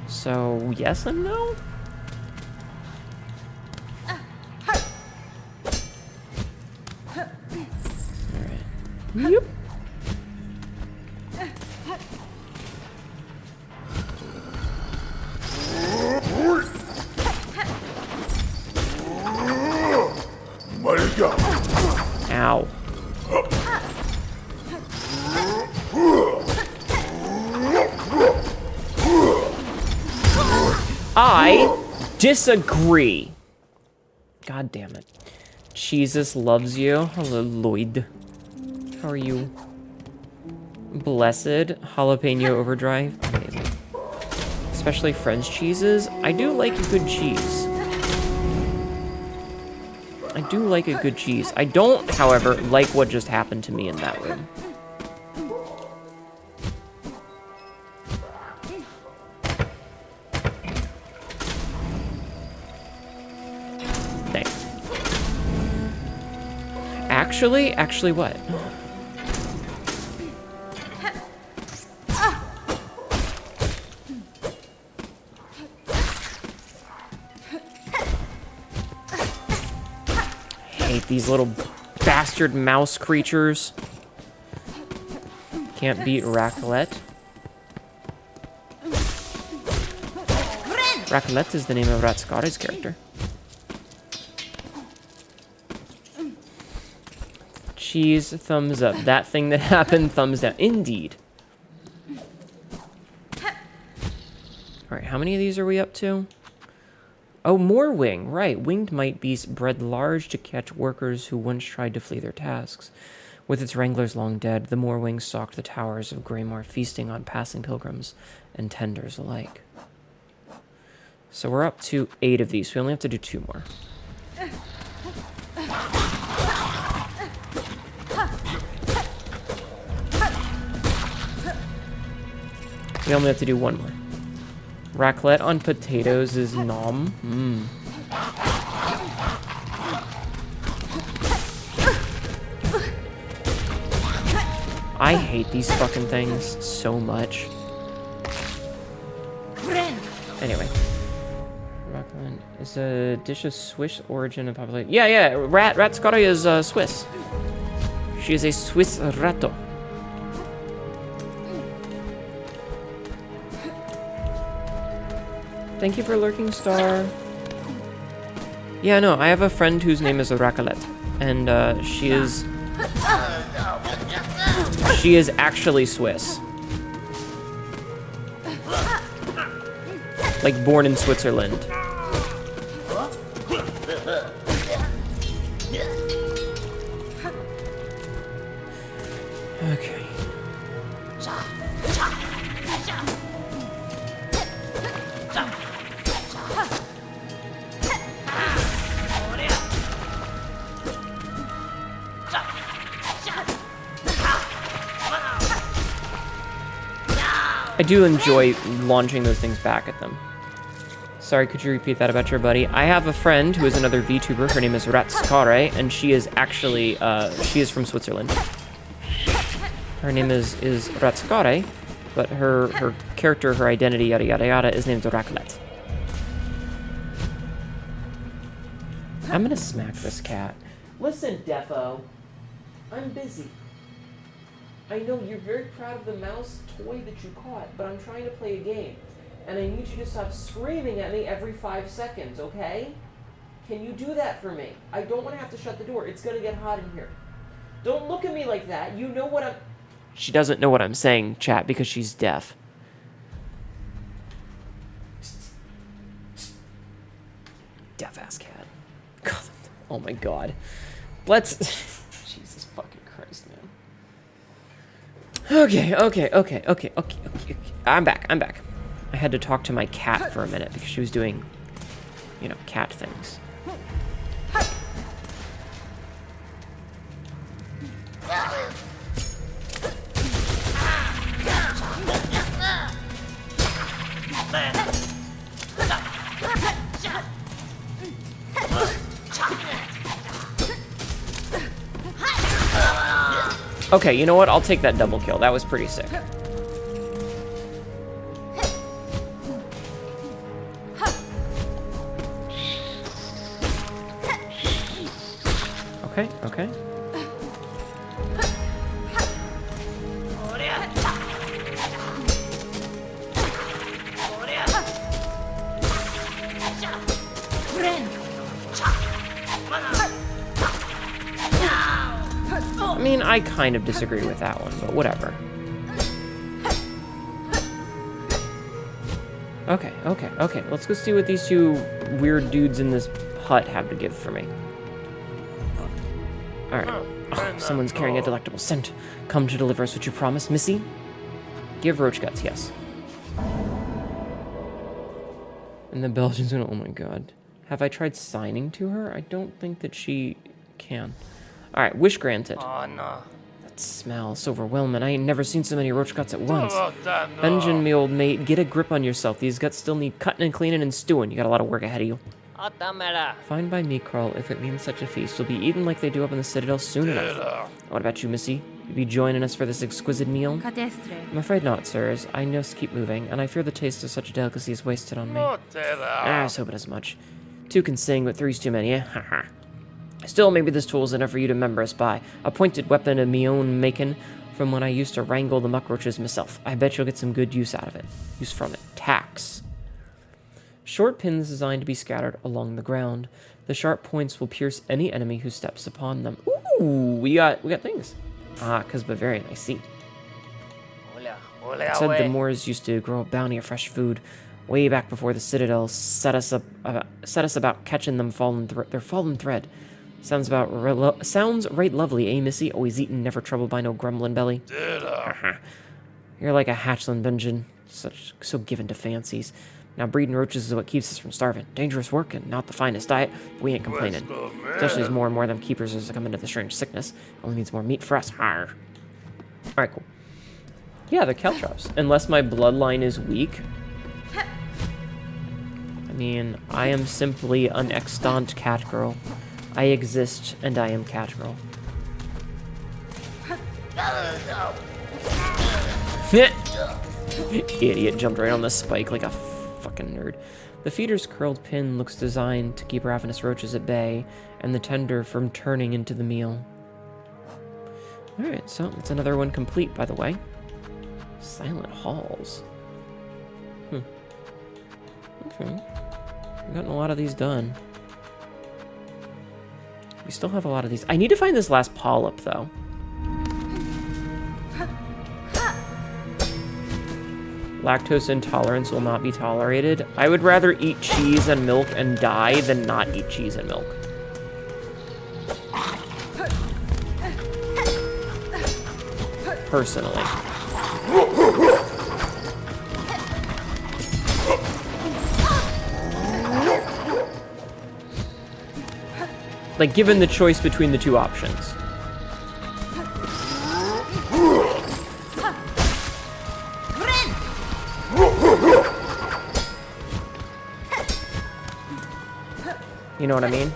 So, yes and no? Alright. Yep. Ow. I disagree. God damn it. Jesus loves you. Hello, Lloyd. How are you? Blessed. Jalapeno overdrive. Amazing. Especially French cheeses. I do like a good cheese. I do like a good cheese. I don't, however, like what just happened to me in that room. Thanks. Actually what? Hate these little bastard mouse creatures. Can't beat raclette. Raclette is the name of Ratskari's character. Cheese, thumbs up. That thing that happened, thumbs down. Indeed. Alright, how many of these are we up to? Oh, more wing. Right. Winged might beast bred large to catch workers who once tried to flee their tasks. With its wranglers long dead, the Moorwing stalked the towers of Greymar, feasting on passing pilgrims and tenders alike. So we're up to 8 of these. We only have to do 2 more. We only have to do 1 more. Raclette on potatoes is nom. I hate these fucking things so much. Anyway. Raclette is a dish of Swiss origin and population. Yeah. Ratskari is Swiss. She is a Swiss ratto. Thank you for lurking, Star. Yeah, no, I have a friend whose name is Raclette, and she is actually Swiss. Like, born in Switzerland. Okay. I do enjoy launching those things back at them. Sorry, could you repeat that about your buddy? I have a friend who is another VTuber. Her name is Ratskare, and she is actually, she is from Switzerland. Her name is Ratskare, but her character, her identity, yada yada yada, is named Raclette. I'm gonna smack this cat. Listen, Defo. I'm busy. I know you're very proud of the mouse toy that you caught, but I'm trying to play a game. And I need you to stop screaming at me every 5 seconds, okay? Can you do that for me? I don't want to have to shut the door. It's going to get hot in here. Don't look at me like that. You know what I'm... She doesn't know what I'm saying, chat, because she's deaf. deaf-ass cat. God, oh my god. Let's... Jesus fucking Christ, man. Okay. I'm back. I had to talk to my cat for a minute because she was doing, you know, cat things. Okay, you know what? I'll take that double kill. That was pretty sick. Okay. I mean, I kind of disagree with that one, but whatever. Okay. Let's go see what these two weird dudes in this hut have to give for me. Alright. Oh, someone's carrying a delectable scent. Come to deliver us what you promised, Missy? Give roach guts, yes. And the Belgian's gonna... Oh my god. Have I tried signing to her? I don't think that she can. Alright, wish granted. Oh, no. That smells overwhelming. I ain't never seen so many roach guts at once. Benjamin, me old mate, get a grip on yourself. These guts still need cutting and cleaning and stewing. You got a lot of work ahead of you. Fine by me, Carl, if it means such a feast. We'll be eaten like they do up in the Citadel soon enough. What about you, Missy? You be joining us for this exquisite meal? I'm afraid not, sirs. I must keep moving, and I fear the taste of such a delicacy is wasted on me. I was hoping as much. Two can sing, but three's too many, eh? Haha. Still, maybe this tool's enough for you to remember us by. A pointed weapon of me own making from when I used to wrangle the muckroaches myself. I bet you'll get some good use out of it. Use from it. Tax. Short pins designed to be scattered along the ground. The sharp points will pierce any enemy who steps upon them. Ooh, we got things. Ah, because Bavarian, I see. It said the Moors used to grow a bounty of fresh food way back before the Citadel set us about catching them their fallen thread. Sounds right lovely, eh, Missy? Always eating, never troubled by no grumbling belly. You're like a hatchling, Benjamin. So given to fancies. Now, breeding roaches is what keeps us from starving. Dangerous work and not the finest diet, but we ain't complaining. Especially as more and more of them keepers are succumbing to the strange sickness. Only needs more meat for us. Arr. Alright, cool. Yeah, they're caltrops. Unless my bloodline is weak. I mean, I am simply an extant cat girl. I exist, and I am cat girl. Idiot jumped right on the spike like a fucking nerd. The feeder's curled pin looks designed to keep ravenous roaches at bay, and the tender from turning into the meal. Alright, so that's another one complete, by the way. Silent halls. Okay. We've gotten a lot of these done. We still have a lot of these. I need to find this last polyp, though. Lactose intolerance will not be tolerated. I would rather eat cheese and milk and die than not eat cheese and milk. Personally. Like, given the choice between the two options. You know what I mean?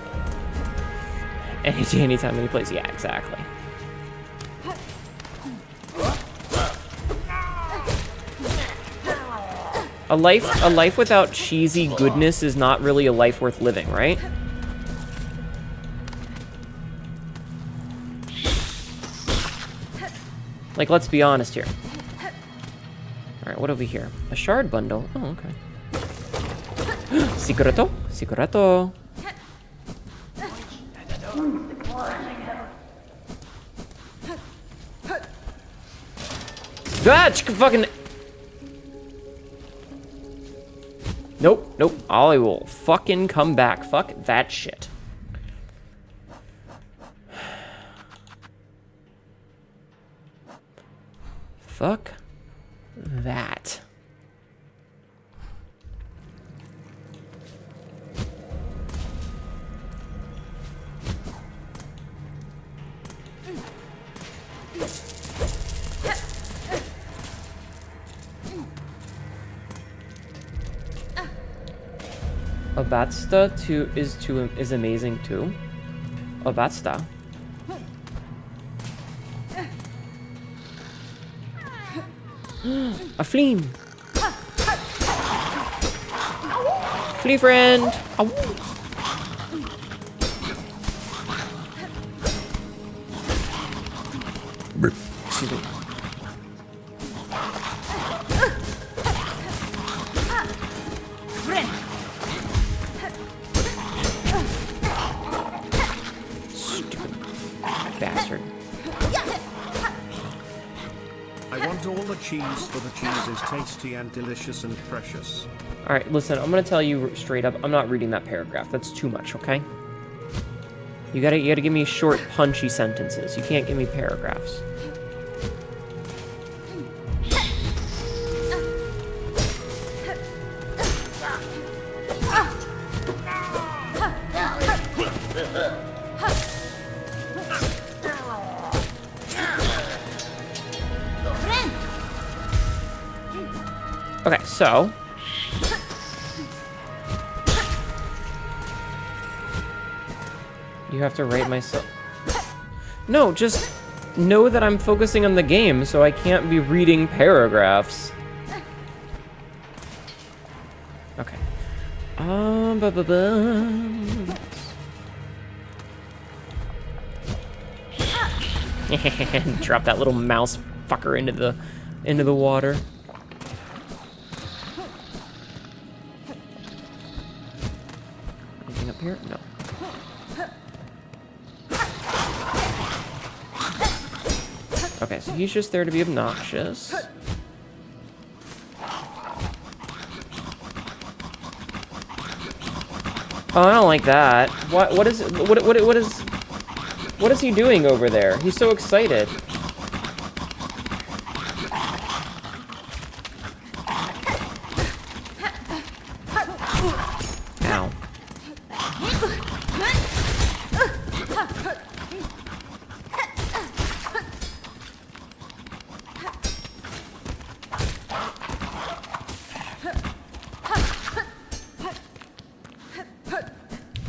Anytime, any place. Yeah, exactly. A life without cheesy goodness is not really a life worth living, right? Like, let's be honest here. Alright, what have we here? A shard bundle. Oh, okay. Secreto? Secreto. Ah, fucking... Nope, nope. I will fucking come back. Fuck that shit. Fuck that. Abatsta is amazing too. Abatsta. A flea. Flea friend. Ow. Excuse me. Stupid bastard. I want all the cheese, for the cheese is tasty and delicious and precious. Alright, listen, I'm gonna tell you straight up, I'm not reading that paragraph. That's too much, okay? You gotta give me short, punchy sentences. You can't give me paragraphs. Okay, so you have to rate myself. No, just know that I'm focusing on the game, so I can't be reading paragraphs. Okay. Drop that little mouse fucker into the water. Anything up here? No. Okay, so he's just there to be obnoxious. Oh, I don't like that. What is he doing over there? He's so excited. Ow.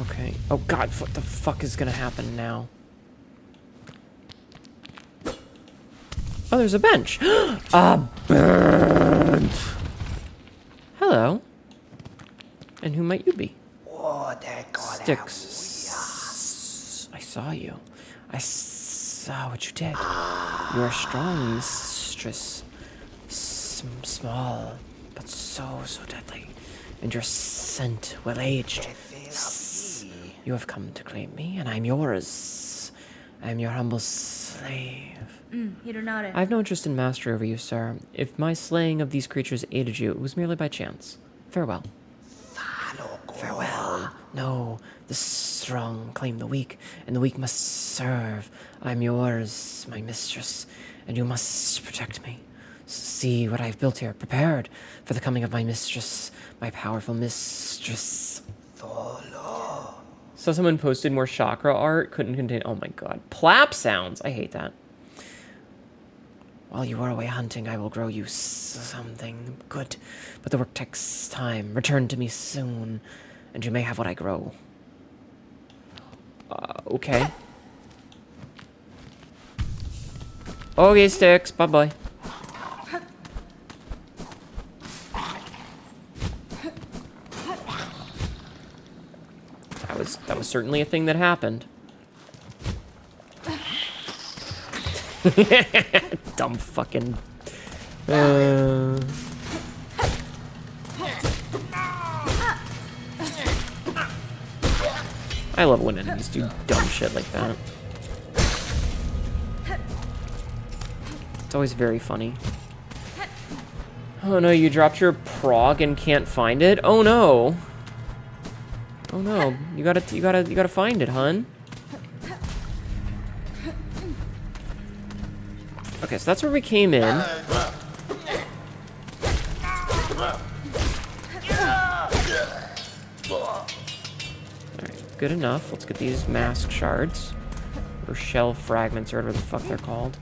Okay. Oh god, what the fuck is gonna happen now? Oh, there's a bench. A bench. Hello. And who might you be? Sticks. I saw you. I saw what you did. You are strong, mistress. Small, but so deadly. And your scent well-aged. You have come to claim me, and I'm yours. I am your humble slave. I have no interest in mastery over you, sir. If my slaying of these creatures aided you, it was merely by chance. Farewell. Farewell. No, the strong claim the weak, and the weak must serve. I'm yours, my mistress, and you must protect me. See what I've built here, prepared for the coming of my mistress, my powerful mistress. So someone posted more chakra art, couldn't contain, oh my god. Plap sounds, I hate that. While you are away hunting, I will grow you something good, but the work takes time. Return to me soon, and you may have what I grow. Okay. Okay, Sticks, bye-bye. That was certainly a thing that happened. Dumb fucking. I love when enemies do dumb shit like that. It's always very funny. Oh no, you dropped your prog and can't find it? Oh no. Oh no, you gotta find it, hun. Okay, so that's where we came in. Alright, good enough. Let's get these mask shards. Or shell fragments, or whatever the fuck they're called.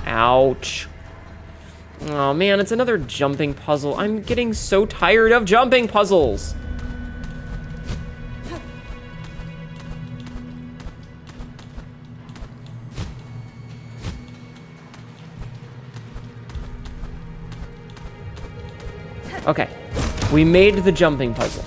Ouch. Oh man, it's another jumping puzzle. I'm getting so tired of jumping puzzles. Okay, we made the jumping puzzle.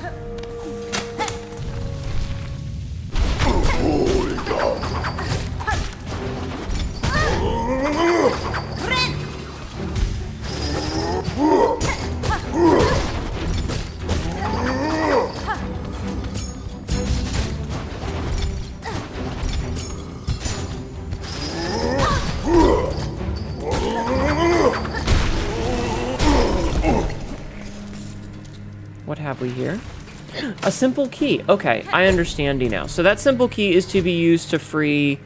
What have we here? A simple key. Okay, I understand you now. So that simple key is to be used to free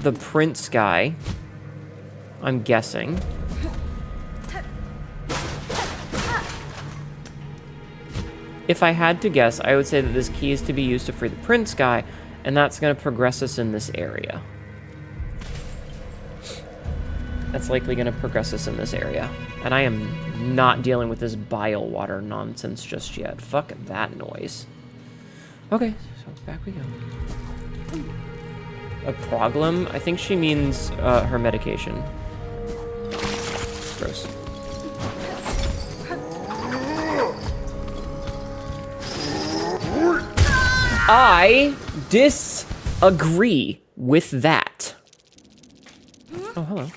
the prince guy. I'm guessing. If I had to guess, I would say that this key is to be used to free the prince guy, and that's going to progress us in this area. That's likely going to progress us in this area. And I am not dealing with this bile water nonsense just yet. Fuck that noise. Okay, so back we go. A problem? I think she means her medication. Gross. I disagree with that. Oh, hello.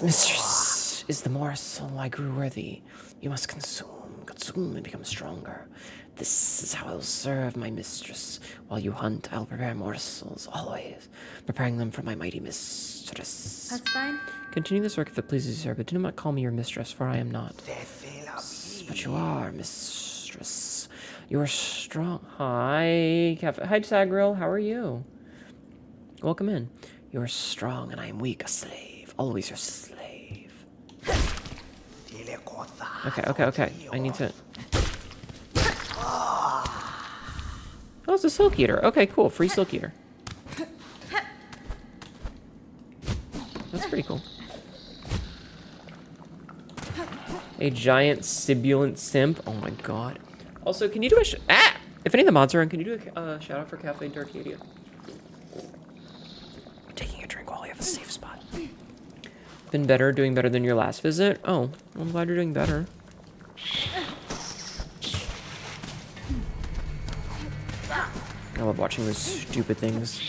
Mistress is the morsel I grew worthy. You must consume and become stronger. This is how I'll serve my mistress. While you hunt, I'll prepare morsels, always, preparing them for my mighty mistress. That's fine. Continue this work if it pleases you, sir, but do not call me your mistress, for I am not. But you are, mistress. You are strong. Hi, hi, Sagril. How are you? Welcome in. You are strong, and I am weak, a slave. Always your slave. Okay. I need to... Oh, it's a Silk Eater. Okay, cool. Free Silk Eater. That's pretty cool. A giant sibilant simp. Oh my god. Also, can you do a... If any of the mods are on, can you do a shout out for Cafe Darcadia? Taking a drink while we have a safe spot. Been better, doing better than your last visit? Oh, I'm glad you're doing better. I love watching those stupid things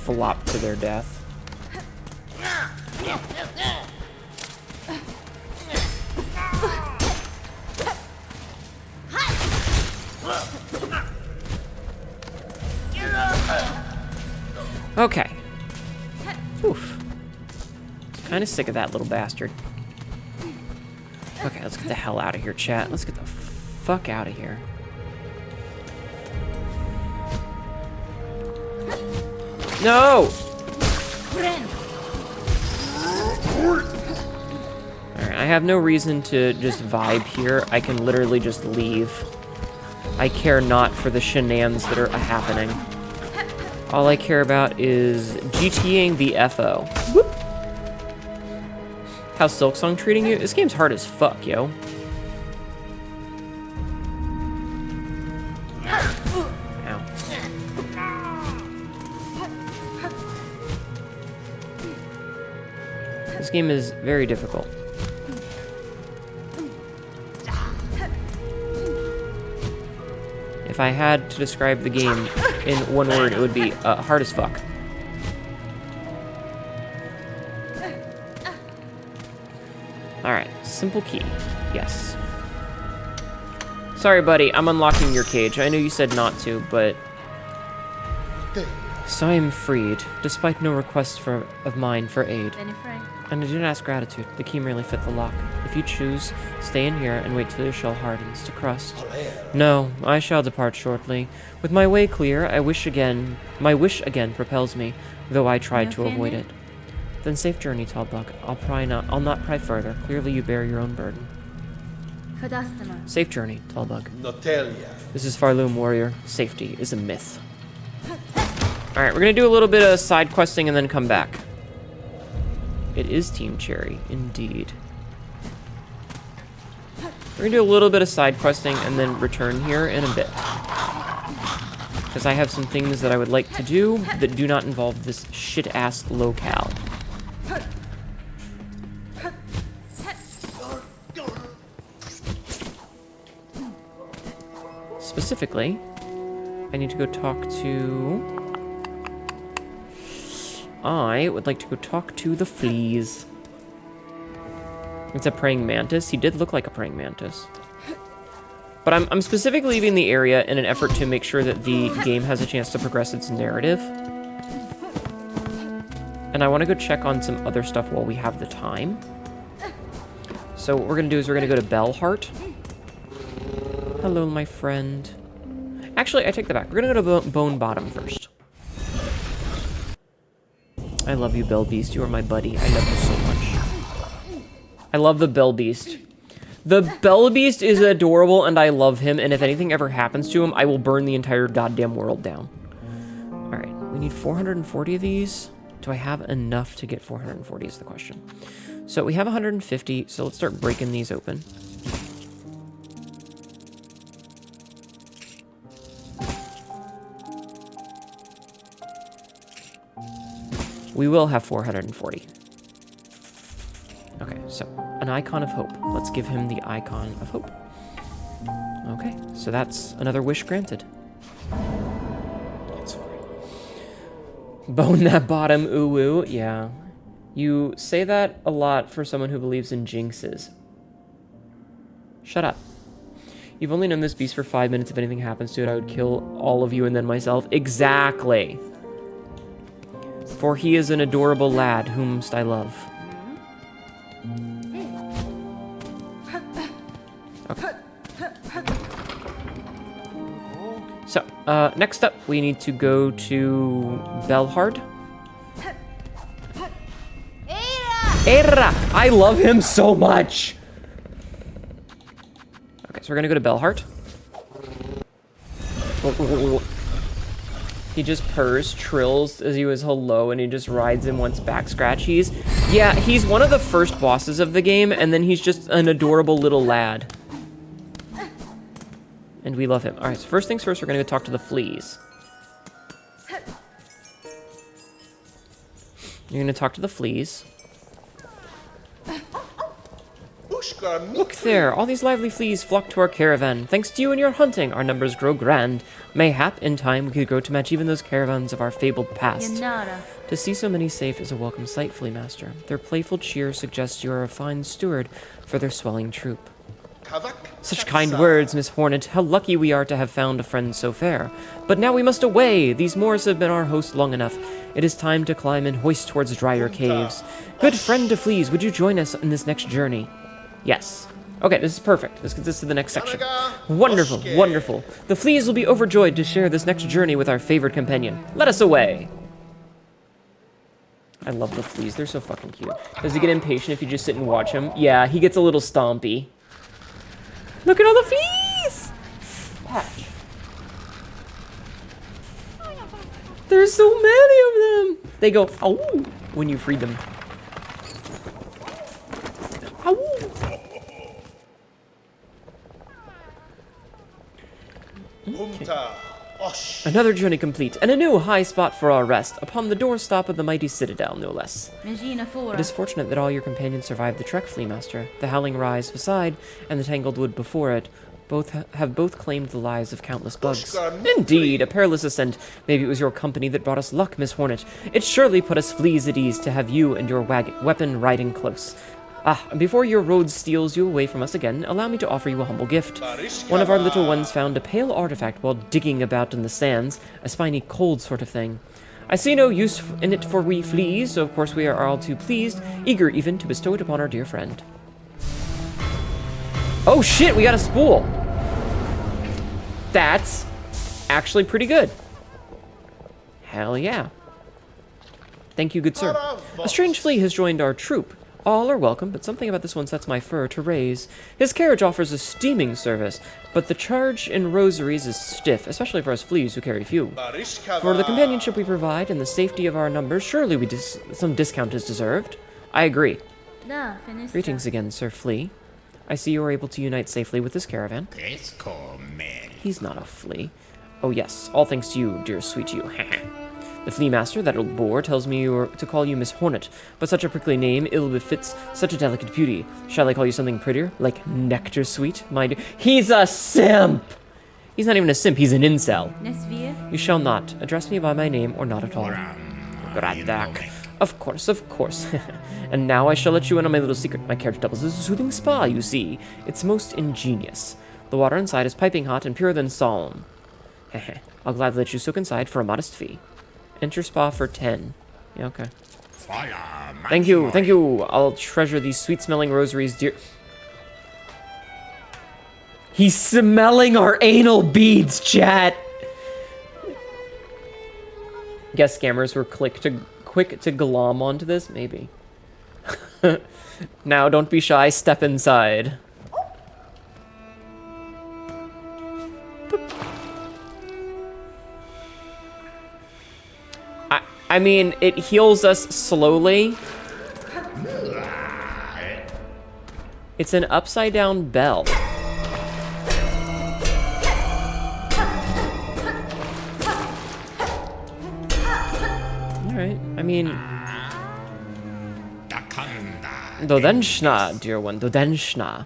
flop to their death. Okay. Oof. Kind of sick of that little bastard. Okay, let's get the hell out of here, chat. Let's get the fuck out of here. No! Alright, I have no reason to just vibe here. I can literally just leave. I care not for the shenanigans that are happening. All I care about is GTing the FO. Whoop. How's Silksong treating you? This game's hard as fuck, yo. Ow. This game is very difficult. If I had to describe the game in one word, it would be hard as fuck. Alright, simple key. Yes. Sorry, buddy, I'm unlocking your cage. I know you said not to, but So I am freed, despite no request of mine for aid. And I do not ask gratitude. The key merely fit the lock. If you choose, stay in here and wait till your shell hardens to crust. No, I shall depart shortly. With my way clear, my wish again propels me, though I tried to avoid it. Then safe journey, Tallbug. I'll not pry further. Clearly you bear your own burden. Safe journey, Tallbug. This is Farloom Warrior. Safety is a myth. Alright, we're gonna do a little bit of side questing and then come back. It is Team Cherry, indeed. We're gonna do a little bit of side questing and then return here in a bit. Because I have some things that I would like to do that do not involve this shit-ass locale. Specifically, I need to go talk to... I would like to go talk to the fleas. It's a praying mantis. He did look like a praying mantis. But I'm specifically leaving the area in an effort to make sure that the game has a chance to progress its narrative. And I want to go check on some other stuff while we have the time. So what we're going to do is we're going to go to Bellheart. Hello, my friend. Actually, I take that back. We're going to go to Bone Bottom first. I love you, Bell Beast. You are my buddy. I love you so much. I love the Bell Beast. The Bell Beast is adorable, and I love him, and if anything ever happens to him, I will burn the entire goddamn world down. Alright, we need 440 of these. Do I have enough to get 440 is the question. So we have 150, so let's start breaking these open. We will have 440. Okay, so an icon of hope. Let's give him the icon of hope. Okay, so that's another wish granted. Bone that bottom, ooh ooh. Yeah. You say that a lot for someone who believes in jinxes. Shut up. You've only known this beast for 5 minutes. If anything happens to it, I would kill all of you and then myself. Exactly. For he is an adorable lad, whomst I love. Okay. So, next up, we need to go to Bellheart. Era! I love him so much! Okay, so we're gonna go to Bellheart. He just purrs, trills as he was hello, and he just rides and wants back scratch. He's one of the first bosses of the game, and then he's just an adorable little lad. And we love him. Alright, so first things first, we're gonna go talk to the fleas. You're gonna talk to the fleas. Look there, all these lively fleas flock to our caravan. Thanks to you and your hunting, our numbers grow grand. Mayhap, in time, we could grow to match even those caravans of our fabled past. To see so many safe is a welcome sight, Flea Master. Their playful cheer suggests you are a fine steward for their swelling troop. Such kind words, Miss Hornet. How lucky we are to have found a friend so fair. But now we must away. These moors have been our host long enough. It is time to climb and hoist towards drier caves. Good friend to fleas, would you join us in this next journey? Yes. Okay, this is perfect. This gets us to the next section. Wonderful, wonderful. The fleas will be overjoyed to share this next journey with our favored companion. Let us away. I love the fleas. They're so fucking cute. Does he get impatient if you just sit and watch him? Yeah, he gets a little stompy. Look at all the fleas! Patch. There's so many of them! They go, ow, when you free them. Ow! Okay. Another journey complete, and a new high spot for our rest, upon the doorstep of the mighty citadel, no less. It is fortunate that all your companions survived the trek, Flea Master. The howling rise beside, and the tangled wood before it, have both claimed the lives of countless bugs. Indeed, a perilous ascent. Maybe it was your company that brought us luck, Miss Hornet. It surely put us fleas at ease to have you and your weapon riding close. And before your road steals you away from us again, allow me to offer you a humble gift. One of our little ones found a pale artifact while digging about in the sands, a spiny cold sort of thing. I see no use in it for we fleas, so of course we are all too pleased, eager even to bestow it upon our dear friend. Oh shit, we got a spool! That's actually pretty good. Hell yeah. Thank you, good sir. A strange flea has joined our troop. All are welcome, but something about this one sets my fur to raise. His carriage offers a steaming service, but the charge in rosaries is stiff, especially for us fleas who carry few. For the companionship we provide and the safety of our numbers, surely some discount is deserved. I agree. Greetings again, Sir Flea. I see you are able to unite safely with this caravan. He's not a flea. Oh yes, all thanks to you, dear sweet you. The flea master, that old boar, tells me to call you Miss Hornet, but such a prickly name ill befits such a delicate beauty. Shall I call you something prettier, like Nectar Sweet, my dear? He's a simp! He's not even a simp, he's an incel. You shall not address me by my name, or not at all. Gradak. Of course, of course. And now I shall let you in on my little secret. My carriage doubles as a soothing spa, you see. It's most ingenious. The water inside is piping hot and purer than solemn. I'll gladly let you soak inside for a modest fee. Enter spa for 10. Yeah, okay. Thank you, thank you. I'll treasure these sweet-smelling rosaries, dear. He's smelling our anal beads, chat. Guess scammers were quick to glom onto this? Maybe. Now, don't be shy. Step inside. I mean, it heals us slowly. It's an upside-down bell. Alright, I mean... Dodenshna, dear one, Dodenshna.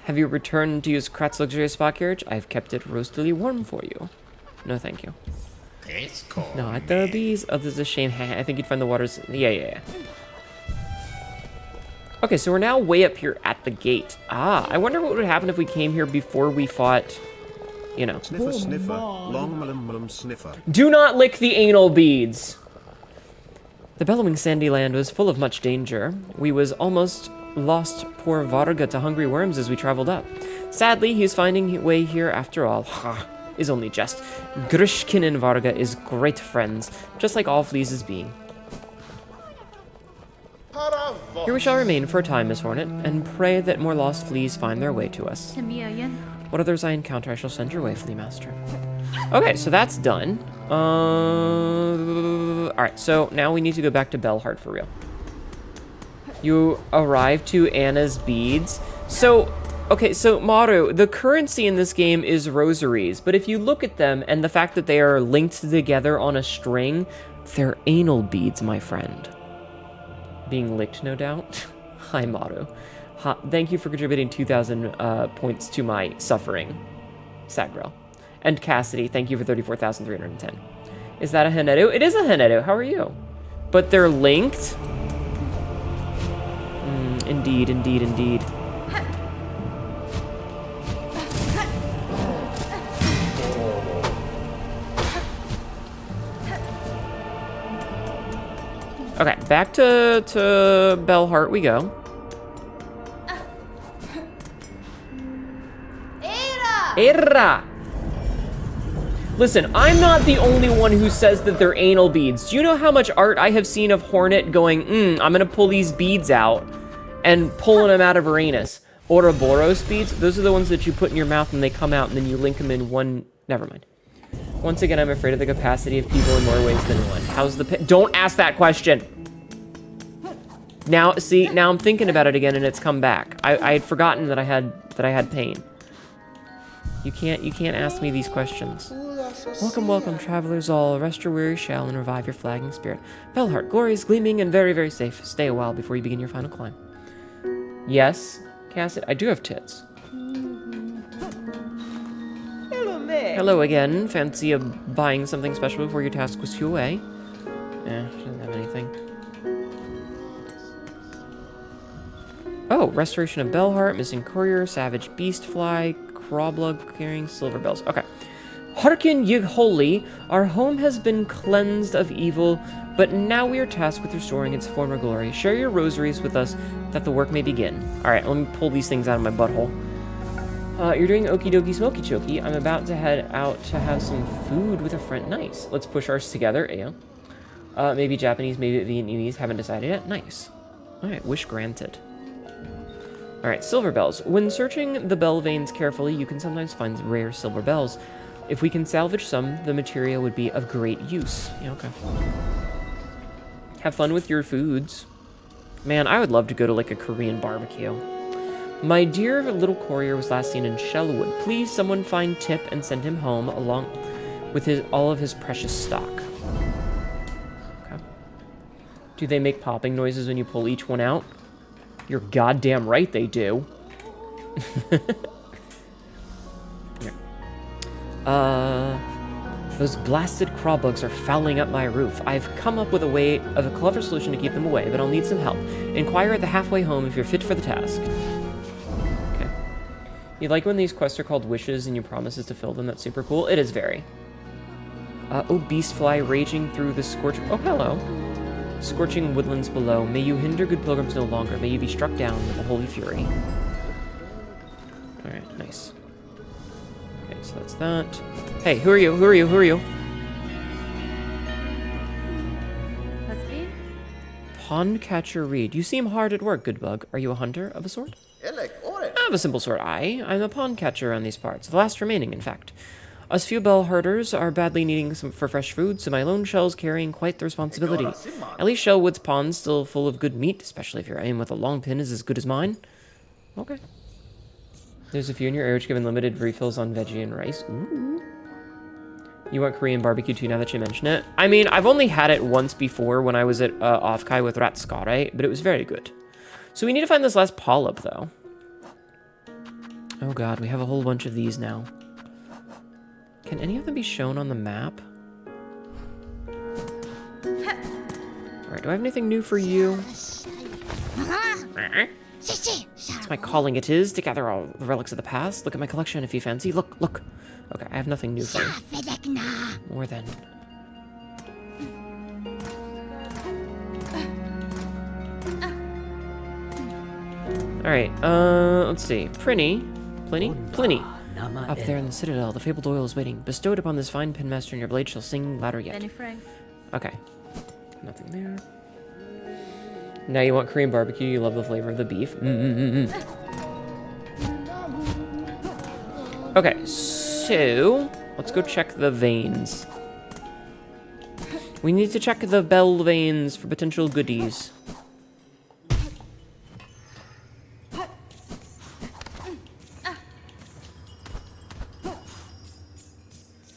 Have you returned to use Krat's luxurious spa carriage? I've kept it roastily warm for you. No, thank you. Not the bees. Oh, this is a shame. I think you'd find the waters... Yeah. Okay, so we're now way up here at the gate. I wonder what would happen if we came here before we fought, you know. Sniffer, sniffer, long mulum sniffer. Do not lick the anal beads. The bellowing sandy land was full of much danger. We was almost lost poor Varga to hungry worms as we traveled up. Sadly, he's finding his way here after all. Is only jest. Grishkin and Varga is great friends, just like all fleas is being. Here we shall remain for a time, Miss Hornet, and pray that more lost fleas find their way to us. What others I encounter, I shall send your way, Flea Master. Okay, so that's done. Alright, so now we need to go back to Bellheart for real. You arrive to Anna's beads. So... Okay, so Maru, the currency in this game is rosaries, but if you look at them and the fact that they are linked together on a string, they're anal beads, my friend. Being licked, no doubt. Hi, Maru. Thank you for contributing 2,000 points to my suffering, Sagrel. And Cassidy, thank you for 34,310. Is that a Hnetu? It is a Hnetu. How are you? But they're linked? Indeed, indeed, indeed. Okay, back to Bellheart we go. Era! Listen, I'm not the only one who says that they're anal beads. Do you know how much art I have seen of Hornet going, I'm gonna pull these beads out, and pulling them out of her anus? Ouroboros beads? Those are the ones that you put in your mouth and they come out and then you link them in one... Never mind. Once again, I'm afraid of the capacity of people in more ways than one. How's the pain? Don't ask that question. Now, see, now I'm thinking about it again, and it's come back. I had forgotten that I had pain. You can't ask me these questions. Welcome, welcome, travelers all. Rest your weary shell and revive your flagging spirit. Bellheart, glorious, gleaming, and very, very safe. Stay a while before you begin your final climb. Yes, Cassidy, I do have tits. Hello again. Fancy buying something special before your task was you away? She doesn't have anything. Oh, restoration of Bellheart, missing courier, savage beastfly, crawblug carrying silver bells. Okay. Hearken ye holy, our home has been cleansed of evil, but now we are tasked with restoring its former glory. Share your rosaries with us that the work may begin. Alright, let me pull these things out of my butthole. You're doing okie dokie smoky choky. I'm about to head out to have some food with a friend. Nice. Let's push ours together. Yeah. Maybe Japanese, maybe Vietnamese. Haven't decided yet. Nice. Alright, wish granted. Alright, silver bells. When searching the bell veins carefully, you can sometimes find rare silver bells. If we can salvage some, the material would be of great use. Yeah, okay. Have fun with your foods. Man, I would love to go to like a Korean barbecue. My dear little courier was last seen in Shellwood. Please, someone find Tip and send him home along with all of his precious stock. Okay. Do they make popping noises when you pull each one out? You're goddamn right they do. Those blasted crawbugs are fouling up my roof. I've come up with a clever solution to keep them away, but I'll need some help. Inquire at the halfway home if you're fit for the task. Okay. You like when these quests are called wishes and you promises to fill them? That's super cool. It is very. Oh, beastfly raging through the scorching... Oh, hello. Scorching woodlands below. May you hinder good pilgrims no longer. May you be struck down with a holy fury. Alright, nice. Okay, so that's that. Hey, who are you? Who are you? Who are you? Pond catcher Reed. You seem hard at work, good bug. Are you a hunter of a sort? I have a simple sort, I'm a pond catcher on these parts. The last remaining, in fact. Us few bell herders are badly needing some for fresh food, so my lone shell's carrying quite the responsibility. At least Shellwood's pond's still full of good meat, especially if your aim with a long pin is as good as mine. Okay. There's a few in your area which give unlimited refills on veggie and rice. Ooh. You want Korean barbecue too now that you mention it? I mean, I've only had it once before when I was at Offkai with Ratskare, but it was very good. So we need to find this last polyp, though. Oh god, we have a whole bunch of these now. Can any of them be shown on the map? Alright, do I have anything new for you? That's my calling it is, to gather all the relics of the past. Look at my collection if you fancy. Look, look. Okay, I have nothing new for you. More than... Alright, let's see. Pliny. Up there in the citadel, the fabled oil is waiting. Bestowed upon this fine pinmaster, and your blade shall sing louder yet. Okay. Nothing there. Now you want Korean barbecue, you love the flavor of the beef. Okay, so... let's go check the veins. We need to check the bell veins for potential goodies.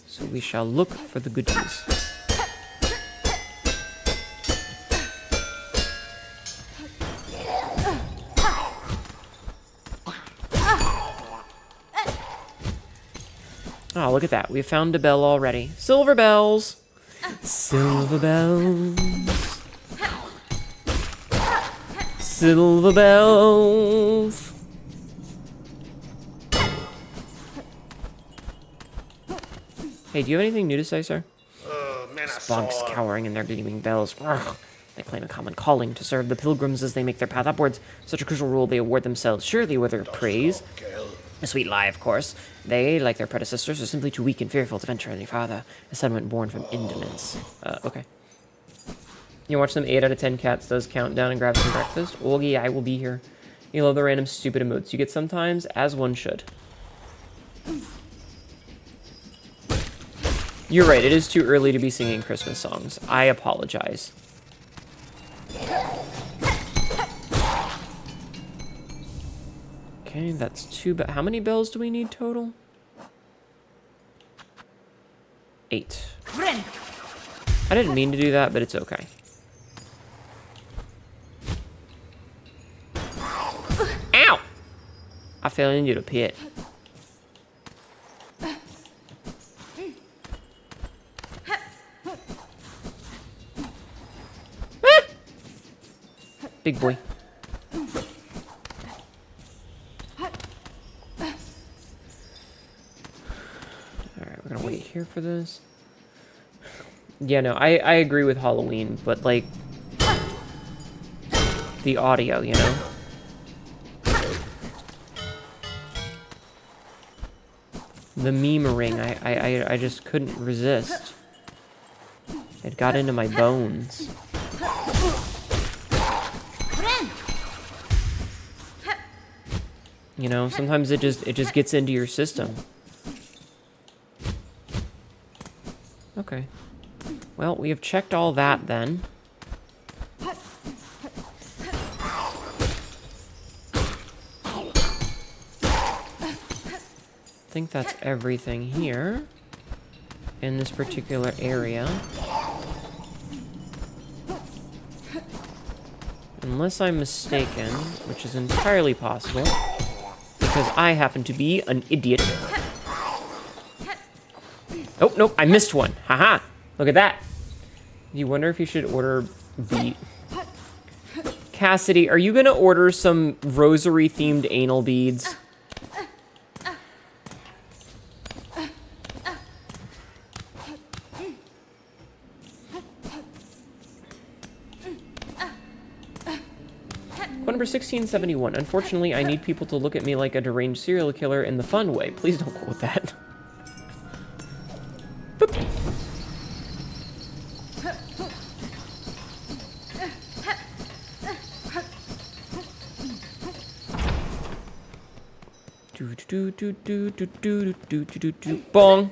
So we shall look for the goodies. Oh, look at that. We found a bell already. Silver bells! Silver bells. Silver bells. Hey, do you have anything new to say, sir? Spunks cowering in their gleaming bells. Urgh. They claim a common calling to serve the pilgrims as they make their path upwards. Such a crucial role they award themselves, surely with their praise. A sweet lie, of course. They, like their predecessors, are simply too weak and fearful to venture any farther. A son went born from indolence. Okay. You watch them 8 out of 10 cats does countdown and grab some breakfast? Oogie, I will be here. You love the random stupid emotes you get sometimes, as one should. You're right, it is too early to be singing Christmas songs. I apologize. Okay, that's 2, but how many bells do we need total? 8. I didn't mean to do that, but it's okay. Ow! I fell into the pit. Big boy. care for this. Yeah, no, I agree with Halloween, but like the audio, you know? The meme-ring, I just couldn't resist. It got into my bones. You know, sometimes it just gets into your system. Okay. Well, we have checked all that then. I think that's everything here in this particular area. Unless I'm mistaken, which is entirely possible, because I happen to be an idiot. Oh, nope, I missed one. Haha, look at that. You wonder if you should order beet. Cassidy, are you gonna order some rosary-themed anal beads? Number 1671. Unfortunately, I need people to look at me like a deranged serial killer in the fun way. Please don't quote that. Boop. Bong.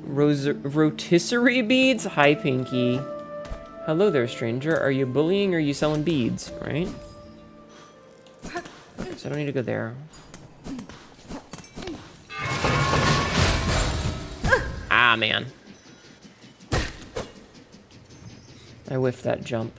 Rotisserie beads? Hi, Pinky. Hello there, stranger. Are you bullying or are you selling beads, right? Okay, so I don't need to go there. Ah, man. I whiffed that jump.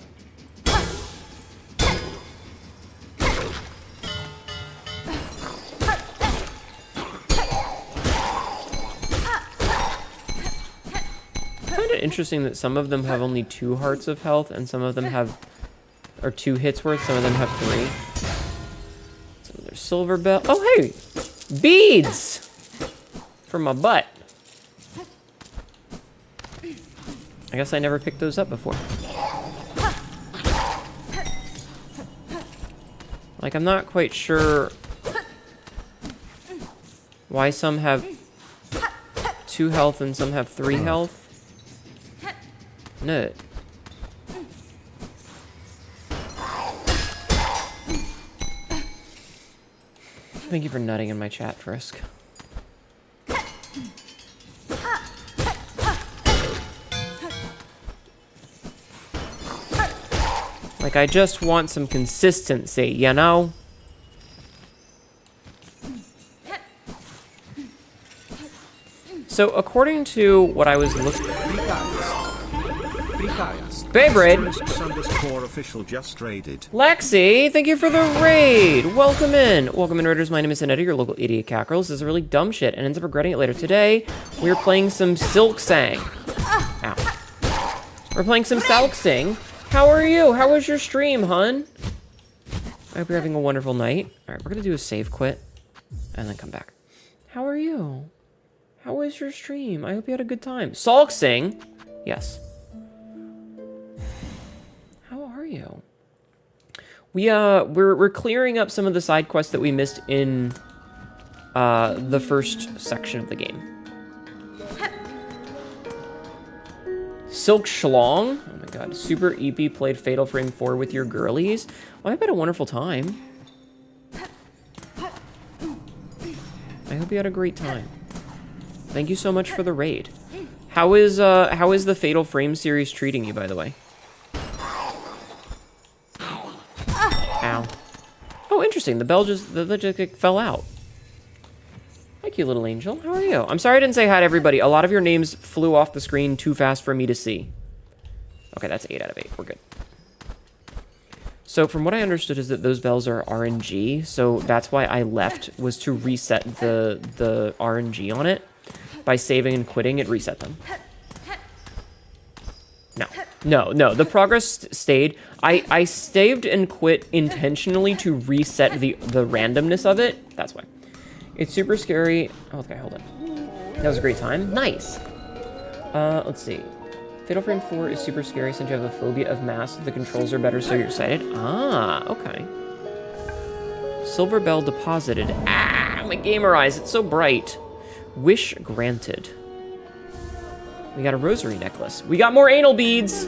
Interesting that some of them have only 2 hearts of health and some of them have, or 2 hits worth, some of them have 3. So there's silver bell. Oh, hey! Beads! For my butt. I guess I never picked those up before. Like, I'm not quite sure why some have 2 health and some have 3 health. Nut. Thank you for nutting in my chat, Frisk. Like, I just want some consistency, you know? So, according to what I was looking at... Beyblade! Official just raided. Lexi, thank you for the raid! Welcome in! Welcome in, Raiders. My name is Hnetu, your local idiot cackerels. This is really dumb shit and ends up regretting it later. Today, we're playing some Silksong. Ow. We're playing some Silksong. How are you? How was your stream, hun? I hope you're having a wonderful night. Alright, we're gonna do a save quit and then come back. How are you? How was your stream? I hope you had a good time. Silksong? Yes. You. We're clearing up some of the side quests that we missed in the first section of the game. Silksong? Oh my god. Super EP played Fatal Frame 4 with your girlies. Well, I hope you had a wonderful time. I hope you had a great time. Thank you so much for the raid. How is the Fatal Frame series treating you, by the way? Ow. Oh, interesting. The bell just fell out. Thank you, little angel. How are you? I'm sorry I didn't say hi to everybody. A lot of your names flew off the screen too fast for me to see. Okay, that's 8 out of 8. We're good. So from what I understood is that those bells are RNG. So that's why I left, was to reset the RNG on it. By saving and quitting, it reset them. No. No, the progress stayed. I saved and quit intentionally to reset the randomness of it. That's why. It's super scary. Oh, okay, hold on. That was a great time. Nice. Let's see. Fatal Frame 4 is super scary since you have a phobia of mass. The controls are better, so you're excited. Ah, okay. Silver bell deposited. Ah, my gamer eyes. It's so bright. Wish granted. We got a rosary necklace. We got more anal beads!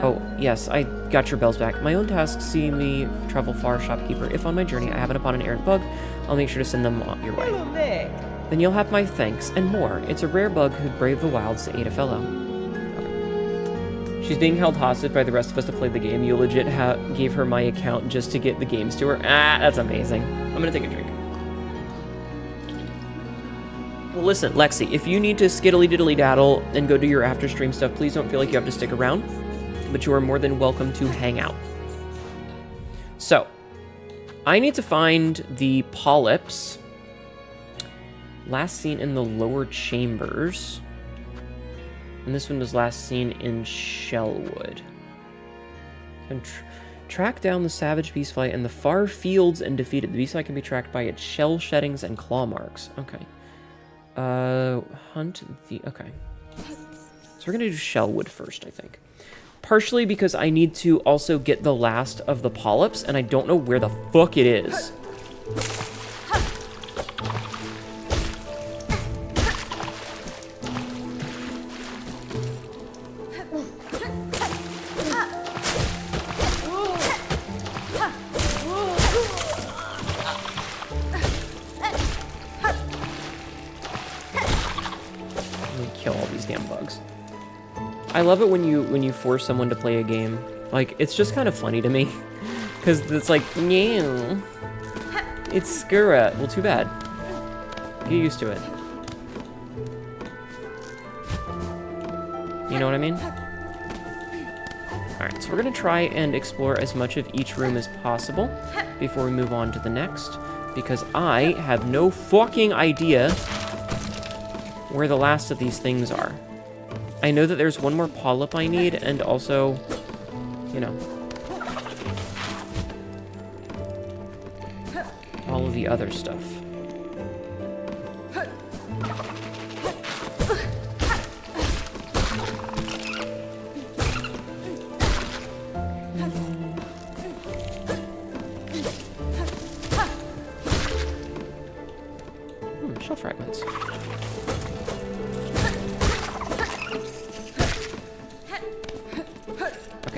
Oh, yes, I got your bells back. My own task, see me travel far, shopkeeper. If on my journey I happen upon an errant bug, I'll make sure to send them your way. Then you'll have my thanks and more. It's a rare bug who'd brave the wilds to aid a fellow. Okay. She's being held hostage by the rest of us to play the game. You legit gave her my account just to get the games to her. Ah, that's amazing. I'm gonna take a drink. Well, listen, Lexi, if you need to skiddly-diddly-daddle and go do your after-stream stuff, please don't feel like you have to stick around, but you are more than welcome to hang out. So, I need to find the polyps. Last seen in the lower chambers. And this one was last seen in Shellwood. And track down the savage beastfly in the far fields and defeat it. The beastfly can be tracked by its shell sheddings and claw marks. Okay. Hunt the... Okay. So we're gonna do Shellwood first, I think. Partially because I need to also get the last of the polyps, and I don't know where the fuck it is. I love it when you force someone to play a game. Like, it's just kind of funny to me. Because it's like, yeah, it's Skura. Well, too bad. Get used to it. You know what I mean? Alright, so we're going to try and explore as much of each room as possible before we move on to the next. Because I have no fucking idea where the last of these things are. I know that there's one more polyp I need, and also, you know, all of the other stuff. Shell fragments.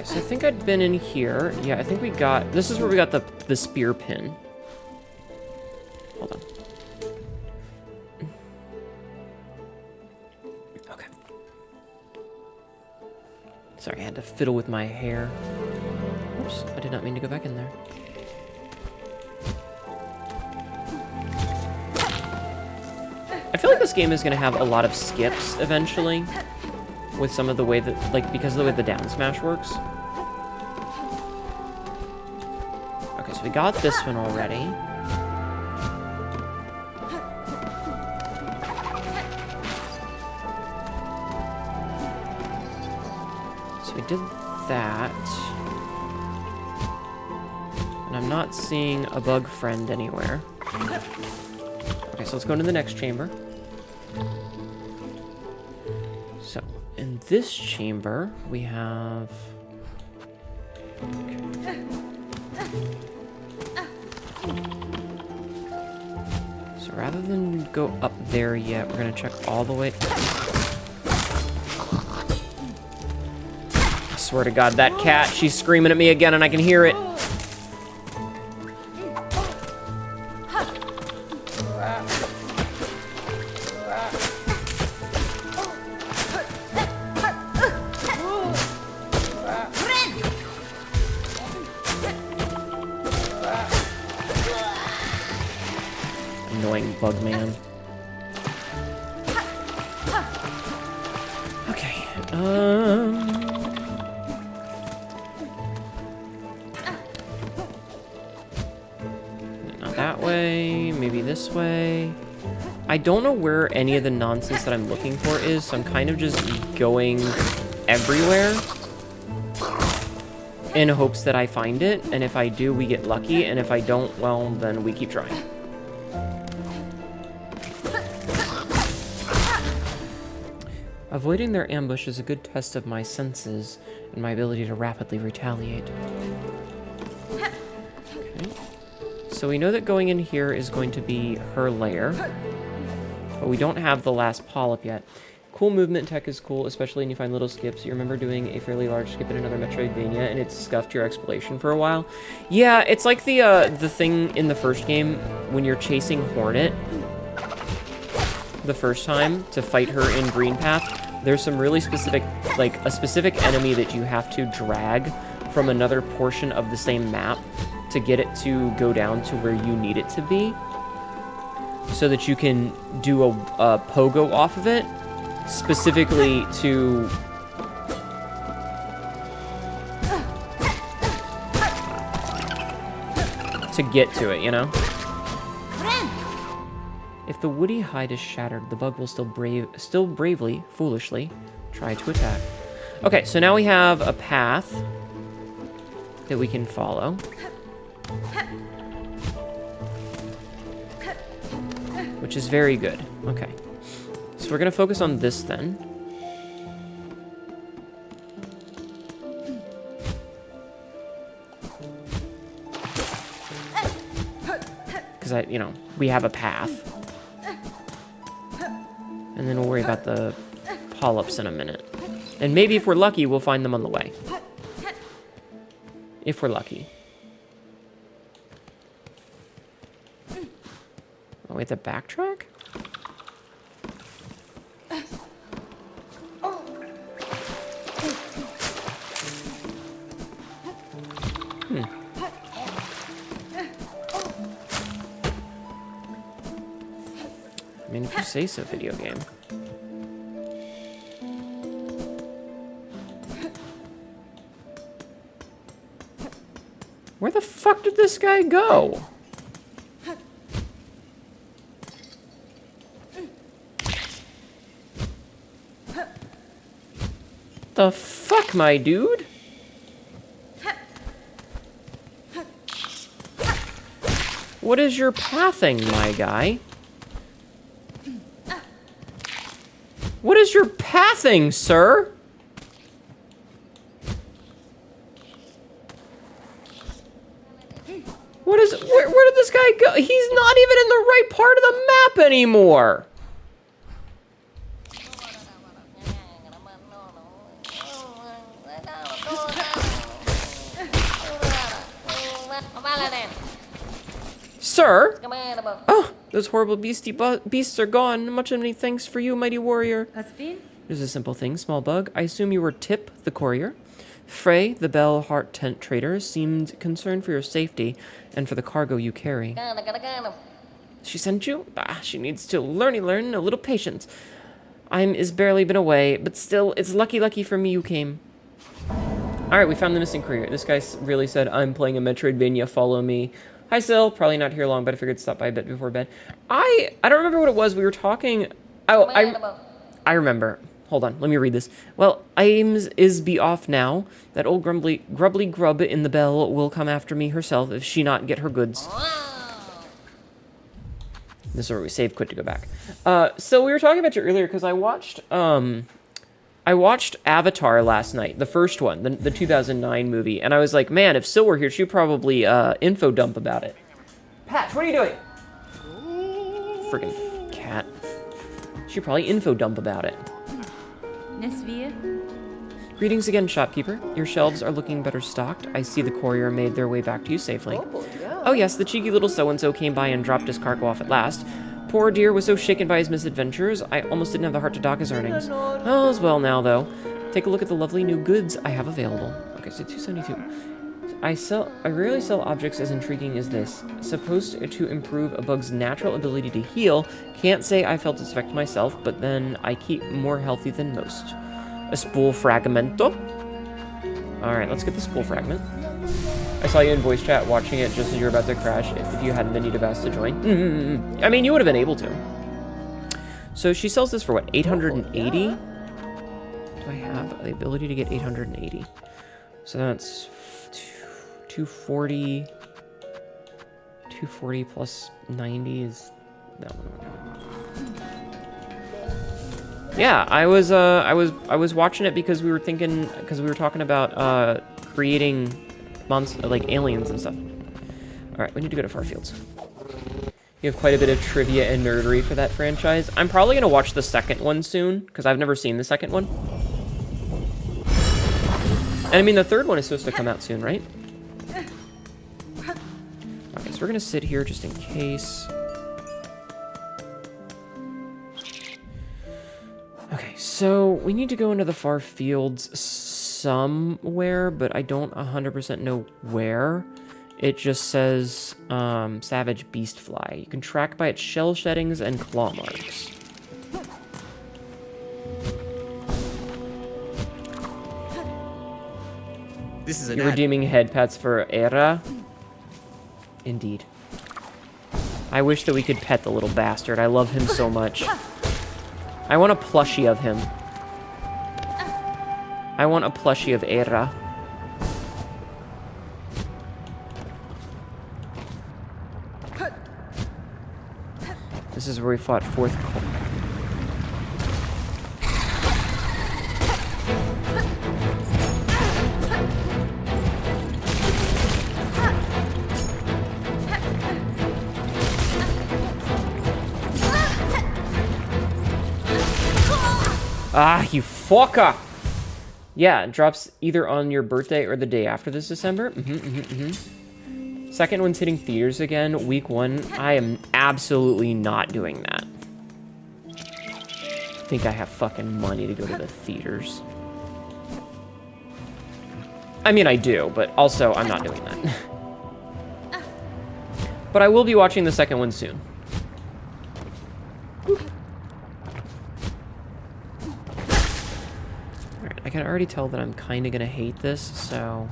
So I think I'd been in here. Yeah, I think we got... This is where we got the spear pin. Hold on. Okay. Sorry, I had to fiddle with my hair. Oops, I did not mean to go back in there. I feel like this game is going to have a lot of skips eventually. With some of the way that, like, because of the way the down smash works. Okay, so we got this one already. So we did that. And I'm not seeing a bug friend anywhere. Okay, so let's go into the next chamber. So, in this chamber, we have... Okay. So rather than go up there yet, we're gonna check all the way... I swear to God, that cat, she's screaming at me again and I can hear it. Bug man. Okay. Not that way. Maybe this way. I don't know where any of the nonsense that I'm looking for is, so I'm kind of just going everywhere in hopes that I find it, and if I do, we get lucky, and if I don't, well, then we keep trying. Avoiding their ambush is a good test of my senses and my ability to rapidly retaliate. Okay. So we know that going in here is going to be her lair, but we don't have the last polyp yet. Cool movement tech is cool, especially when you find little skips. You remember doing a fairly large skip in another Metroidvania, and it scuffed your exploration for a while. Yeah, it's like the thing in the first game when you're chasing Hornet the first time to fight her in Green Path. There's some really specific, like a specific enemy that you have to drag from another portion of the same map to get it to go down to where you need it to be, so that you can do a pogo off of it, specifically to get to it, you know? If the woody hide is shattered, the bug will still bravely, foolishly, try to attack. Okay, so now we have a path that we can follow. Which is very good. Okay. So we're going to focus on this then. Because we have a path. And then we'll worry about the polyps in a minute. And maybe if we're lucky, we'll find them on the way. If we're lucky. Oh, we have to backtrack? I mean, if you say so, video game. Where the fuck did this guy go? The fuck, my dude? What is your pathing, my guy? What is your pathing, sir? What is... Where did this guy go? He's not even in the right part of the map anymore. Sir? Oh, those horrible beasts are gone. Much of many thanks for you, mighty warrior. It was a simple thing, small bug. I assume you were Tip, the courier. Frey, the Bell Heart tent trader, seemed concerned for your safety and for the cargo you carry. She sent you? Bah, she needs to learn a little patience. Is barely been away, but still, it's lucky for me you came. Alright, we found the missing courier. This guy really said, I'm playing a Metroidvania, follow me. Hi, Sil. Probably not here long, but I figured to stop by a bit before bed. I don't remember what it was. We were talking... Oh, I remember. Hold on. Let me read this. Well, Ames is be off now. That old grubbly grub in the bell will come after me herself if she not get her goods. This is where we save quit to go back. So we were talking about you earlier because I watched Avatar last night, the first one, the 2009 movie, and I was like, man, if Sil were here, she'd probably info dump about it. Patch, what are you doing? Friggin' cat. She'd probably info dump about it. Greetings again, shopkeeper. Your shelves are looking better stocked. I see the courier made their way back to you safely. Oh yes, the cheeky little so-and-so came by and dropped his cargo off at last. Poor dear was so shaken by his misadventures, I almost didn't have the heart to dock his earnings. All's well now, though. Take a look at the lovely new goods I have available. Okay, so 272. I rarely sell objects as intriguing as this. Supposed to improve a bug's natural ability to heal. Can't say I felt its effect myself, but then I keep more healthy than most. A spool fragmento. Alright, let's get the spool fragment. I saw you in voice chat watching it just as you were about to crash. If you hadn't been, you'd have asked to join. I mean, you would have been able to. So she sells this for what, 880? do I have the ability to get 880? So that's 240. 240 plus 90 is that one. Yeah, I was watching it because we were talking about creating like aliens and stuff. All right, we need to go to Farfields. You have quite a bit of trivia and nerdery for that franchise. I'm probably gonna watch the second one soon because I've never seen the second one. And I mean, the third one is supposed to come out soon, right? Okay, so we're gonna sit here just in case. Okay, so we need to go into the far fields somewhere, but I don't 100% know where. It just says savage beast fly. You can track by its shell sheddings and claw marks. This is You're redeeming head pets for Era? Indeed. I wish that we could pet the little bastard. I love him so much. I want a plushie of him. I want a plushie of Era. This is where we fought fourth. Ah, you fucker! Yeah, it drops either on your birthday or the day after this December. Second one's hitting theaters again, week 1. I am absolutely not doing that. I think I have fucking money to go to the theaters. I mean, I do, but also I'm not doing that. But I will be watching the second one soon. Alright, I can already tell that I'm kind of gonna hate this, so...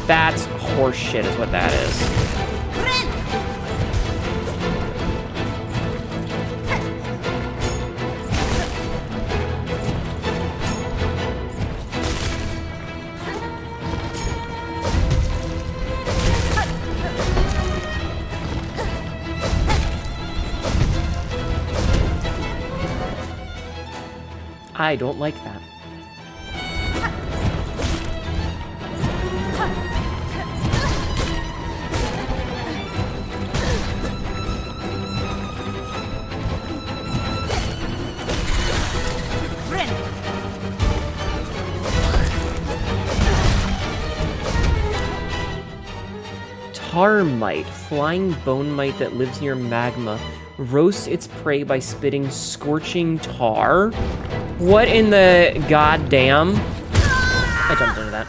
That's horseshit is what that is. I don't like that. Tarmite, flying bone mite that lives near magma, roasts its prey by spitting scorching tar? What in the goddamn? I jumped into that.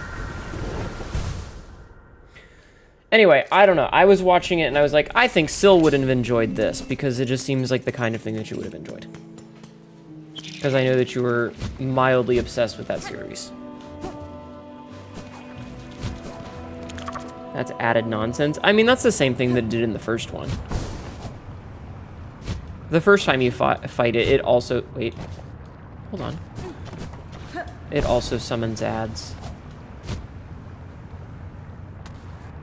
Anyway, I don't know. I was watching it and I was like, I think Sil would have enjoyed this because it just seems like the kind of thing that you would have enjoyed. Because I know that you were mildly obsessed with that series. That's added nonsense. I mean, that's the same thing that it did in the first one. The first time you fight it, it also... Wait. Hold on. It also summons ads.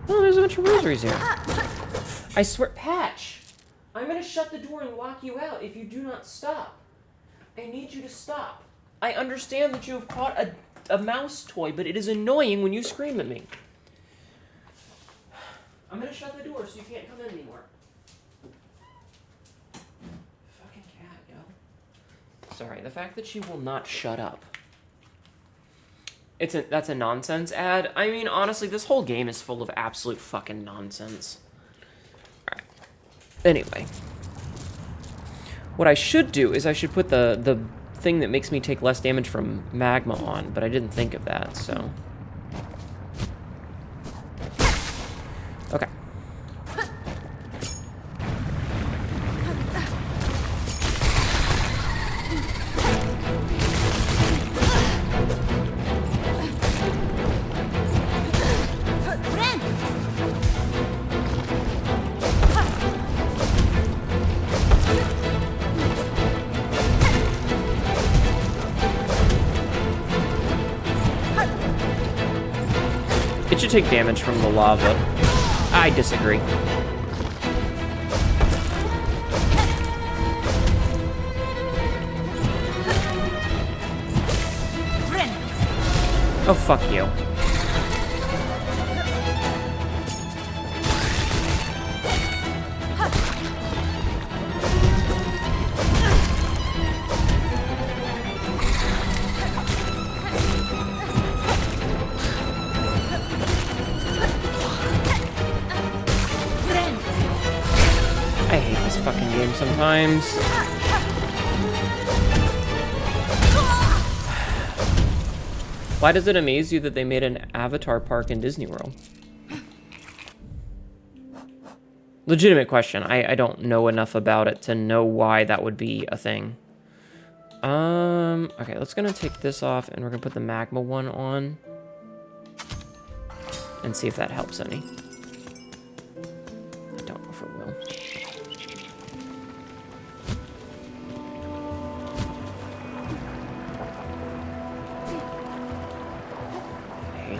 Oh, there's a bunch of rosaries here. I swear... Patch! I'm gonna shut the door and lock you out if you do not stop. I need you to stop. I understand that you have caught a mouse toy, but it is annoying when you scream at me. I'm gonna shut the door so you can't come in anymore. Fucking cat, yo. Sorry, the fact that she will not shut up. That's a nonsense ad. I mean, honestly, this whole game is full of absolute fucking nonsense. Alright. Anyway. What I should do is I should put the thing that makes me take less damage from magma on, but I didn't think of that, so... Okay. should take damage from the lava. I disagree. Oh, fuck you. I hate this fucking game sometimes. Why does it amaze you that they made an Avatar park in Disney World? Legitimate question. I don't know enough about it to know why that would be a thing. Okay, let's gonna take this off and we're gonna put the magma one on. And see if that helps any. I don't know if it will.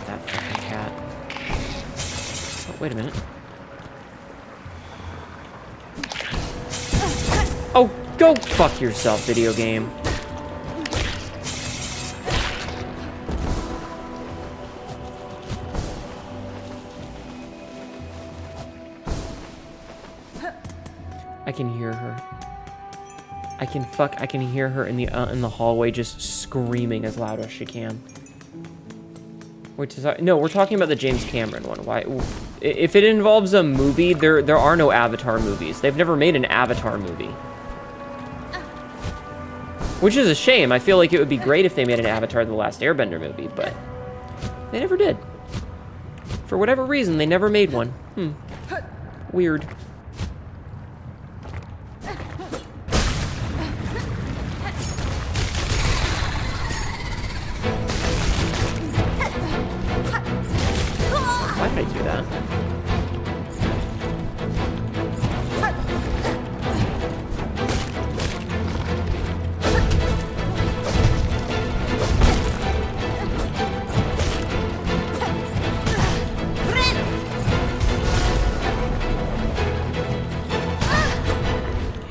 That fucking cat. Oh, wait a minute. Oh, go fuck yourself, video game. I can hear her. I can hear her in the hallway just screaming as loud as she can. No, we're talking about the James Cameron one. Why? If it involves a movie, there are no Avatar movies. They've never made an Avatar movie. Which is a shame. I feel like it would be great if they made an Avatar The Last Airbender movie, but they never did. For whatever reason, they never made one. Weird. Why did I do that?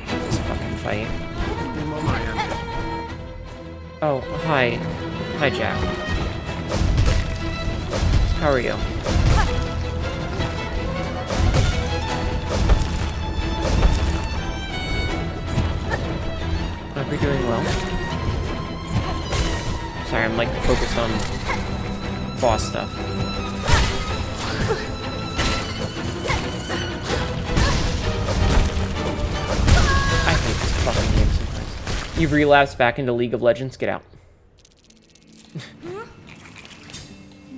This fucking fight. Oh, hi. Hi, Jack. How are you? Hope you're doing well. Sorry, I'm like focused on boss stuff. I hate this fucking game sometimes. You've relapsed back into League of Legends. Get out.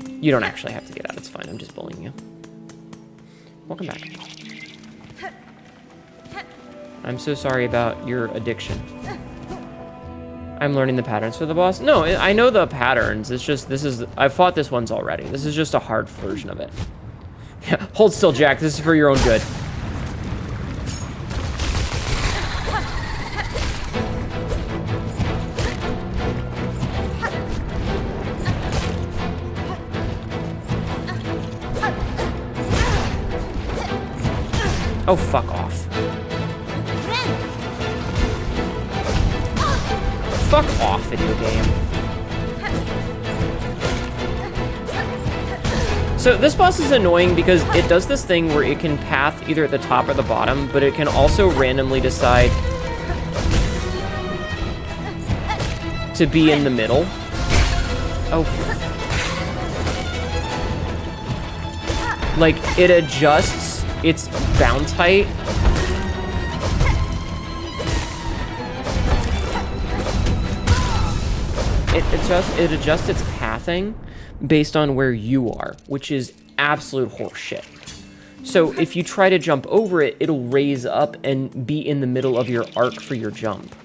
You don't actually have to get out. It's fine. I'm just bullying you. Welcome back. I'm so sorry about your addiction. I'm learning the patterns for the boss. No, I know the patterns. It's just, I've fought this once already. This is just a hard version of it. Yeah, hold still, Jack. This is for your own good. Oh, fuck off. Fuck off, video game. So this boss is annoying because it does this thing where it can path either at the top or the bottom, but it can also randomly decide to be in the middle. Oh. Like, it adjusts its bounce height. It adjusts its pathing based on where you are, which is absolute horseshit. So if you try to jump over it, it'll raise up and be in the middle of your arc for your jump.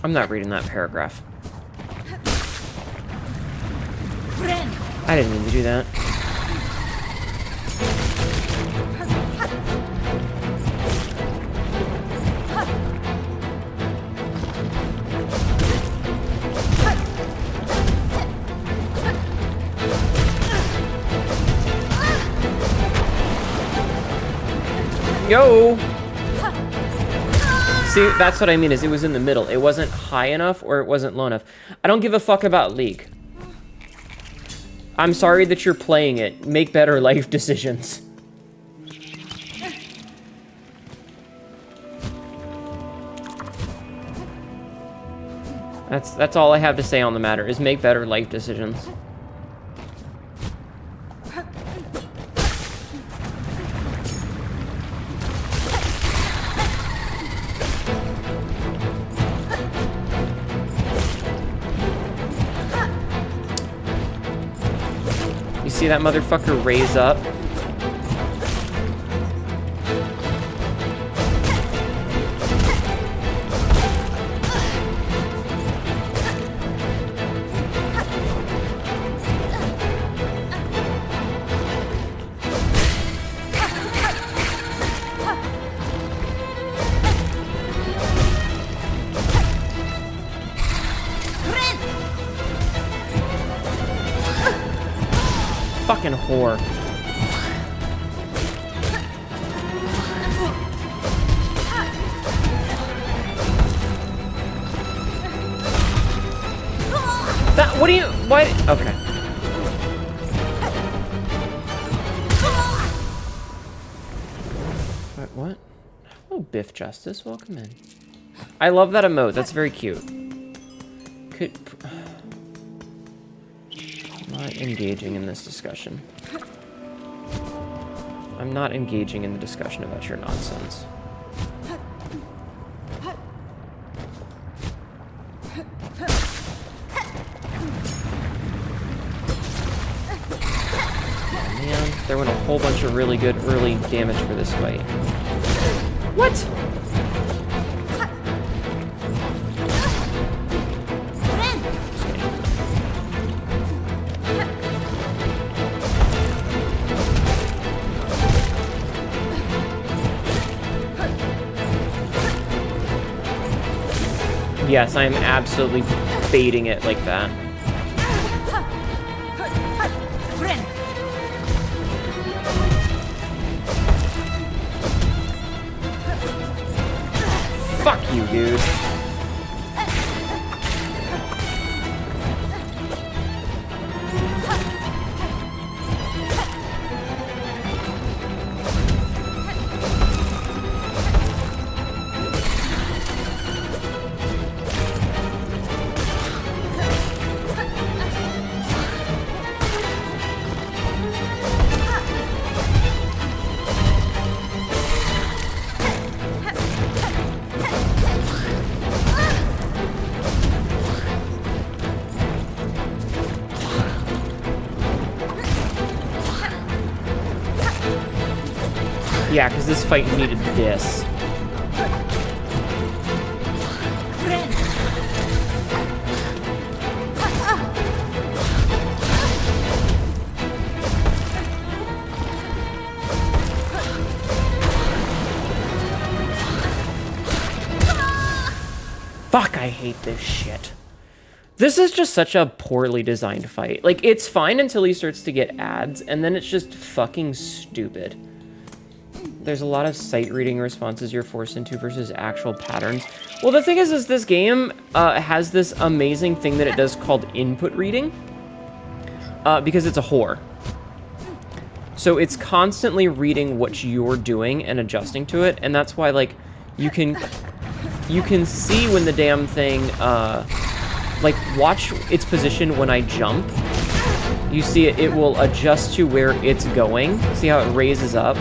I'm not reading that paragraph. I didn't mean to do that. Yo! See, that's what I mean, is it was in the middle. It wasn't high enough or it wasn't low enough. I don't give a fuck about League. I'm sorry that you're playing it. Make better life decisions. That's all I have to say on the matter, is make better life decisions. You see that motherfucker raise up? Fucking whore. That, what do you, why, okay. What? Oh, Biff Justice, welcome in. I love that emote, that's very cute. Not engaging in this discussion. I'm not engaging in the discussion about your nonsense. Man, there went a whole bunch of really good early damage for this fight. What? Yes, I am absolutely baiting it like that. Fuck you, dude. Yeah, because this fight needed this. Fuck, I hate this shit. This is just such a poorly designed fight. Like, it's fine until he starts to get ads, and then it's just fucking stupid. There's a lot of sight reading responses you're forced into versus actual patterns. Well, the thing is this game has this amazing thing that it does called input reading, because it's a whore. So it's constantly reading what you're doing and adjusting to it, and that's why, like, you can see when the damn thing, like, watch its position when I jump. You see it will adjust to where it's going. See how it raises up?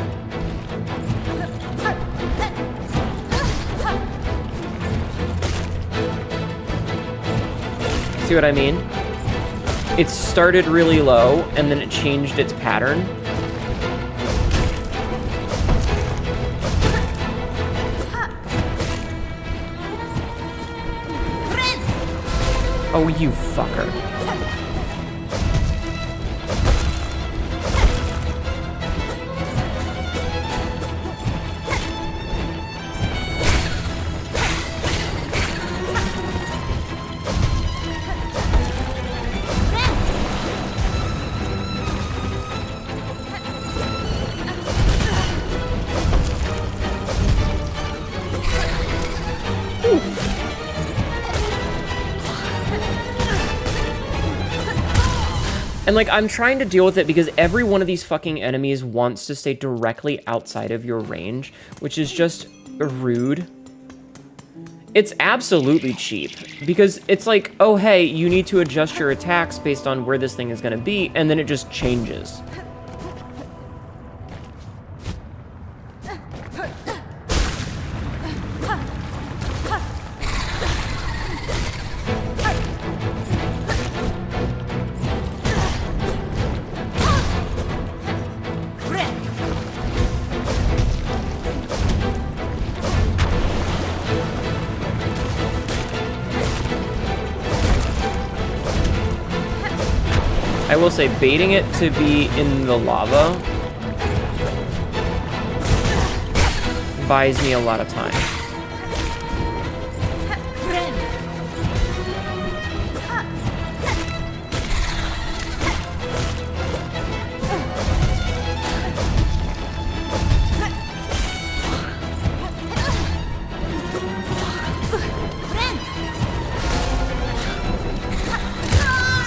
See what I mean? It started really low, and then it changed its pattern. Oh, you fucker. And, like, I'm trying to deal with it because every one of these fucking enemies wants to stay directly outside of your range, which is just rude. It's absolutely cheap because it's like, oh, hey, you need to adjust your attacks based on where this thing is going to be, and then it just changes. I will say, baiting it to be in the lava buys me a lot of time.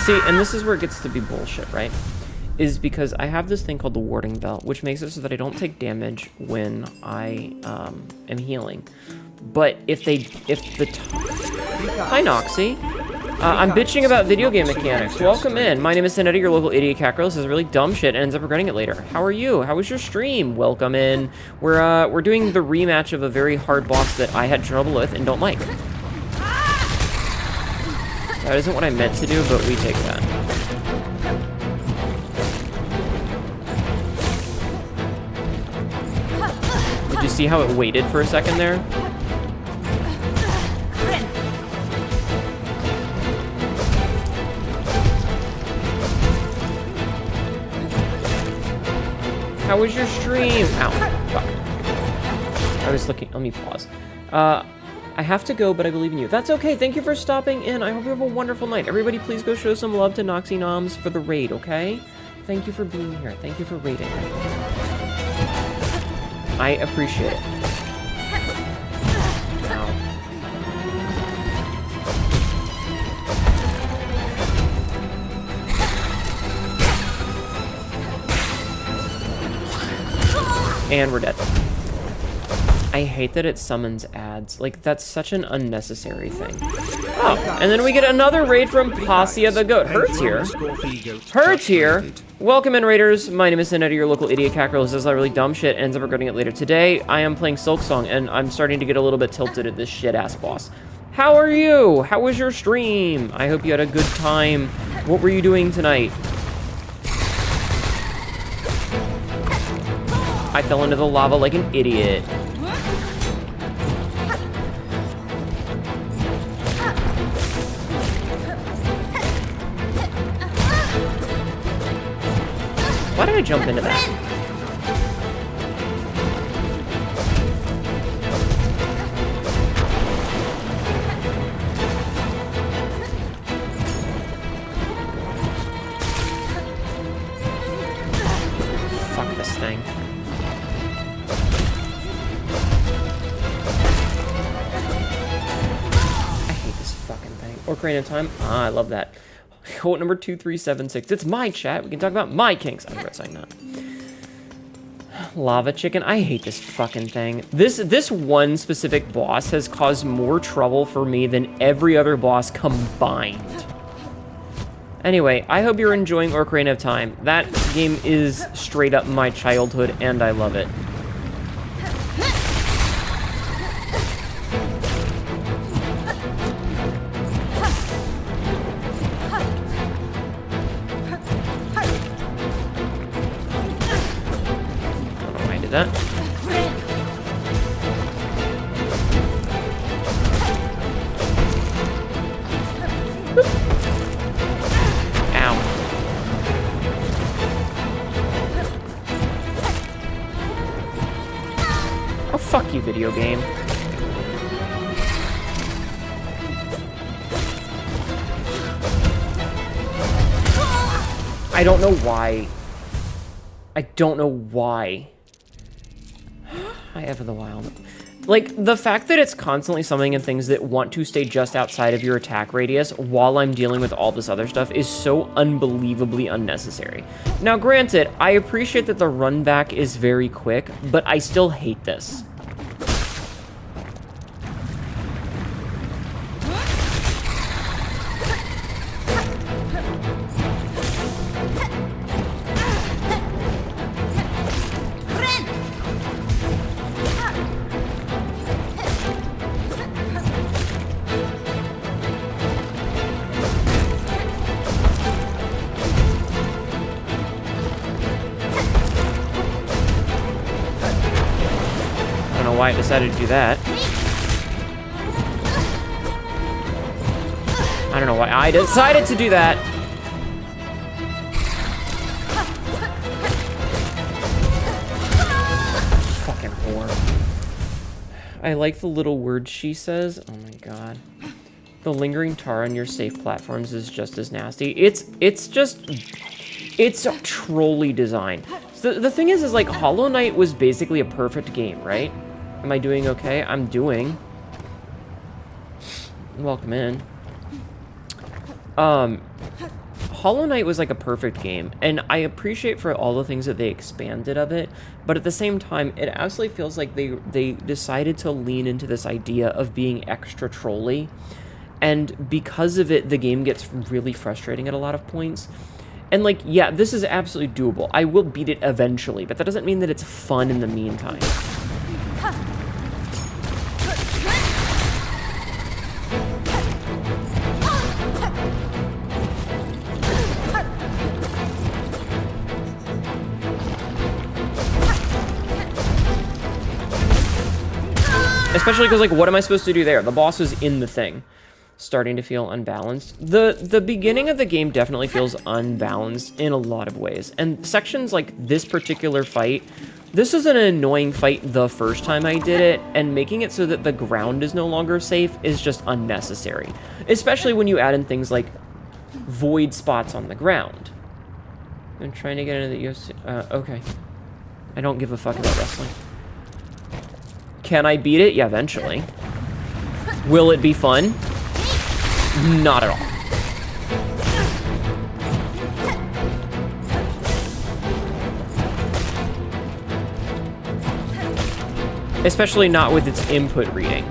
See, and this is where it gets to be bullshit, right? Is because I have this thing called the warding belt, which makes it so that I don't take damage when I am healing. But if the Hi, Noxie. I'm bitching about video game mechanics. Welcome in. My name is Hnetu, your local idiot cat girl. This is really dumb shit and ends up regretting it later. How are you? How was your stream? Welcome in. We're doing the rematch of a very hard boss that I had trouble with and don't like. That isn't what I meant to do, but we take that. Did you see how it waited for a second there? How was your stream? Ow, fuck. I was looking, let me pause. I have to go, but I believe in you. That's okay. Thank you for stopping in. I hope you have a wonderful night. Everybody, please go show some love to Noxie Noms for the raid, okay? Thank you for being here. Thank you for raiding. I appreciate it. Ow. And we're dead. I hate that it summons ads. Like, that's such an unnecessary thing. Oh, and then we get another raid from Passia the Goat. Hurt's here. Hurt's here. Welcome in, raiders. My name is Hnetu, your local idiot cat girl who says a lot of really dumb shit and ends up regretting it later. Today, I am playing Silksong, and I'm starting to get a little bit tilted at this shit-ass boss. How are you? How was your stream? I hope you had a good time. What were you doing tonight? I fell into the lava like an idiot. Why did I jump into that? Fuck this thing. I hate this fucking thing. Ocarina of Time? Ah, I love that. Quote number 2376. It's my chat. We can talk about my kinks. I regret saying that. Lava chicken. I hate this fucking thing. This one specific boss has caused more trouble for me than every other boss combined. Anyway, I hope you're enjoying Ocarina of Time. That game is straight up my childhood, and I love it. That. Ow. Oh, fuck you, video game. I don't know why. I don't know why. Hi, Ever the Wild. Like, the fact that it's constantly summoning in things that want to stay just outside of your attack radius while I'm dealing with all this other stuff is so unbelievably unnecessary. Now, granted, I appreciate that the run back is very quick, but I still hate this. Why I decided to do that. I don't know why I decided to do that. Fucking whore. I like the little words she says. Oh my god. The lingering tar on your safe platforms is just as nasty. It's trolly designed. So the thing is like Hollow Knight was basically a perfect game, right? Am I doing okay? I'm doing. Welcome in. Hollow Knight was like a perfect game, and I appreciate for all the things that they expanded of it, but at the same time, it absolutely feels like they decided to lean into this idea of being extra trolly, and because of it, the game gets really frustrating at a lot of points. And like, yeah, this is absolutely doable. I will beat it eventually, but that doesn't mean that it's fun in the meantime. Especially because, like, what am I supposed to do there? The boss was in the thing. Starting to feel unbalanced. The beginning of the game definitely feels unbalanced in a lot of ways. And sections like this particular fight, this is an annoying fight the first time I did it, and making it so that the ground is no longer safe is just unnecessary. Especially when you add in things like void spots on the ground. I'm trying to get into the UFC. Okay. I don't give a fuck about wrestling. Can I beat it? Yeah, eventually. Will it be fun? Not at all. Especially not with its input reading.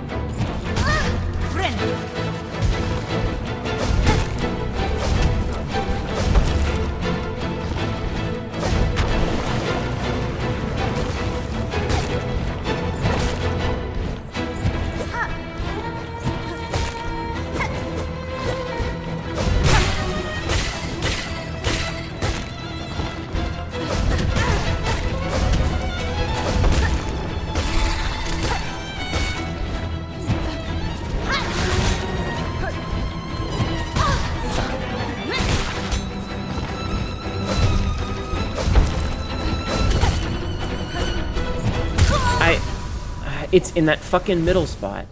It's in that fucking middle spot.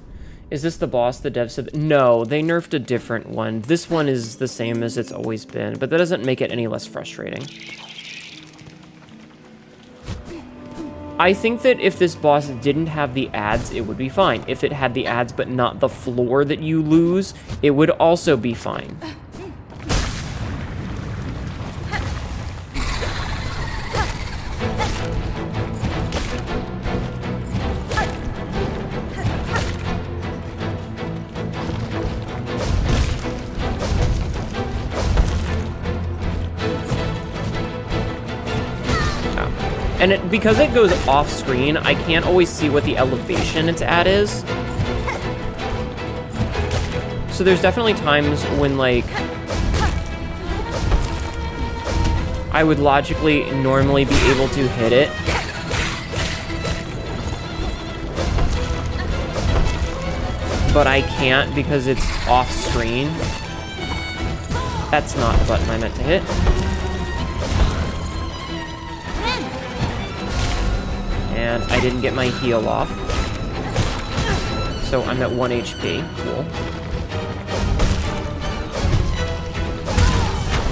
Is this the boss the devs said? No, they nerfed a different one. This one is the same as it's always been, but that doesn't make it any less frustrating. I think that if this boss didn't have the ads, it would be fine. If it had the ads but not the floor that you lose, it would also be fine. And because it goes off screen, I can't always see what the elevation it's at is. So there's definitely times when, like, I would logically normally be able to hit it. But I can't because it's off screen. That's not the button I meant to hit. And I didn't get my heal off. So I'm at 1 HP. Cool.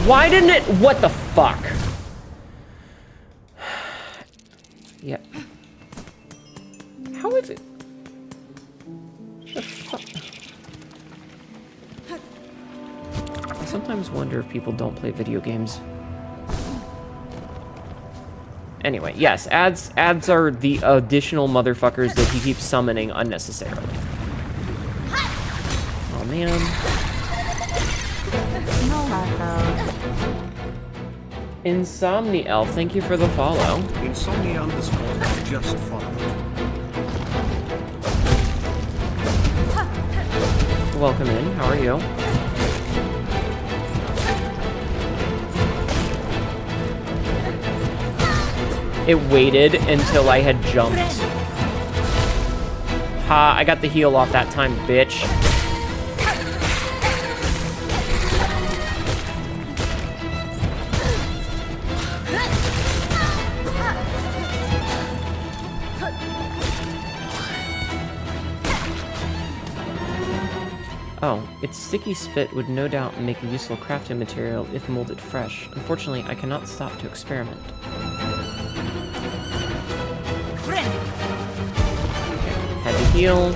Why didn't it? What the fuck? Yeah. How is it? sometimes wonder if people don't play video games. Anyway, yes, ads are the additional motherfuckers that he keeps summoning unnecessarily. Oh man. Insomni Elf, thank you for the follow. Insomnia _ just followed. Welcome in, how are you? It waited until I had jumped. Ha, I got the heal off that time, bitch. Oh, its sticky spit would no doubt make a useful crafting material if molded fresh. Unfortunately, I cannot stop to experiment. Had to heal.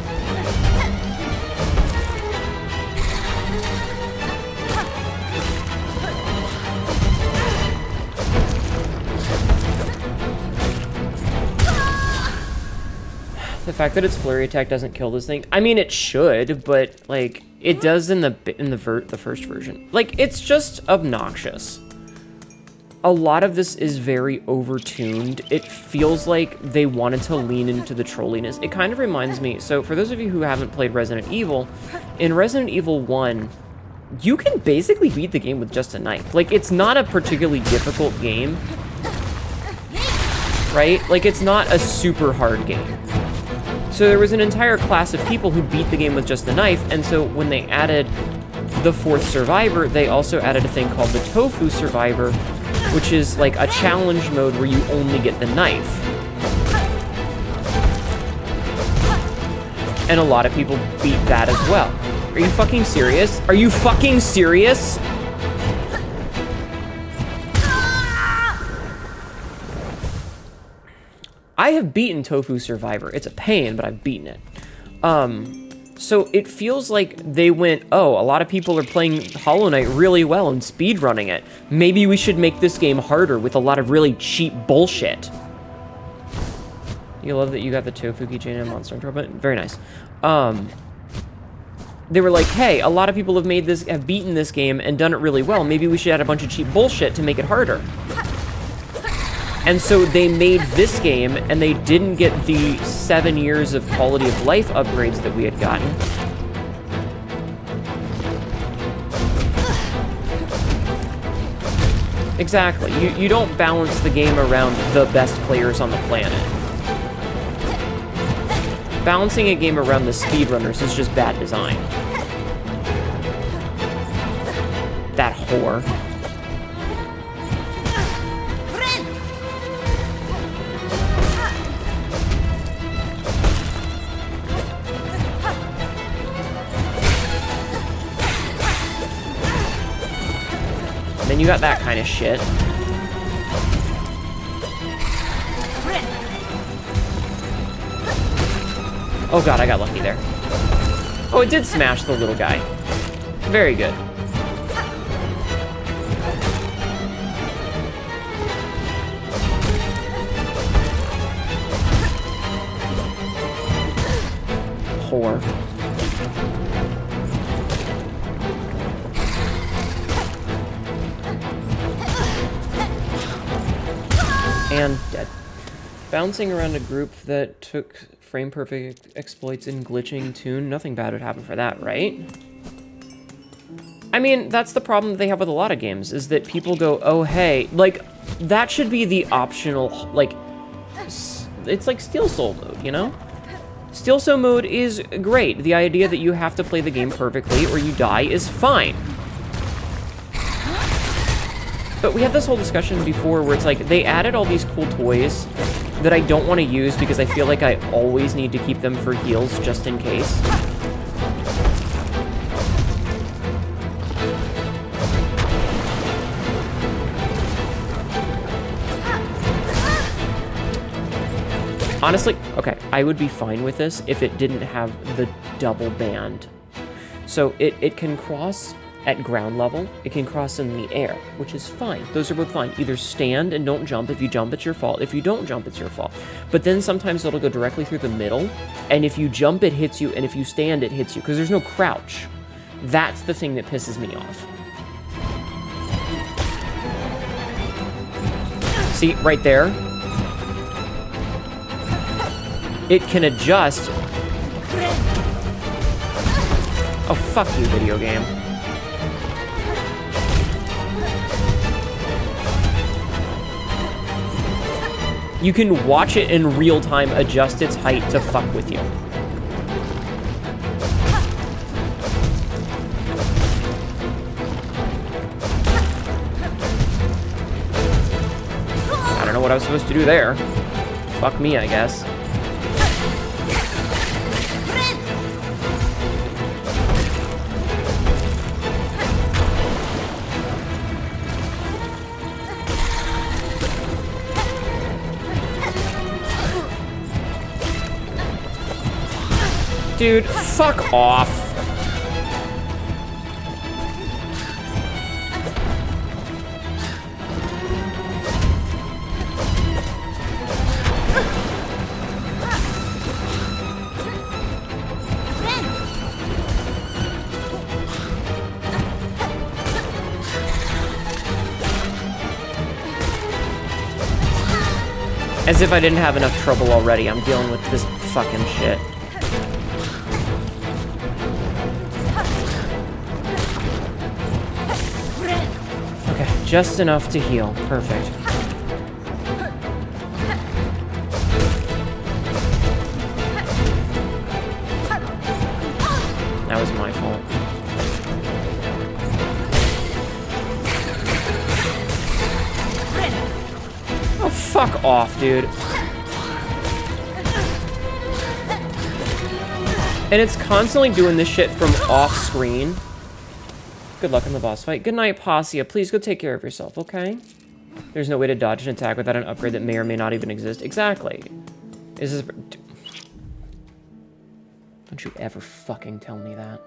The fact that its flurry attack doesn't kill this thing, I mean, it should, but like it does in the first version. Like, it's just obnoxious. A lot of this is very overtuned. It feels like they wanted to lean into the trolliness. It kind of reminds me, so for those of you who haven't played Resident Evil, in Resident Evil 1, you can basically beat the game with just a knife. Like, it's not a particularly difficult game, right? Like, it's not a super hard game. So there was an entire class of people who beat the game with just a knife, and so when they added the 4th survivor, they also added a thing called the Tofu Survivor, which is like a challenge mode where you only get the knife. And a lot of people beat that as well. Are you fucking serious? Are you fucking serious? I have beaten Tofu Survivor. It's a pain, but I've beaten it. So it feels like they went, oh, a lot of people are playing Hollow Knight really well and speedrunning it. Maybe we should make this game harder with a lot of really cheap bullshit. You love that you got the Tofu keychain and Monster Hunter, but very nice. They were like, hey, a lot of people have beaten this game and done it really well. Maybe we should add a bunch of cheap bullshit to make it harder. And so they made this game, and they didn't get the 7 years of quality of life upgrades that we had gotten. Exactly. You don't balance the game around the best players on the planet. Balancing a game around the speedrunners is just bad design. That whore. Then you got that kind of shit. Oh god, I got lucky there. Oh, it did smash the little guy. Very good. Whore. And dead. Bouncing around a group that took frame perfect exploits in glitching tune, nothing bad would happen for that, right? I mean, that's the problem that they have with a lot of games, is that people go, oh hey, like, that should be the optional, like, it's like Steel Soul mode, you know? Steel Soul mode is great. The idea that you have to play the game perfectly or you die is fine. But we had this whole discussion before where it's like, they added all these cool toys that I don't want to use because I feel like I always need to keep them for heals just in case. Honestly, okay, I would be fine with this if it didn't have the double band. So it can cross at ground level. It can cross in the air, which is fine. Those are both fine. Either stand and don't jump. If you jump, it's your fault. If you don't jump, it's your fault. But then sometimes it'll go directly through the middle, and if you jump, it hits you, and if you stand, it hits you, because there's no crouch. That's the thing that pisses me off. See, right there? It can adjust. Oh, fuck you, video game. You can watch it in real time adjust its height to fuck with you. I don't know what I was supposed to do there. Fuck me, I guess. Dude, fuck off. As if I didn't have enough trouble already. I'm dealing with this fucking shit. Just enough to heal. Perfect. That was my fault. Oh, fuck off, dude. And it's constantly doing this shit from off screen. Good luck in the boss fight. Good night, Possia. Please go take care of yourself, okay? There's no way to dodge an attack without an upgrade that may or may not even exist. Exactly. Is this... Don't you ever fucking tell me that.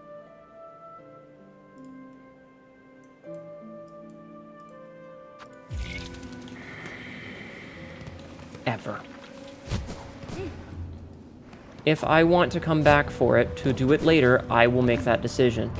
Ever. If I want to come back for it, to do it later, I will make that decision.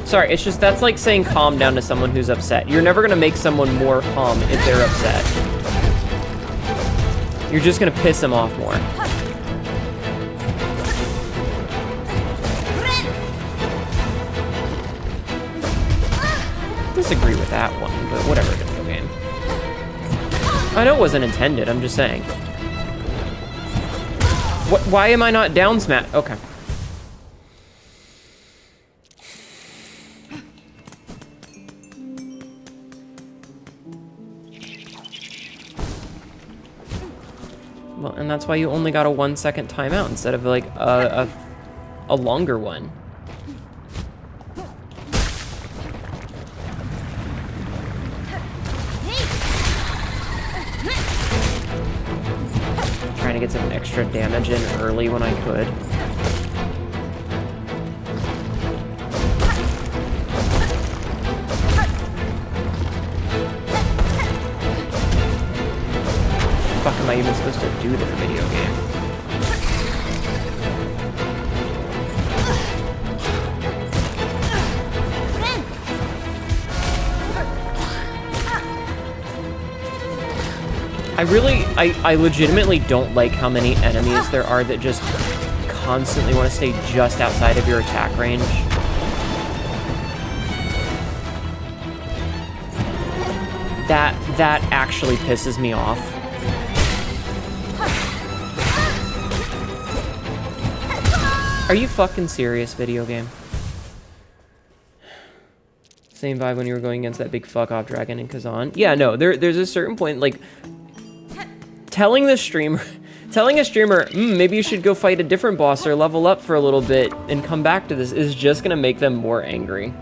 Sorry, it's just that's like saying calm down to someone who's upset. You're never gonna make someone more calm if they're upset. You're just gonna piss them off more. Disagree with that one, but whatever, video game. I know it wasn't intended, I'm just saying. What? Why am I not down smash? Okay. Well, and that's why you only got a 1 second timeout instead of like a longer one. Trying to get some extra damage in early when I could. What the fuck am I even supposed to do to the video game? I legitimately don't like how many enemies there are that just constantly want to stay just outside of your attack range. That actually pisses me off. Are you fucking serious, video game? Same vibe when you were going against that big fuck-off dragon in Kazan. Yeah, no, there's a certain point, like, telling the streamer Telling a streamer, maybe you should go fight a different boss or level up for a little bit and come back to this is just gonna make them more angry.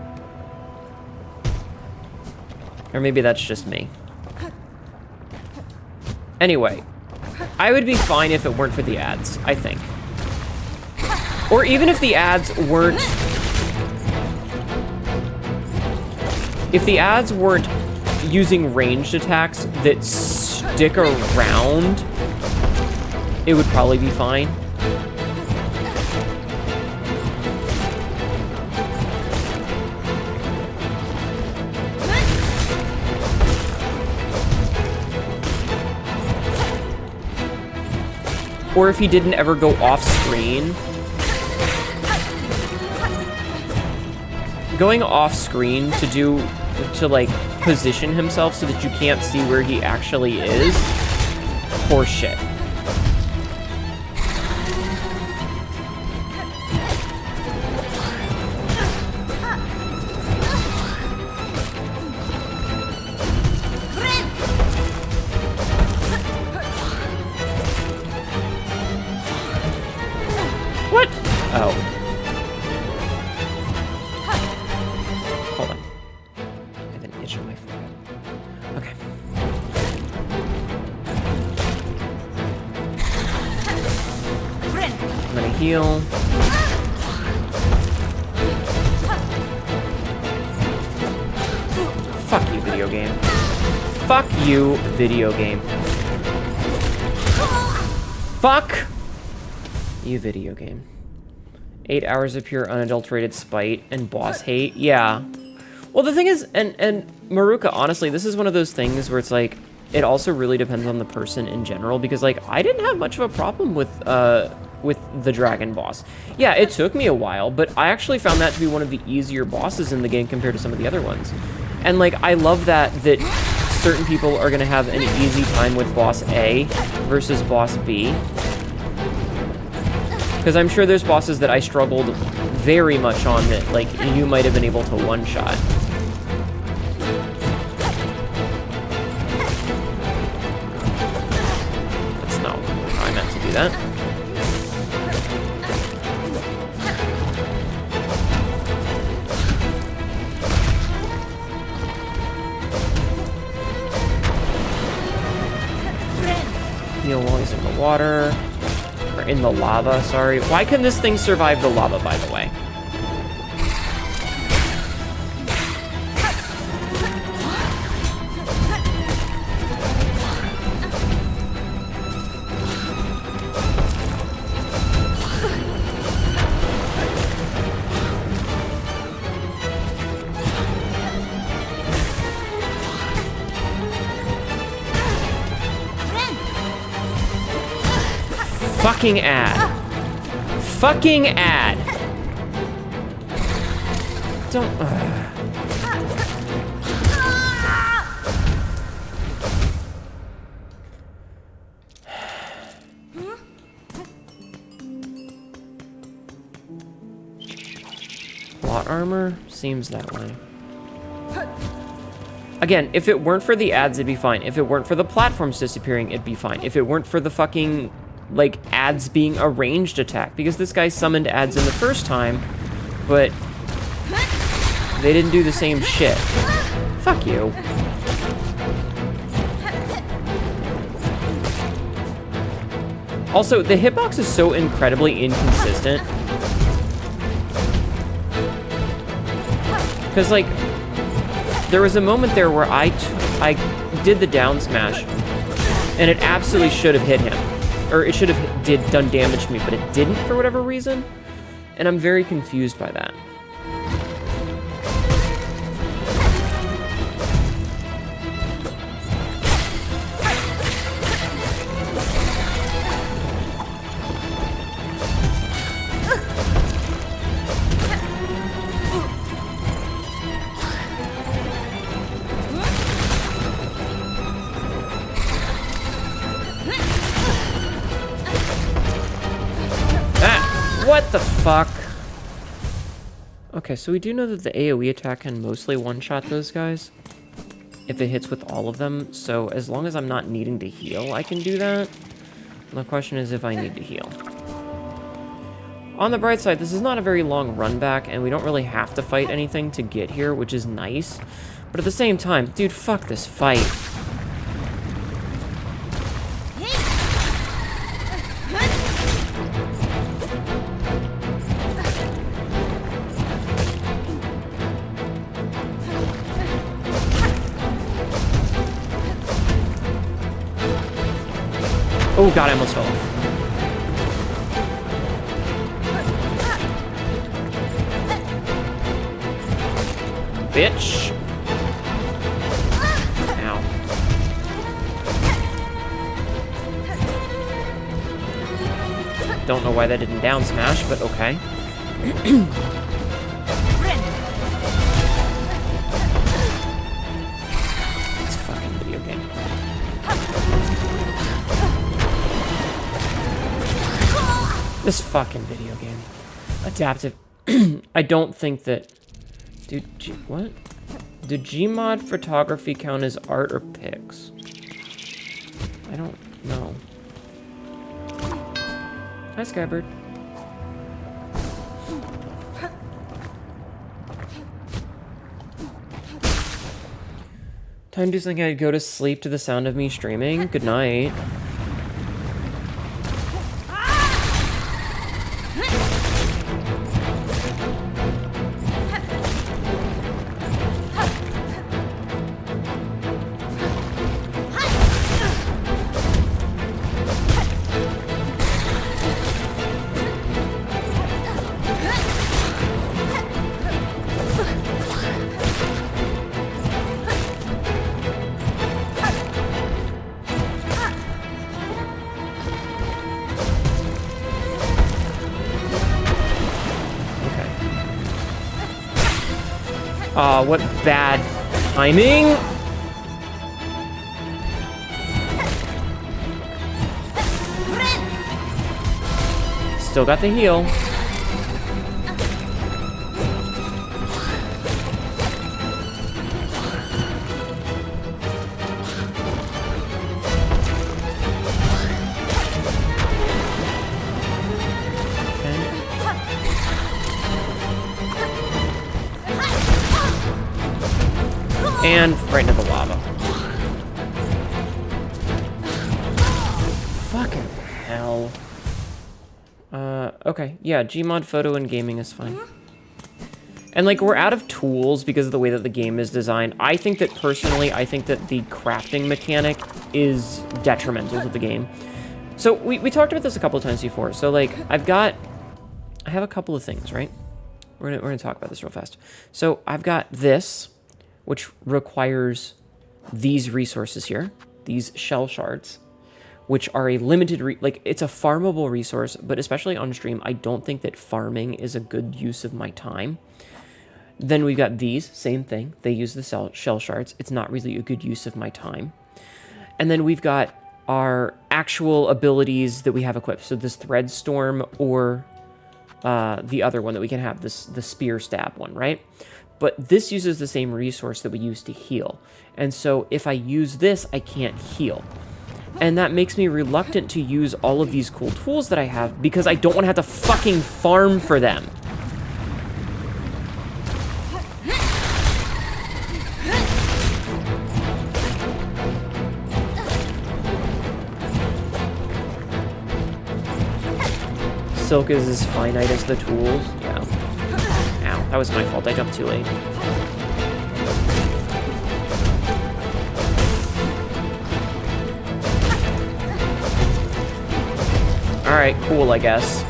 Or maybe that's just me. Anyway, I would be fine if it weren't for the ads, I think. Or even if the ads weren't... If the ads weren't using ranged attacks that stick around, it would probably be fine. Or if he didn't ever go off screen. Going off screen to like position himself so that you can't see where he actually is, horse shit. What? Oh. Hold on. I have an itch on my forehead. Okay. I'm gonna heal. Fuck you, video game. Fuck you, video game. Fuck you, video game. 8 hours of pure unadulterated spite and boss hate. Yeah. Well, the thing is, and Maruka, honestly, this is one of those things where it's like, it also really depends on the person in general, because like, I didn't have much of a problem with the dragon boss. Yeah, it took me a while, but I actually found that to be one of the easier bosses in the game compared to some of the other ones. And like, I love that certain people are gonna have an easy time with boss A versus boss B. Because I'm sure there's bosses that I struggled very much on that, like, you might have been able to one-shot. That's not how I meant to do that. Heal while he's in the water. Or in the lava, sorry. Why can this thing survive the lava, by the way? Fucking ad. Fucking ad. Don't... Plot armor? Seems that way. Again, if it weren't for the ads, it'd be fine. If it weren't for the platforms disappearing, it'd be fine. If it weren't for the fucking... like, ads being a ranged attack, because this guy summoned ads in the first time, but they didn't do the same shit. Fuck you. Also, the hitbox is so incredibly inconsistent. Because, like, there was a moment there where I did the down smash, and it absolutely should have hit him. Or it should have done damage to me, but it didn't for whatever reason. And I'm very confused by that. What the fuck? Okay, so we do know that the AoE attack can mostly one-shot those guys if it hits with all of them, so as long as I'm not needing to heal, I can do that. The question is if I need to heal. On the bright side, this is not a very long run back, and we don't really have to fight anything to get here, which is nice. But at the same time, dude, fuck this fight. Oh god, I almost fell off. Bitch. Ow. Don't know why that didn't down smash, but okay. It's a fucking video game. This fucking video game. Adaptive. I don't think that... Dude, what? Do Gmod photography count as art or pics? I don't know. Hi, Skybird. Time to think I'd go to sleep to the sound of me streaming. Good night. What bad timing? Still got the heal. And right into the lava. Fucking hell. Okay. Yeah, Gmod photo and gaming is fine. And, like, we're out of tools because of the way that the game is designed. I think that, personally, I think that the crafting mechanic is detrimental to the game. So, we talked about this a couple of times before. So, like, I have a couple of things, right? We're gonna talk about this real fast. So, I've got this, which requires these resources here, these shell shards, which are a limited, it's a farmable resource, but especially on stream, I don't think that farming is a good use of my time. Then we've got these, same thing. They use the shell shards. It's not really a good use of my time. And then we've got our actual abilities that we have equipped. So this thread storm or the other one that we can have, the spear stab one, right? But this uses the same resource that we use to heal. And so if I use this, I can't heal. And that makes me reluctant to use all of these cool tools that I have because I don't want to have to fucking farm for them. Silk is as finite as the tools. Yeah. Ow, that was my fault. I jumped too late. Alright, cool, I guess.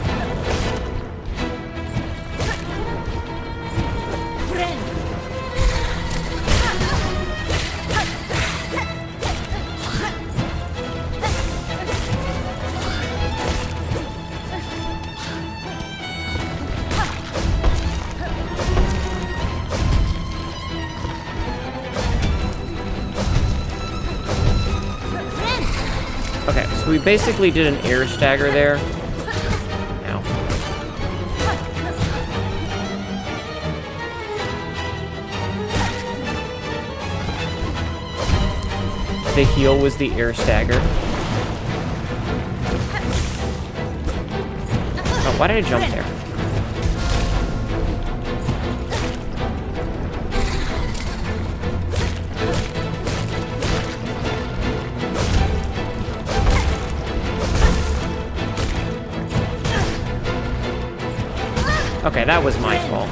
Okay, so we basically did an air stagger there. Ow. The heal was the air stagger. Why did I jump there? Okay, that was my fault.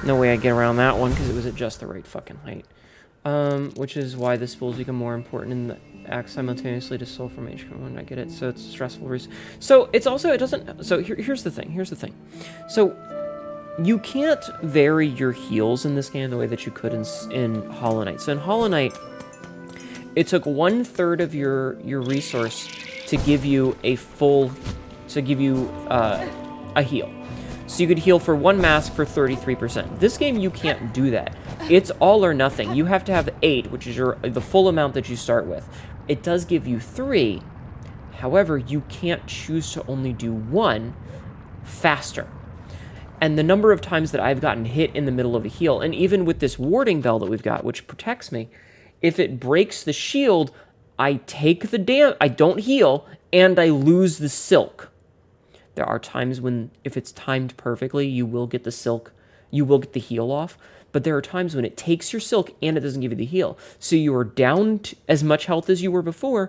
No way I get around that one because it was at just the right fucking height. Which is why the spools become more important in the act simultaneously to soul formation when I get it. So it's stressful. So it's also, it doesn't, so here's the thing. So you can't vary your heals in this game the way that you could in Hollow Knight. So in Hollow Knight, it took 1/3 of your resource to give you a full, a heal. So you could heal for 1 mask for 33%. This game, you can't do that. It's all or nothing. You have to have 8, which is the full amount that you start with. It does give you 3. However, you can't choose to only do 1 faster. And the number of times that I've gotten hit in the middle of a heal, and even with this warding bell that we've got, which protects me, if it breaks the shield, I take the I don't heal, and I lose the silk. There are times when, if it's timed perfectly, you will get the silk, you will get the heal off, but there are times when it takes your silk and it doesn't give you the heal. So you are down to as much health as you were before,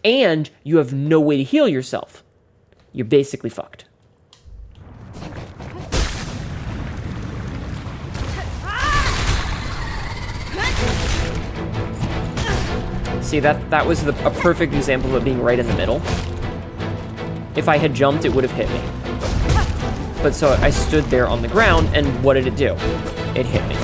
and you have no way to heal yourself. You're basically fucked. See, that was a perfect example of it being right in the middle. If I had jumped, it would have hit me. But so I stood there on the ground, and what did it do? It hit me.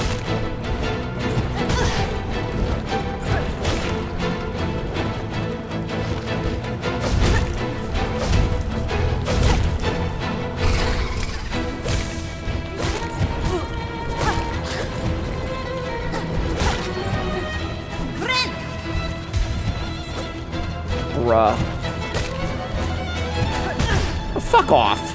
Bruh. Oh, fuck off.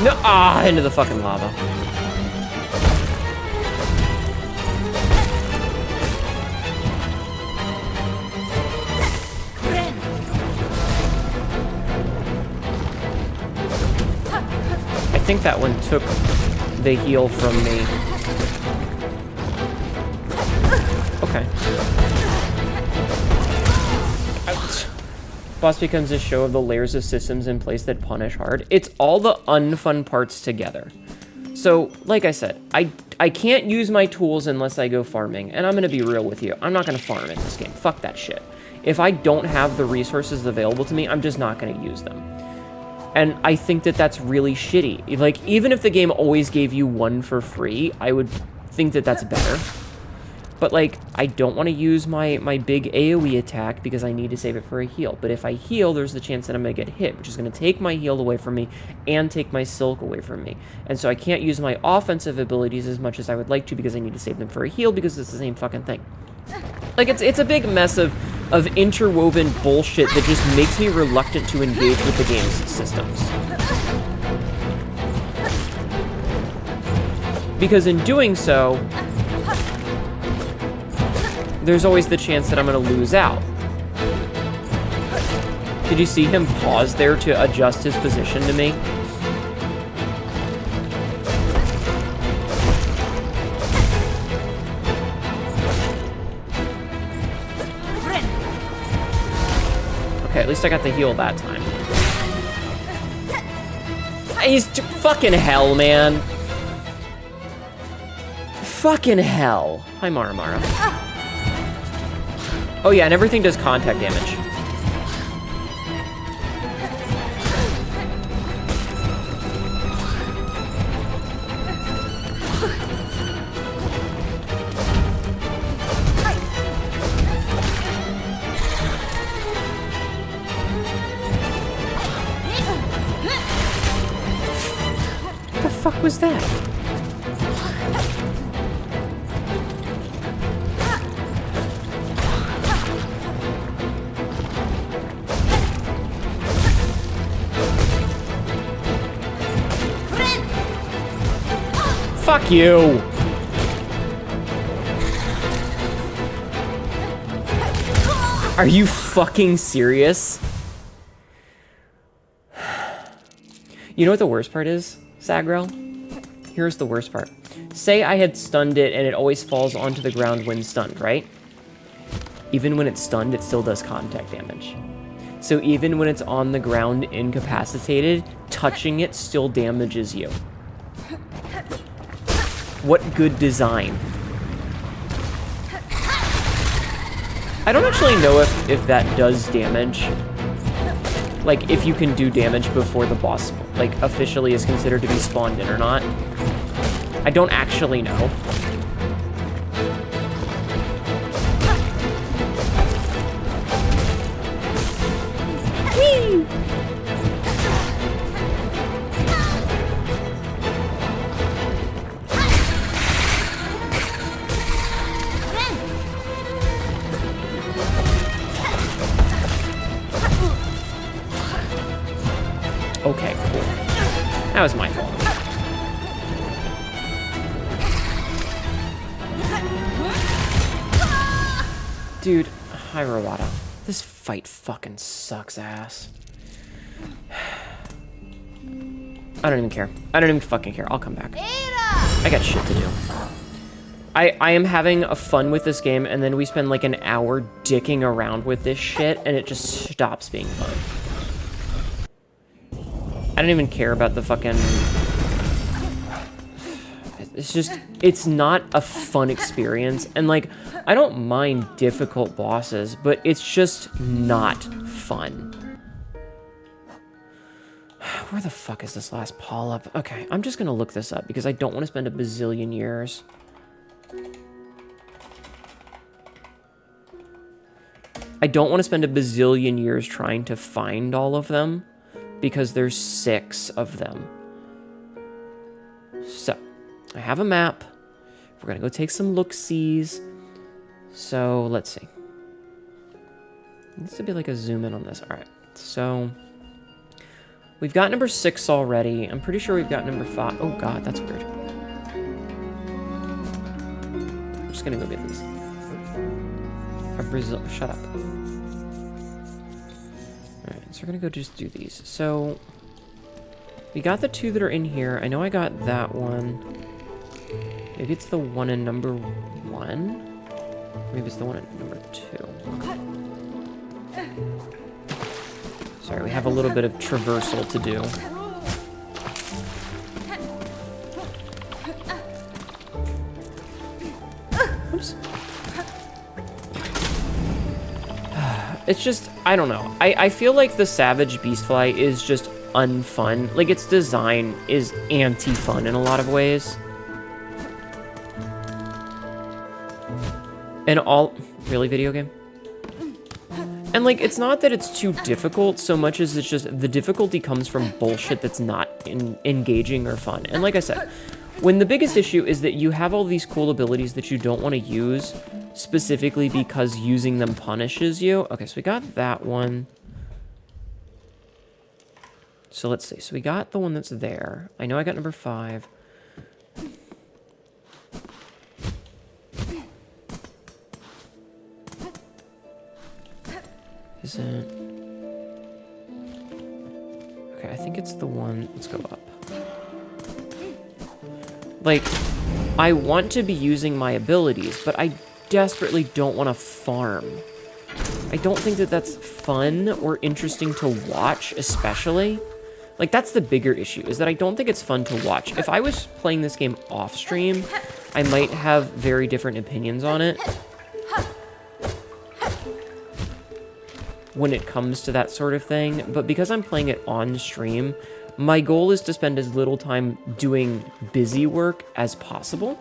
No, into the fucking lava. I think that one took the heal from me. Okay. Ouch. Boss becomes a show of the layers of systems in place that punish hard. It's all the unfun parts together. So, like I said, I can't use my tools unless I go farming, and I'm gonna be real with you. I'm not gonna farm in this game. Fuck that shit. If I don't have the resources available to me, I'm just not gonna use them. And I think that that's really shitty. Like, even if the game always gave you 1 for free, I would think that that's better. But, like, I don't want to use my big AoE attack because I need to save it for a heal. But if I heal, there's the chance that I'm going to get hit, which is going to take my heal away from me and take my silk away from me. And so I can't use my offensive abilities as much as I would like to because I need to save them for a heal because it's the same fucking thing. Like, it's a big mess of interwoven bullshit that just makes me reluctant to engage with the game's systems. Because in doing so, there's always the chance that I'm going to lose out. Did you see him pause there to adjust his position to me? Okay, at least I got the heal that time. He's fucking hell, man. Fucking hell. Hi, Maramara. Oh yeah, and everything does contact damage. What the fuck was that? Fuck you! Are you fucking serious? You know what the worst part is, Sagrel? Here's the worst part. Say I had stunned it and it always falls onto the ground when stunned, right? Even when it's stunned, it still does contact damage. So even when it's on the ground incapacitated, touching it still damages you. What good design? I don't actually know if that does damage. Like, if you can do damage before the boss, like, officially is considered to be spawned in or not. I don't actually know. Whee! Okay, cool. That was my fault. Dude, hi Rawada. This fight fucking sucks ass. I don't even care. I don't even fucking care. I'll come back. I got shit to do. I am having a fun with this game, and then we spend like an hour dicking around with this shit, and it just stops being fun. I don't even care about the fucking... It's just, it's not a fun experience. And like, I don't mind difficult bosses, but it's just not fun. Where the fuck is this last polyp? Okay, I'm just gonna look this up because I don't want to spend a bazillion years. I don't want to spend a bazillion years trying to find all of them because there's 6 of them. So, I have a map. We're gonna go take some look-sees. So, let's see. This would be like a zoom in on this. Alright, so... We've got number 6 already. I'm pretty sure we've got number 5. Oh god, that's weird. I'm just gonna go get these. Brazil. Shut up. Alright, so we're gonna go just do these. So, we got the 2 that are in here. I know I got that one. Maybe it's the one in number 1? Maybe it's the one in number 2. Sorry, we have a little bit of traversal to do. Oops. It's just, I don't know. I feel like the Savage Beastfly is just unfun. Like, its design is anti-fun in a lot of ways. And all... Really, video game? And, like, it's not that it's too difficult so much as it's just the difficulty comes from bullshit that's not engaging or fun. And like I said, when the biggest issue is that you have all these cool abilities that you don't want to use specifically because using them punishes you. Okay, so we got that one. So let's see. So we got the one that's there. I know I got number 5. Is it? Okay, I think it's the one. Let's go up. Like, I want to be using my abilities, but I desperately don't want to farm. I don't think that that's fun or interesting to watch, especially. Like, that's the bigger issue, is that I don't think it's fun to watch. If I was playing this game off stream, I might have very different opinions on it. When it comes to that sort of thing, but because I'm playing it on stream, my goal is to spend as little time doing busy work as possible.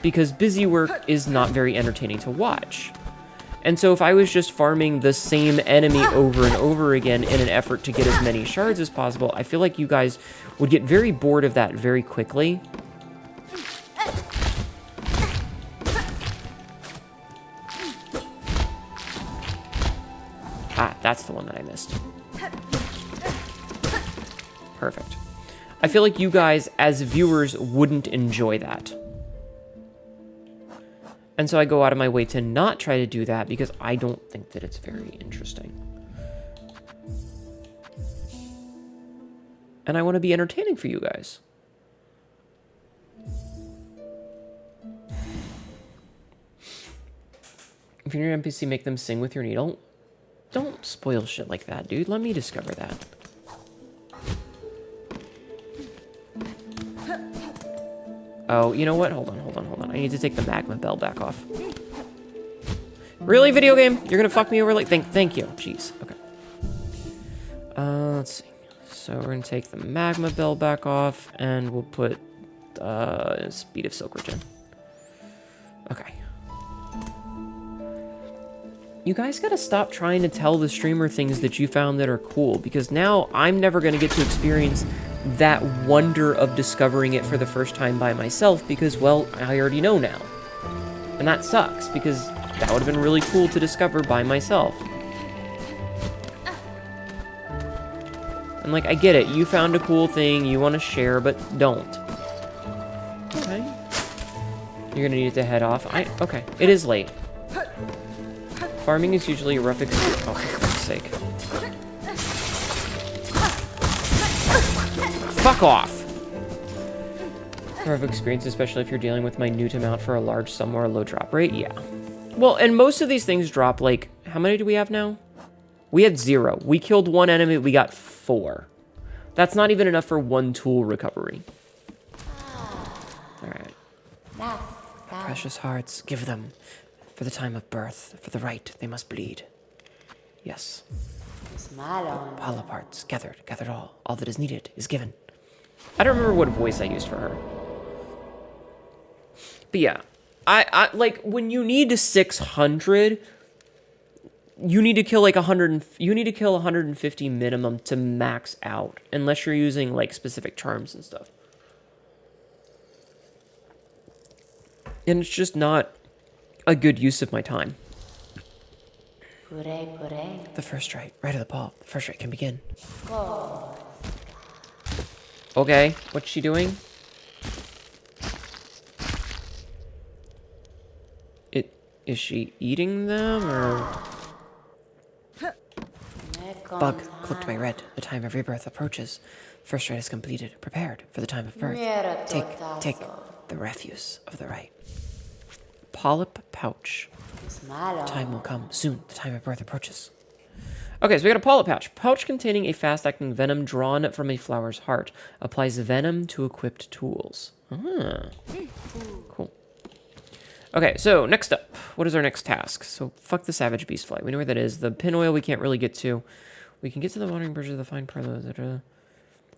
Because busy work is not very entertaining to watch. And so if I was just farming the same enemy over and over again in an effort to get as many shards as possible, I feel like you guys would get very bored of that very quickly. Ah, that's the one that I missed. Perfect. I feel like you guys, as viewers, wouldn't enjoy that. And so I go out of my way to not try to do that because I don't think that it's very interesting. And I want to be entertaining for you guys. If you're an NPC, make them sing with your needle. Don't spoil shit like that, dude. Let me discover that. Oh, you know what? Hold on. I need to take the magma bell back off. Really, video game? You're gonna fuck me over like... Thank you. Jeez. Okay. Let's see. So we're gonna take the magma bell back off, and we'll put speed of silk in. Okay. You guys gotta stop trying to tell the streamer things that you found that are cool, because now I'm never gonna get to experience that wonder of discovering it for the first time by myself, because, well, I already know now. And that sucks, because that would have been really cool to discover by myself. And, like, I get it. You found a cool thing, you want to share, but don't. Okay. You're gonna need to head off. Okay, it is late. Farming is usually a rough experience. Oh, for fuck's sake. Fuck off! Rough experience, especially if you're dealing with my Hnetu mount for a large sum or a low drop rate. Yeah. Well, and most of these things drop, like... How many do we have now? We had 0. We killed 1 enemy, we got 4. That's not even enough for 1 tool recovery. Alright. Precious hearts, give them. For the time of birth, for the right, they must bleed. Yes. Polyp hearts, gathered all. All that is needed is given. I don't remember what voice I used for her. But yeah, I like, when you need 600, you need to kill like 100, you need to kill 150 minimum to max out, unless you're using like specific charms and stuff. And it's just not a good use of my time. The first right of the ball. The first right can begin. Okay, what's she doing? Is she eating them, or? Bug, cloaked by red. The time of rebirth approaches. First right is completed. Prepared for the time of birth. Take the refuse of the right. Polyp pouch. Time will come soon. The time of birth approaches. Okay, so we got a polyp pouch. Pouch containing a fast-acting venom drawn from a flower's heart. Applies venom to equipped tools. Cool. Okay, so next up. What is our next task? So fuck the savage beast fly. We know where that is. The pin oil we can't really get to. We can get to the wandering bridge of the fine pearl.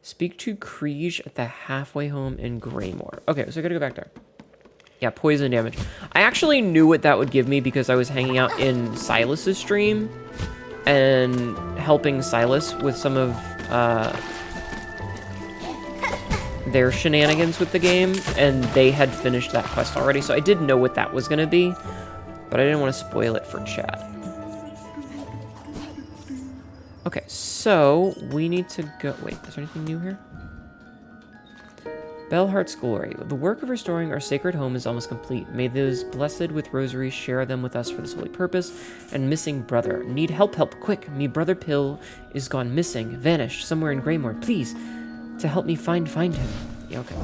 Speak to Kriege at the halfway home in Greymore. Okay, so I gotta go back there. Yeah, poison damage. I actually knew what that would give me because I was hanging out in Silas's stream and helping Silas with some of their shenanigans with the game, and they had finished that quest already, so I did know what that was going to be, but I didn't want to spoil it for chat. Okay, so we need to go... Wait, is there anything new here? Bellheart's Glory. The work of restoring our sacred home is almost complete. May those blessed with rosaries share them with us for this holy purpose. And missing brother. Need help, quick. Me brother Pill is gone missing, vanished, somewhere in Greymore. Please, to help me find him. Yeah, okay.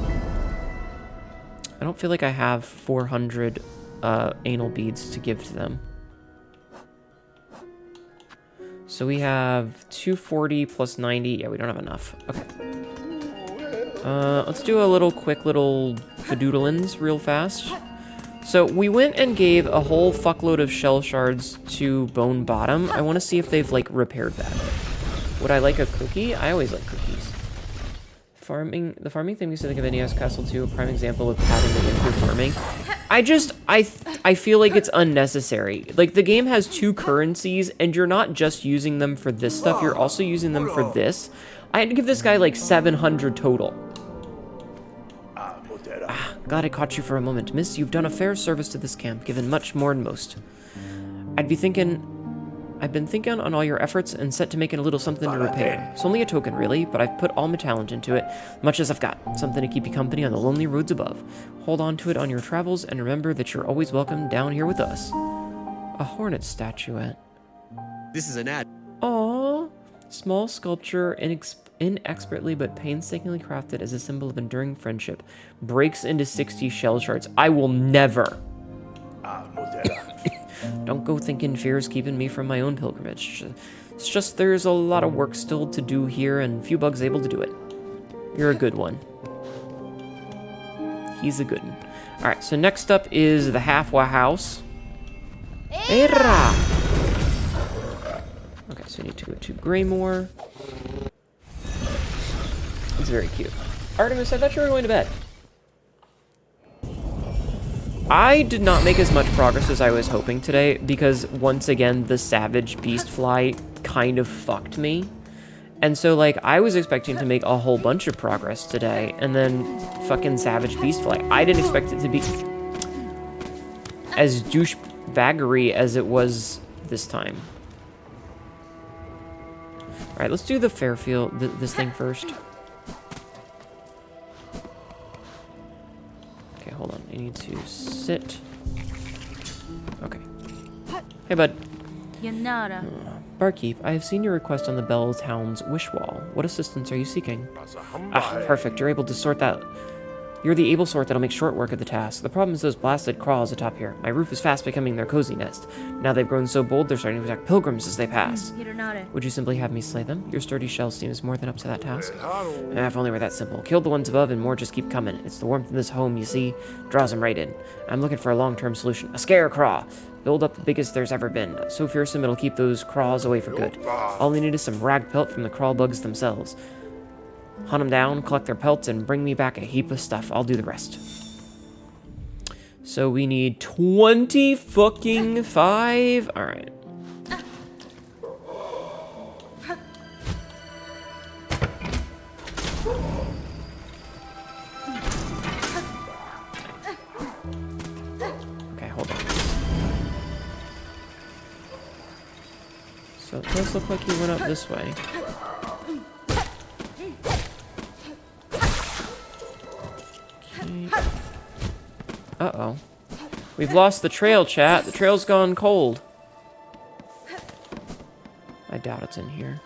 I don't feel like I have 400 anal beads to give to them. So we have 240 plus 90. Yeah, we don't have enough. Okay. Let's do a quick little fadoodlins real fast. So we went and gave a whole fuckload of shell shards to Bone Bottom. I want to see if they've, like, repaired that. Would I like a cookie? I always like cookies. The farming thing we said of NES Castle 2, a prime example of padding the game through farming. I feel like it's unnecessary. Like, the game has 2 currencies, and you're not just using them for this stuff, you're also using them for this. I had to give this guy, like, 700 total. Glad I caught you for a moment, miss. You've done a fair service to this camp, given much more than most. I'd be thinking... I've been thinking on all your efforts and set to making a little something to repay. It's only a token, really, but I've put all my talent into it, much as I've got. Something to keep you company on the lonely roads above. Hold on to it on your travels, and remember that you're always welcome down here with us. A hornet statuette. This is an ad. Aww. Small sculpture, inexpertly but painstakingly crafted as a symbol of enduring friendship. Breaks into 60 shell shards. I will never. Don't go thinking fear is keeping me from my own pilgrimage. It's just there's a lot of work still to do here and few bugs able to do it. You're a good one. He's a good one. Alright, so next up is the Halfwa house. Era! Okay, so we need to go to Greymore. It's very cute. Artemis, I thought you were going to bed. I did not make as much progress as I was hoping today because, once again, the savage beast fly kind of fucked me. And so, like, I was expecting to make a whole bunch of progress today, and then fucking savage beast fly. I didn't expect it to be as douchebaggery as it was this time. Alright, let's do the Fairfield, this thing first. Okay, hold on. I need to sit. Okay. Hey, bud. Yanara. Barkeep, I have seen your request on the Bell's Hound's wish wall. What assistance are you seeking? Ah, perfect. You're able to sort that. You're the able sort that'll make short work of the task. The problem is those blasted crawls atop here. My roof is fast becoming their cozy nest. Now they've grown so bold they're starting to attack pilgrims as they pass. Would you simply have me slay them? Your sturdy shell seems more than up to that task. If only were that simple. Kill the ones above and more just keep coming. It's the warmth in this home, you see, draws them right in. I'm looking for a long-term solution. A scare craw. Build up the biggest there's ever been. So fearsome it'll keep those craws away for good. All we need is some rag pelt from the crawl bugs themselves. Hunt them down, collect their pelts, and bring me back a heap of stuff. I'll do the rest. So we need 20 fucking 5. Alright. Okay, hold on. So it does look like he went up this way. Uh-oh. We've lost the trail, chat. The trail's gone cold. I doubt it's in here.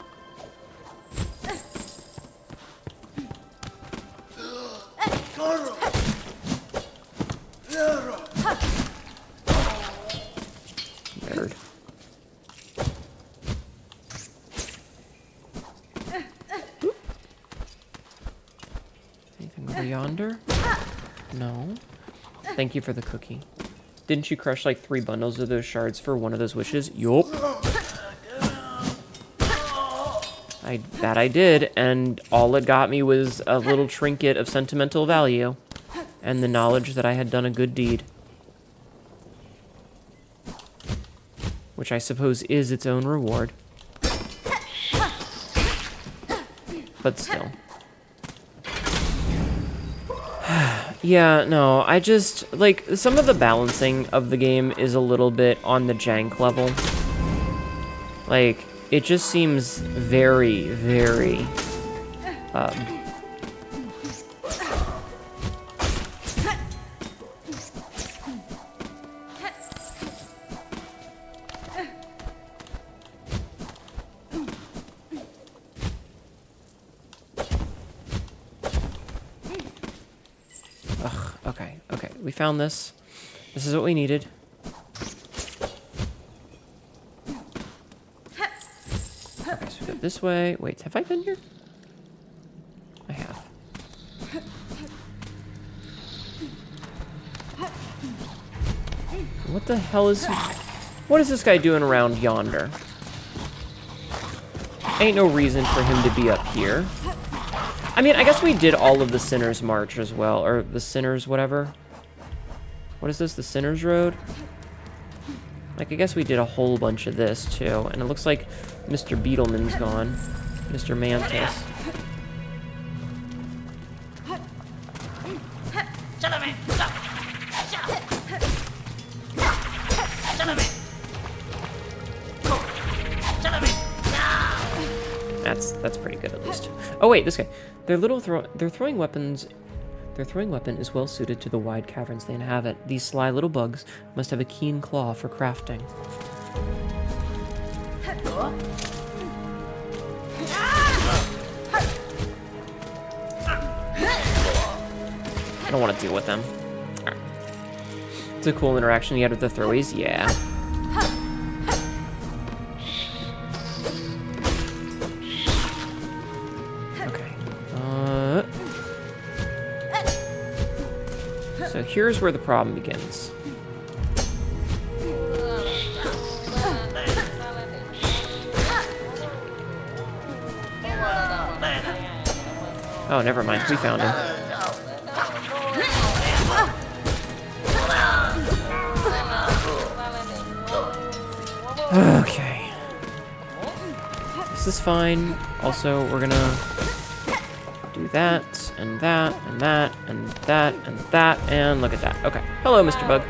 Nerd. Anything over yonder? No. Thank you for the cookie. Didn't you crush like 3 bundles of those shards for one of those wishes? Yup. I did, and all it got me was a little trinket of sentimental value, and the knowledge that I had done a good deed. Which I suppose is its own reward. But still. Yeah, no, I just, like, some of the balancing of the game is a little bit on the jank level. Like, it just seems very, very, Okay, we found this. This is what we needed. Okay, so we go this way. Wait, have I been here? I have. What the hell is he? What is this guy doing around yonder? Ain't no reason for him to be up here. I mean, I guess we did all of the Sinner's March as well, or the Sinner's whatever. What is this, the Sinner's Road? Like, I guess we did a whole bunch of this, too. And it looks like Mr. Beetleman's gone. Mr. Mantis. That's pretty good at least. Oh wait, this guy. Their throwing weapon is well suited to the wide caverns they inhabit. These sly little bugs must have a keen claw for crafting. I don't want to deal with them. Alright. It's a cool interaction you had with the throwies, yeah. So here's where the problem begins. Oh, never mind. We found him. Okay. This is fine. Also, we're gonna do that, and that, and that, and that, and that, and look at that. Okay. Hello, Mr. Bug.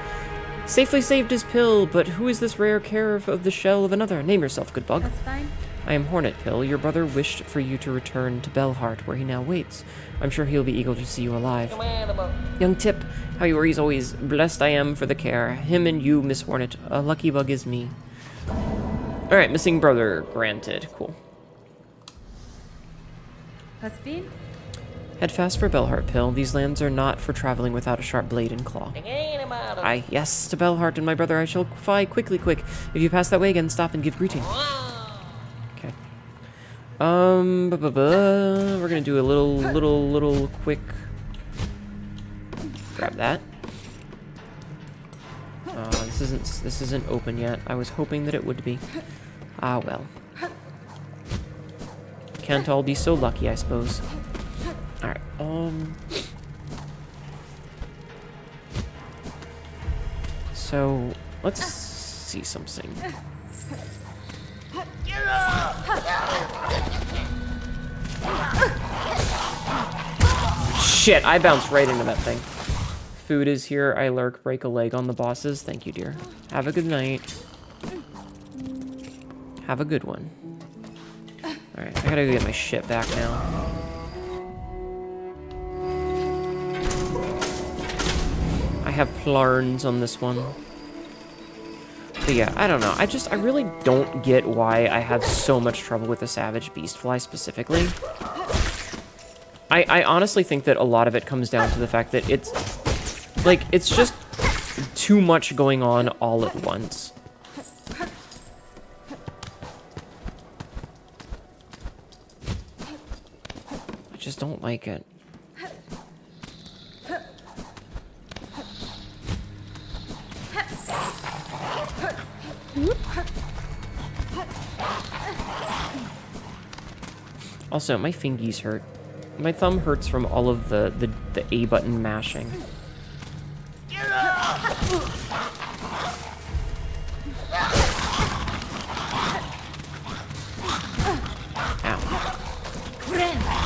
Safely saved his pill, but who is this rare care of the shell of another? Name yourself, good bug. That's fine. I am Hornet Pill. Your brother wished for you to return to Bellheart, where he now waits. I'm sure he'll be eager to see you alive. Young Tip, how you are always blessed I am for the care. Him and you, Miss Hornet. A lucky bug is me. Alright, missing brother granted. Cool. Has been? Head fast for Bellheart, Pill. These lands are not for traveling without a sharp blade and claw. Aye, yes, to Bellheart and my brother I shall fly quickly, quick. If you pass that way again, stop and give greeting. Okay. We're gonna do a little quick. Grab that. This isn't open yet. I was hoping that it would be. Ah, well. Can't all be so lucky, I suppose. Alright, so, let's see something. Shit, I bounced right into that thing. Food is here, I lurk, break a leg on the bosses. Thank you, dear. Have a good night. Have a good one. Alright, I gotta go get my shit back now. I have plarns on this one. But yeah, I don't know. I really don't get why I have so much trouble with the Savage Beastfly specifically. I honestly think that a lot of it comes down to the fact that it's just too much going on all at once. I just don't like it. Also, my fingies hurt. My thumb hurts from all of the A button mashing. Ow.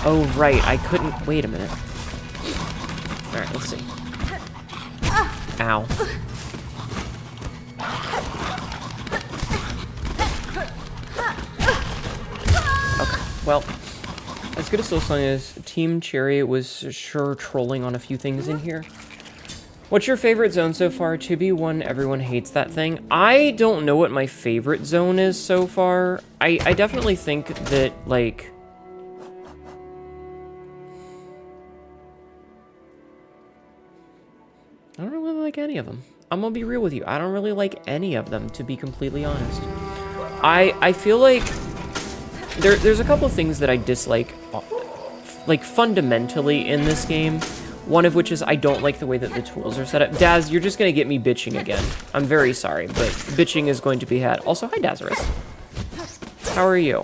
Oh, right, I couldn't... Wait a minute. Alright, let's see. Ow. Okay, well... As good as Silksong is, Team Cherry was sure trolling on a few things in here. What's your favorite zone so far? 2B1, everyone hates that thing. I don't know what my favorite zone is so far. I definitely think that, like... I don't really like any of them. I'm gonna be real with you. I don't really like any of them, to be completely honest. I feel like... There's a couple of things that I dislike, like, fundamentally in this game. One of which is I don't like the way that the tools are set up. Daz, you're just going to get me bitching again. I'm very sorry, but bitching is going to be had. Also, hi, Dazarus. How are you?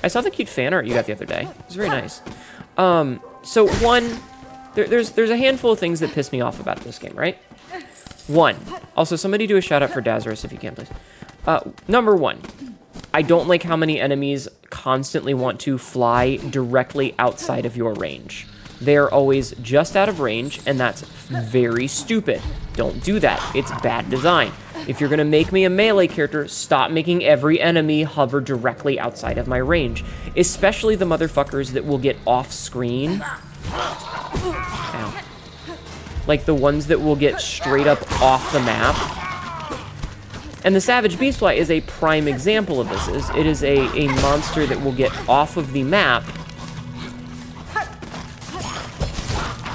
I saw the cute fan art you got the other day. It was very nice. So, one, there's a handful of things that piss me off about this game, right? One. Also, somebody do a shout-out for Dazarus if you can, please. Number one. I don't like how many enemies constantly want to fly directly outside of your range. They're always just out of range, and that's very stupid. Don't do that. It's bad design. If you're gonna make me a melee character, stop making every enemy hover directly outside of my range. Especially the motherfuckers that will get off screen. Ow. Like the ones that will get straight up off the map. And the Savage Beastfly is a prime example of this. It is a monster that will get off of the map.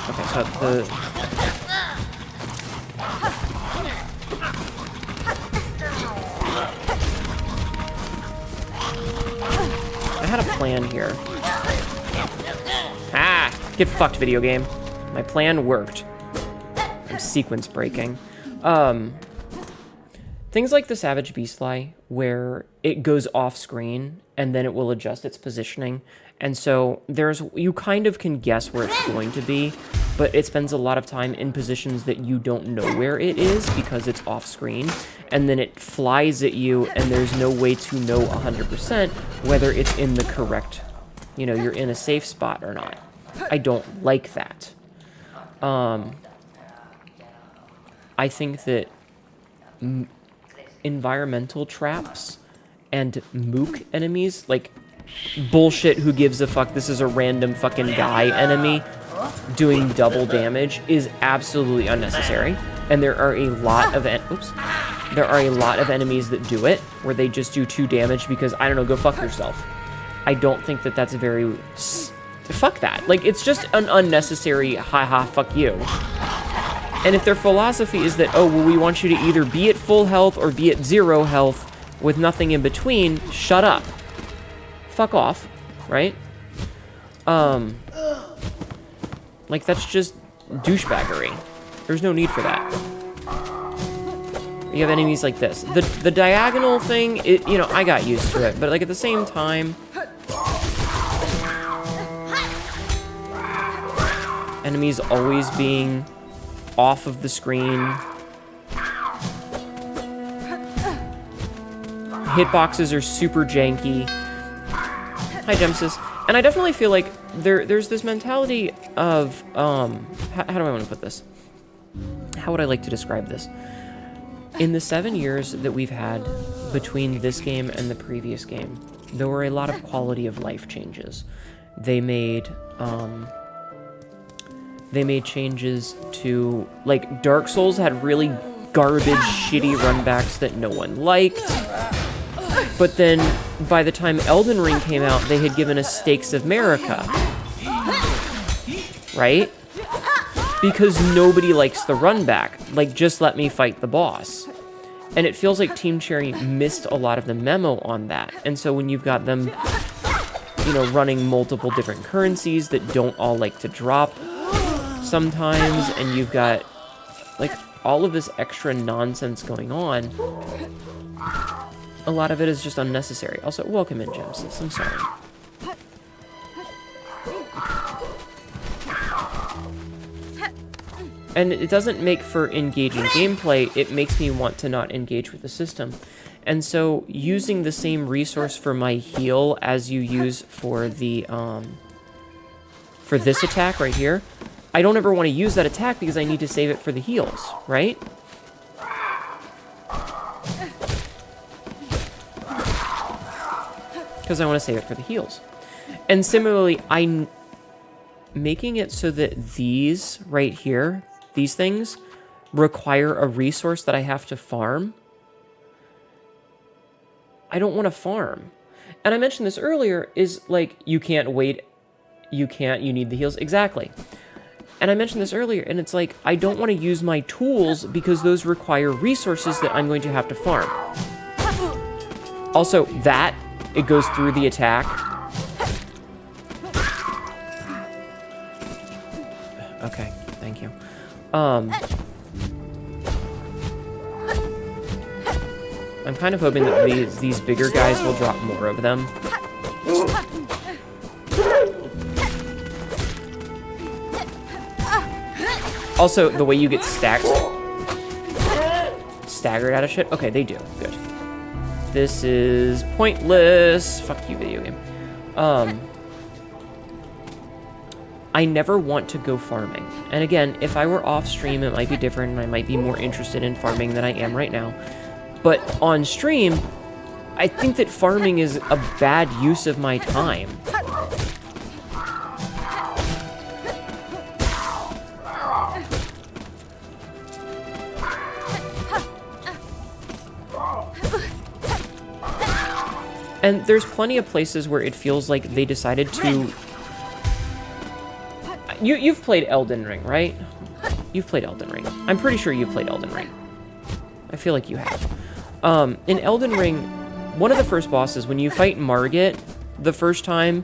Okay, so I had a plan here. Ah! Get fucked, video game. My plan worked. I'm sequence breaking. Things like the Savage Beastfly, where it goes off screen and then it will adjust its positioning. And so you kind of can guess where it's going to be, but it spends a lot of time in positions that you don't know where it is because it's off screen. And then it flies at you and there's no way to know 100% whether it's in the correct, you're in a safe spot or not. I don't like that. I think that environmental traps and mook enemies, like bullshit who gives a fuck, this is a random fucking guy enemy doing double damage, is absolutely unnecessary. And there are a lot of enemies that do it, where they just do 2 damage because, I don't know, go fuck yourself. I don't think that that's very... Fuck that. Like, it's just an unnecessary haha fuck you. And if their philosophy is that, oh, well, we want you to either be at full health or be at 0 health with nothing in between, shut up. Fuck off, right? Like, that's just douchebaggery. There's no need for that. You have enemies like this. The diagonal thing, I got used to it, but like at the same time, enemies always being off of the screen. Hitboxes are super janky. Hi, Gemsis. And I definitely feel like there's this mentality of, how do I want to put this? How would I like to describe this? In the 7 years that we've had between this game and the previous game, there were a lot of quality of life changes. They made changes to, like, Dark Souls had really garbage, shitty runbacks that no one liked. But then, by the time Elden Ring came out, they had given us Stakes of Marika. Right? Because nobody likes the runback. Like, just let me fight the boss. And it feels like Team Cherry missed a lot of the memo on that. And so when you've got them, running multiple different currencies that don't all like to drop sometimes, and you've got, like, all of this extra nonsense going on, a lot of it is just unnecessary. Also, welcome in, Gemsis. I'm sorry. And it doesn't make for engaging gameplay, it makes me want to not engage with the system. And so, using the same resource for my heal as you use for the, for this attack right here, I don't ever want to use that attack because I need to save it for the heals, right? Because I want to save it for the heals. And similarly, I'm making it so that these right here, these things, require a resource that I have to farm. I don't want to farm. And I mentioned this earlier, is like, you can't wait, you need the heals. Exactly. And I mentioned this earlier, and it's like, I don't want to use my tools because those require resources that I'm going to have to farm. Also, it goes through the attack. Okay, thank you. I'm kind of hoping that these bigger guys will drop more of them. Also, the way you get staggered out of shit. Okay, they do. Good. This is pointless. Fuck you, video game. I never want to go farming. And again, if I were off stream, it might be different, and I might be more interested in farming than I am right now. But on stream, I think that farming is a bad use of my time. And there's plenty of places where it feels like they decided to... You've played Elden Ring, right? You've played Elden Ring. I'm pretty sure you've played Elden Ring. I feel like you have. In Elden Ring, one of the first bosses, when you fight Margit the first time...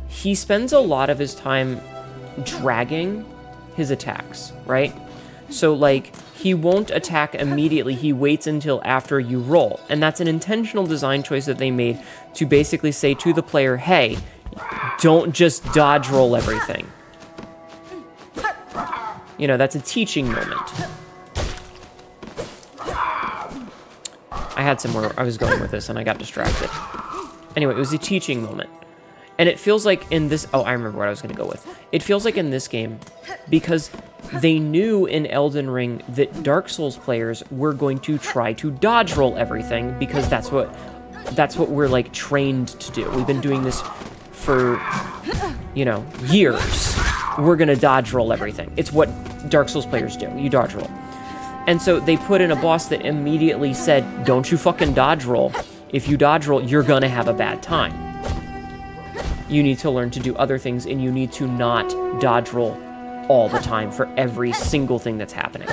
he spends a lot of his time dragging his attacks, right? So, like, he won't attack immediately, he waits until after you roll. And that's an intentional design choice that they made to basically say to the player, hey, don't just dodge roll everything. You know, that's a teaching moment. I had somewhere I was going with this and I got distracted. Anyway, it was a teaching moment. And it feels like in this... Oh, I remember what I was going to go with. It feels like in this game, because they knew in Elden Ring that Dark Souls players were going to try to dodge roll everything, because that's what we're, like, trained to do. We've been doing this for, you know, years. We're going to dodge roll everything. It's what Dark Souls players do. You dodge roll. And so they put in a boss that immediately said, don't you fucking dodge roll. If you dodge roll, you're going to have a bad time. You need to learn to do other things, and you need to not dodge roll all the time for every single thing that's happening.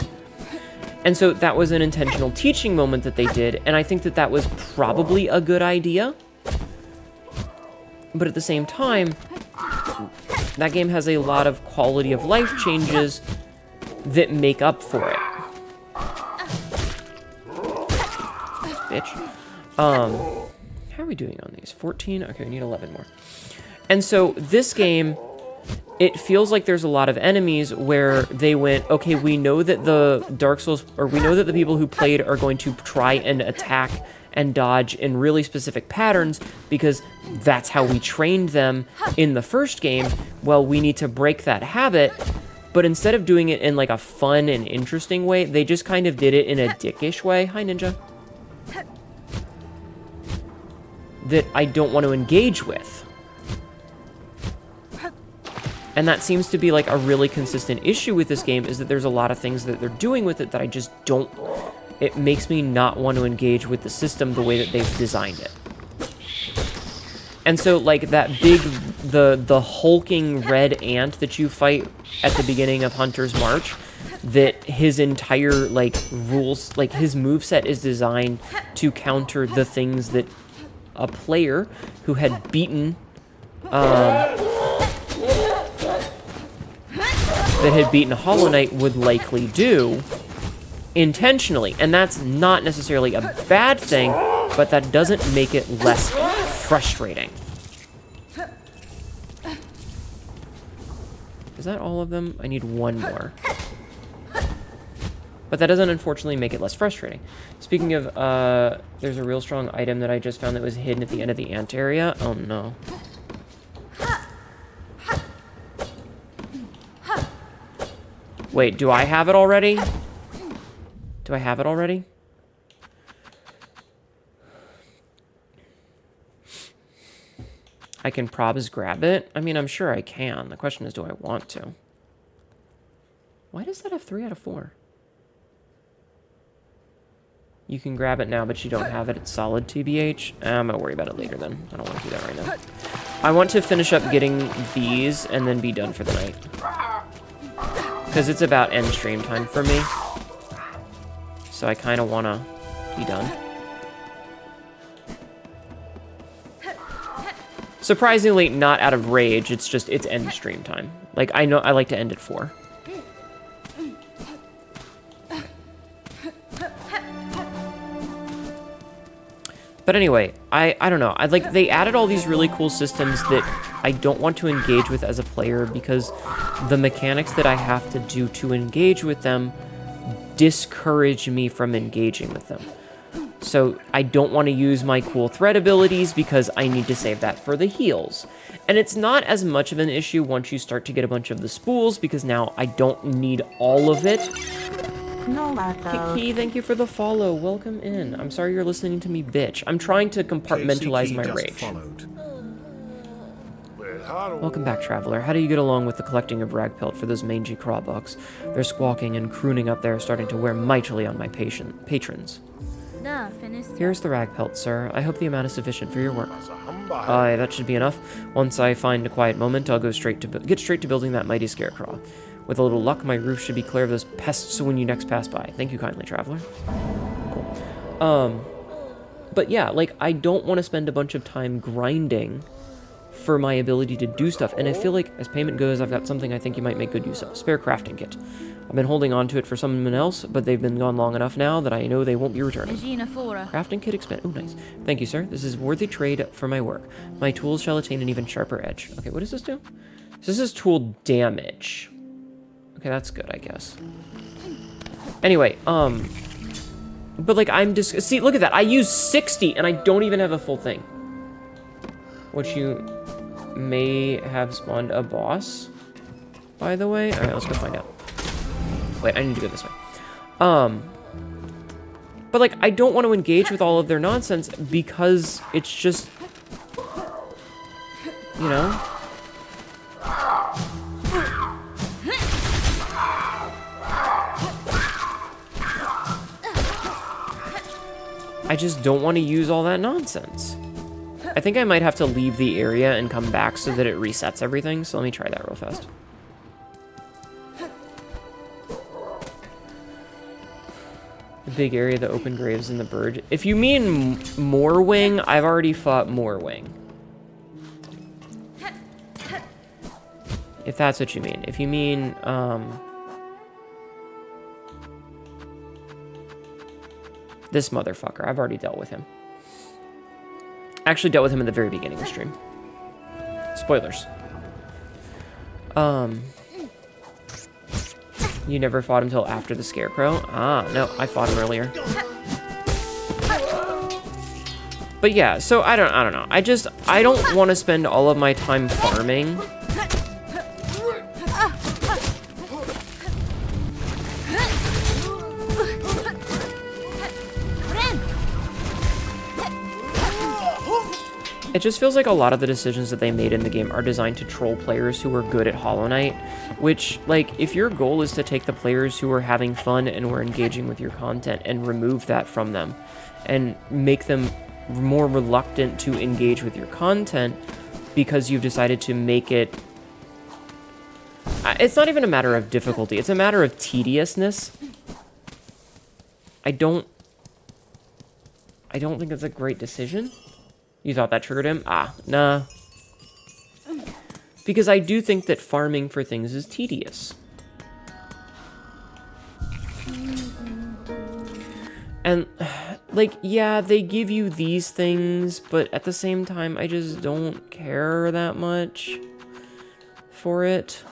And so that was an intentional teaching moment that they did, and I think that that was probably a good idea. But at the same time, that game has a lot of quality of life changes that make up for it. Bitch. How are we doing on these? 14? Okay, we need 11 more. And so this game, it feels like there's a lot of enemies where they went, okay, we know that the Dark Souls, or we know that the people who played are going to try and attack and dodge in really specific patterns because that's how we trained them in the first game. Well, we need to break that habit. But instead of doing it in like a fun and interesting way, they just kind of did it in a dickish way. Hi, Ninja. That I don't want to engage with. And that seems to be like a really consistent issue with this game, is that there's a lot of things that they're doing with it that I just don't... It makes me not want to engage with the system the way that they've designed it. And so, like, that big... The hulking red ant that you fight at the beginning of Hunter's March, that his entire, like, rules... Like, his moveset is designed to counter the things that a player who had beaten... that had beaten Hollow Knight would likely do intentionally. And that's not necessarily a bad thing, but that doesn't make it less frustrating. Is that all of them? I need one more. But that doesn't unfortunately make it less frustrating. Speaking of, there's a real strong item that I just found that was hidden at the end of the ant area. Oh no. Wait, do I have it already? Do I have it already? I can probs grab it? I mean, I'm sure I can. The question is, do I want to? Why does that have 3 out of 4? You can grab it now, but you don't have it. It's solid TBH. I'm gonna worry about it later then. I don't want to do that right now. I want to finish up getting these and then be done for the night. Because it's about end stream time for me. So I kind of want to be done. Surprisingly, not out of rage. It's just, it's end stream time. Like, I know I like to end at 4. But anyway, I don't know. They added all these really cool systems that I don't want to engage with as a player because the mechanics that I have to do to engage with them discourage me from engaging with them. So I don't want to use my cool thread abilities because I need to save that for the heals. And it's not as much of an issue once you start to get a bunch of the spools, because now I don't need all of it. Kiki, thank you for the follow. Welcome in. I'm sorry you're listening to me, bitch. I'm trying to compartmentalize my rage. Welcome back, traveler. How do you get along with the collecting of rag pelt for those mangy crawbugs? They're squawking and crooning up there, starting to wear mightily on my patrons. Here's the rag pelt, sir. I hope the amount is sufficient for your work. Aye, that should be enough. Once I find a quiet moment, I'll get straight to building that mighty scarecrow. With a little luck, my roof should be clear of those pests when you next pass by. Thank you kindly, traveler. Cool. But yeah, like, I don't want to spend a bunch of time grinding for my ability to do stuff, and I feel like, as payment goes, I've got something I think you might make good use of. Spare crafting kit. I've been holding on to it for someone else, but they've been gone long enough now that I know they won't be returning. Crafting kit expand. Oh, nice. Thank you, sir. This is worthy trade for my work. My tools shall attain an even sharper edge. Okay, what does this do? So this is tool damage. Okay, that's good, I guess. Anyway, but like, I'm just, see, look at that. I use 60 and I don't even have a full thing. Which you may have spawned a boss, by the way. All right, let's go find out. Wait, I need to go this way. But like, I don't want to engage with all of their nonsense because it's just, you know. I just don't want to use all that nonsense. I think I might have to leave the area and come back so that it resets everything. So let me try that real fast. The big area, the open graves, and the bird. If you mean Moorwing, I've already fought Moorwing. If that's what you mean. If you mean, this motherfucker, I've already dealt with him. Actually dealt with him in the very beginning of the stream. Spoilers. You never fought him until after the scarecrow? Ah, no, I fought him earlier. But yeah, so I don't know. I don't want to spend all of my time farming. It just feels like a lot of the decisions that they made in the game are designed to troll players who are good at Hollow Knight, which, like, if your goal is to take the players who are having fun and who are engaging with your content and remove that from them and make them more reluctant to engage with your content because you've decided to make it... It's not even a matter of difficulty, it's a matter of tediousness. I don't think it's a great decision. You thought that triggered him? Ah, nah. Because I do think that farming for things is tedious. And, like, yeah, they give you these things, but at the same time, I just don't care that much for it.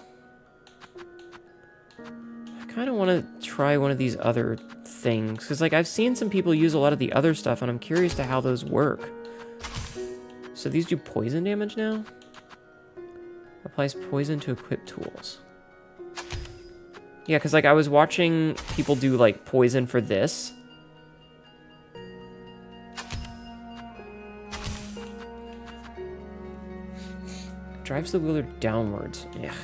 I kind of want to try one of these other things, because, like, I've seen some people use a lot of the other stuff, and I'm curious to how those work. So these do poison damage now? Applies poison to equipped tools. Yeah, because, like, I was watching people do, like, poison for this. Drives the wielder downwards. Yeah.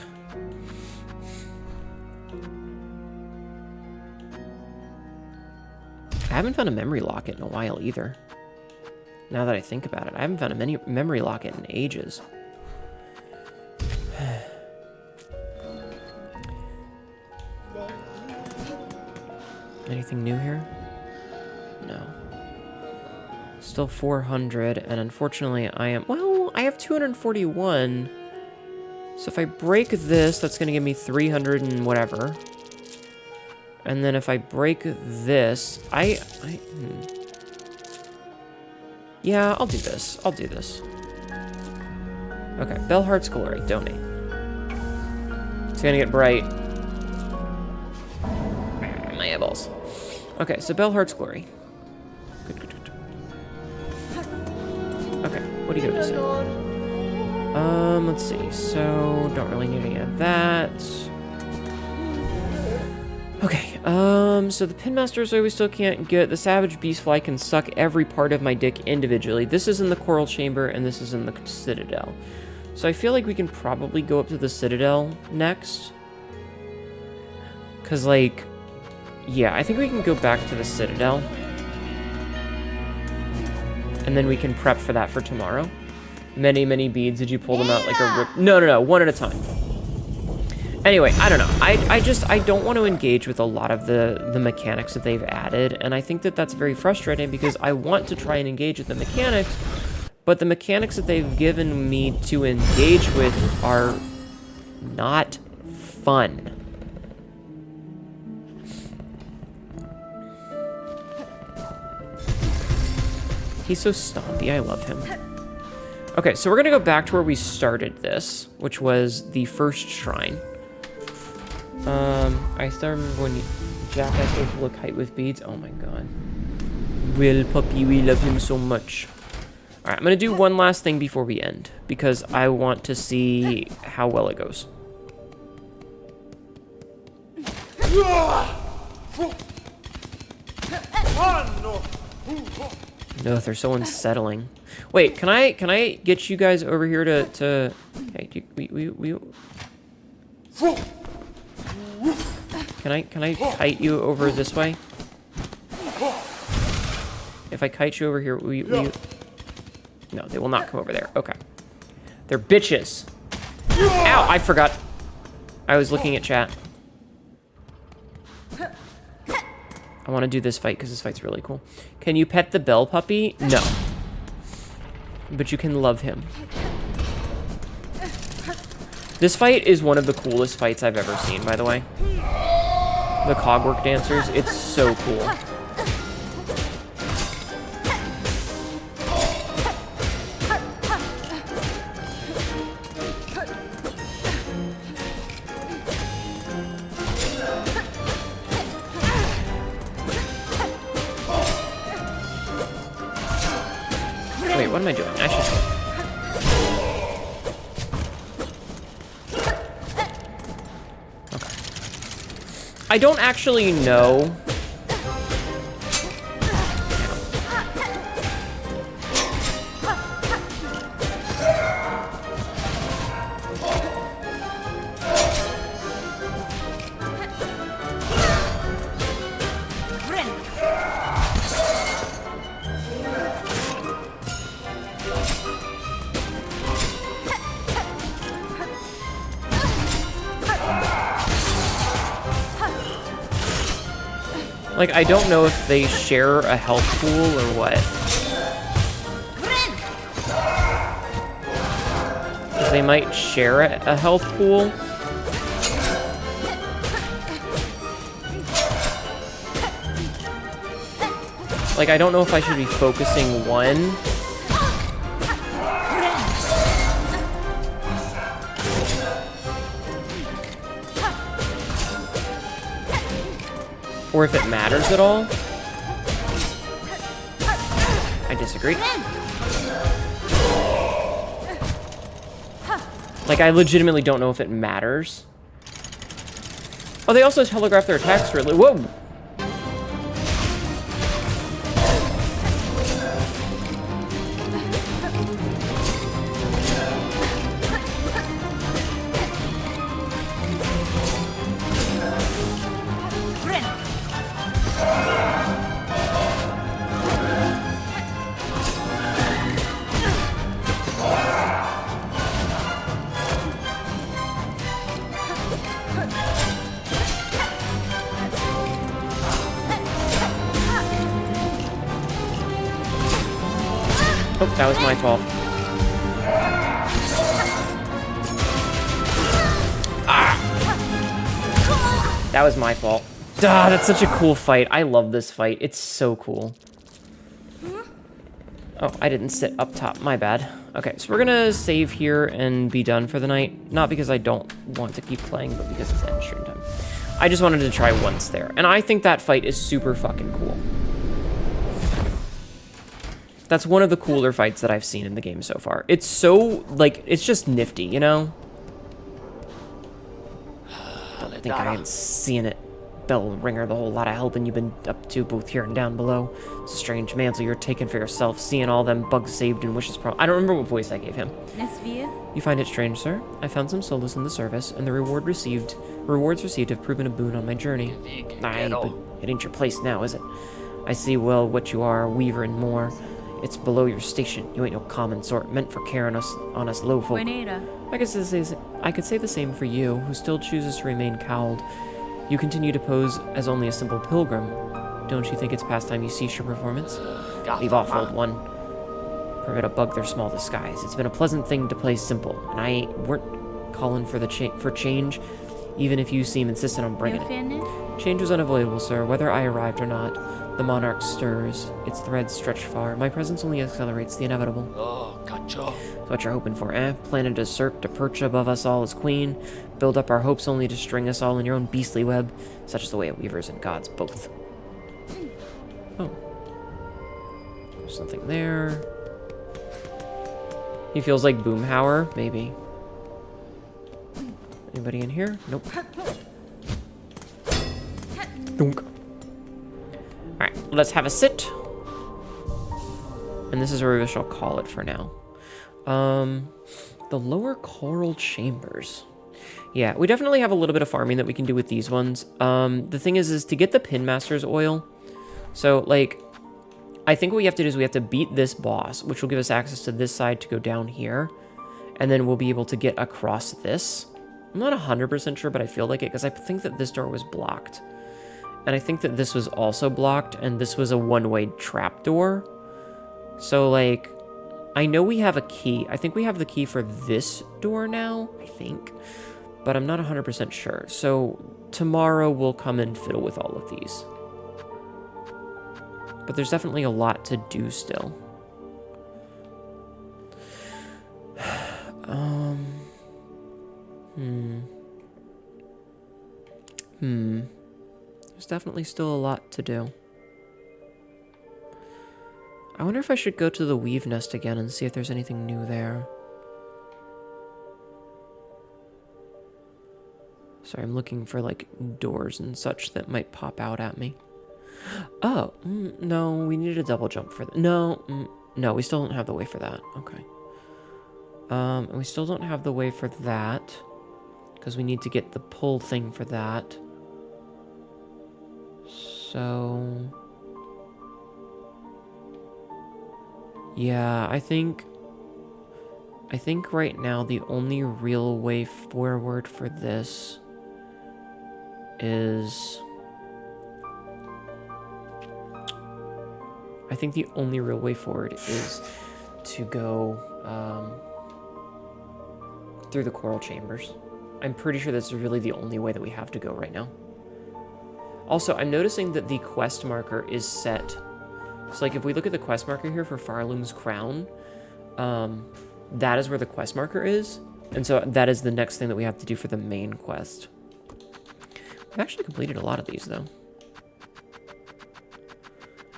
I haven't found a memory locket in a while either. Now that I think about it, I haven't found a memory locket in ages. Anything new here? No. Still 400, and unfortunately I am... Well, I have 241. So if I break this, that's going to give me 300 and whatever. And then if I break this, Yeah, I'll do this. I'll do this. Okay, Bellheart's Glory, donate. It's gonna get bright. My eyeballs. Okay, so Bellheart's Glory. Good, good, good. What do you go to say? Let's see. So, don't really need any of that. Okay, so the Pinmaster Zoe we still can't get. The Savage Beastfly can suck every part of my dick individually. This is in the Coral Chamber, and this is in the Citadel. So I feel like we can probably go up to the Citadel next. Because, like, yeah, I think we can go back to the Citadel. And then we can prep for that for tomorrow. Many, many beads. Did you pull them out like a rip? No, one at a time. Anyway, I don't know. I don't want to engage with a lot of the mechanics that they've added, and I think that that's very frustrating because I want to try and engage with the mechanics, but the mechanics that they've given me to engage with are not fun. He's so stompy. I love him. Okay, so we're gonna go back to where we started this, which was the first shrine. I still remember when Jack asked me to look height with beads. Oh my god. Will puppy, we love him so much. Alright, I'm gonna do one last thing before we end, because I want to see how well it goes. No, they're so unsettling. Wait, can I get you guys over here to hey, Can I kite you over this way? If I kite you over here, no, they will not come over there. Okay. They're bitches. Ow, I forgot. I was looking at chat. I want to do this fight because this fight's really cool. Can you pet the bell puppy? No. But you can love him. This fight is one of the coolest fights I've ever seen, by the way. The cogwork dancers, it's so cool. Wait, what am I doing? I should... I don't actually know. Like, I don't know if they share a health pool or what. Because they might share a health pool. Like, I don't know if I should be focusing one. Or if it matters at all. I disagree. Like, I legitimately don't know if it matters. Oh, they also telegraph their attacks really. Whoa! Oh, that was my fault. Ah! That was my fault. Ah, that's such a cool fight. I love this fight. It's so cool. Oh, I didn't sit up top. My bad. Okay, so we're gonna save here and be done for the night. Not because I don't want to keep playing, but because it's end stream time. I just wanted to try once there. And I think that fight is super fucking cool. That's one of the cooler fights that I've seen in the game so far. It's so, like, it's just nifty, you know? Don't think I ain't seeing it. Bell ringer, the whole lot of helping you've been up to both here and down below. It's a strange mantle you're taking for yourself, seeing all them bugs saved and wishes I don't remember what voice I gave him. You find it strange, sir? I found some solace in the service, and the rewards received have proven a boon on my journey. Aye, but it ain't your place now, is it? I see well what you are, a weaver and more. It's below your station. You ain't no common sort, meant for caring on us low folk. I could say the same for you, who still chooses to remain cowled. You continue to pose as only a simple pilgrim. Don't you think it's past time you cease your performance? Leave off, old one. Permit a bug their small disguise. It's been a pleasant thing to play simple, and I weren't calling for change, even if you seem insistent on bringing it. Change was unavoidable, sir, whether I arrived or not. The monarch stirs, its threads stretch far. My presence only accelerates the inevitable. Oh, gotcha. So what you're hoping for, eh? Plan a usurp to perch above us all as queen, build up our hopes only to string us all in your own beastly web. Such is the way of weavers and gods both. Oh. There's something there. He feels like Boomhauer, maybe. Anybody in here? Nope. Dunk. Alright, let's have a sit. And this is where we shall call it for now. The lower coral chambers. Yeah, we definitely have a little bit of farming that we can do with these ones. The thing is to get the Pinmaster's oil. So, like, I think what we have to do is we have to beat this boss, which will give us access to this side to go down here. And then we'll be able to get across this. I'm not 100% sure, but I feel like it, because I think that this door was blocked. And I think that this was also blocked, and this was a one-way trapdoor. So, like, I know we have a key. I think we have the key for this door now, I think. But I'm not 100% sure. So, tomorrow we'll come and fiddle with all of these. But there's definitely a lot to do still. There's definitely still a lot to do. I wonder if I should go to the Weave Nest again and see if there's anything new there. Sorry, I'm looking for, like, doors and such that might pop out at me. Oh, no, we needed a double jump for that. No, we still don't have the way for that. Okay. And we still don't have the way for that, because we need to get the pull thing for that. So... yeah, I think right now the only real way forward for this is... I think the only real way forward is to go through the coral chambers. I'm pretty sure that's really the only way that we have to go right now. Also, I'm noticing that the quest marker is set. So, like, if we look at the quest marker here for Farloom's Crown, that is where the quest marker is. And so that is the next thing that we have to do for the main quest. We've actually completed a lot of these, though.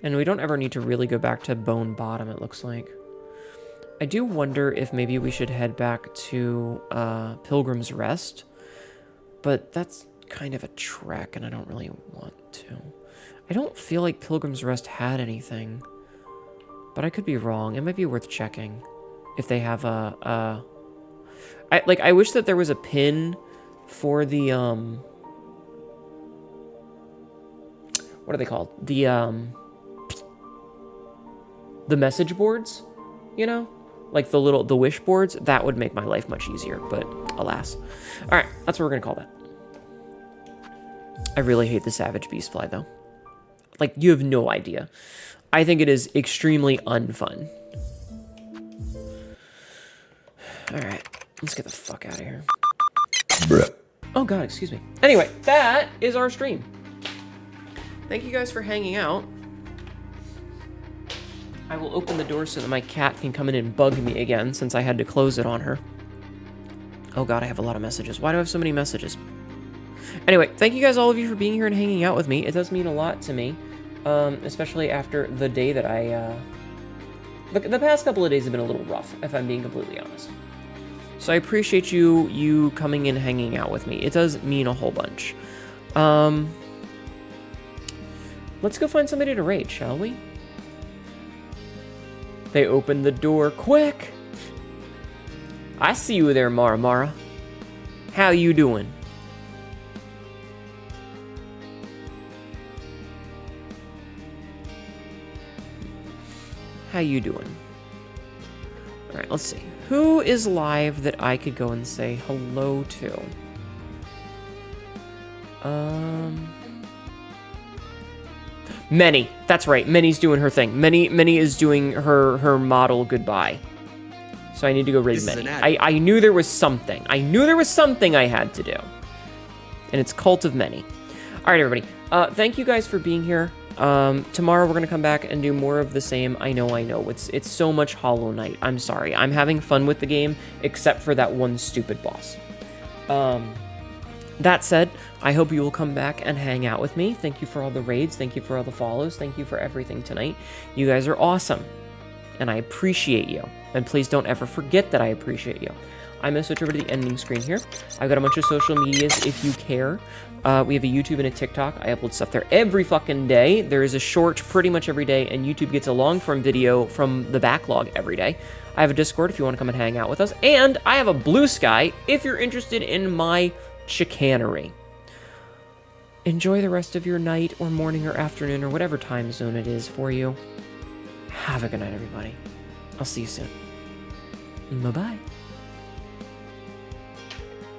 And we don't ever need to really go back to Bone Bottom, it looks like. I do wonder if maybe we should head back to Pilgrim's Rest. But that's kind of a trek, and I don't really want to. I don't feel like Pilgrim's Rest had anything. But I could be wrong. It might be worth checking. If they have I wish that there was a pin for the, what are they called? The message boards, you know? Like the wish boards. That would make my life much easier, but alas. Alright, that's what we're gonna call that. I really hate the Savage Beastfly, though. Like, you have no idea. I think it is extremely unfun. Alright, let's get the fuck out of here. Bruh. Oh god, excuse me. Anyway, that is our stream. Thank you guys for hanging out. I will open the door so that my cat can come in and bug me again, since I had to close it on her. Oh god, I have a lot of messages. Why do I have so many messages? Anyway, thank you guys, all of you, for being here and hanging out with me. It does mean a lot to me, especially after the day that I The past couple of days have been a little rough, if I'm being completely honest. So I appreciate you coming in, hanging out with me. It does mean a whole bunch. Let's go find somebody to raid, shall we? They opened the door quick. I see you there, Mara. How you doing? How you doing? All right, let's see. Who is live that I could go and say hello to? Many. That's right. Many's doing her thing. Many is doing her model goodbye. So I need to go raid Many. I knew there was something. I knew there was something I had to do. And it's Cult of Many. All right, everybody. Thank you guys for being here. Tomorrow we're gonna come back and do more of the same. I know. It's so much Hollow Knight. I'm sorry. I'm having fun with the game, except for that one stupid boss. That said, I hope you will come back and hang out with me. Thank you for all the raids. Thank you for all the follows. Thank you for everything tonight. You guys are awesome, and I appreciate you. And please don't ever forget that I appreciate you. I'm gonna switch over to the ending screen here. I've got a bunch of social medias if you care. We have a YouTube and a TikTok. I upload stuff there every fucking day. There is a short pretty much every day, and YouTube gets a long-form video from the backlog every day. I have a Discord if you want to come and hang out with us, and I have a Blue Sky if you're interested in my chicanery. Enjoy the rest of your night or morning or afternoon or whatever time zone it is for you. Have a good night, everybody. I'll see you soon. Bye-bye.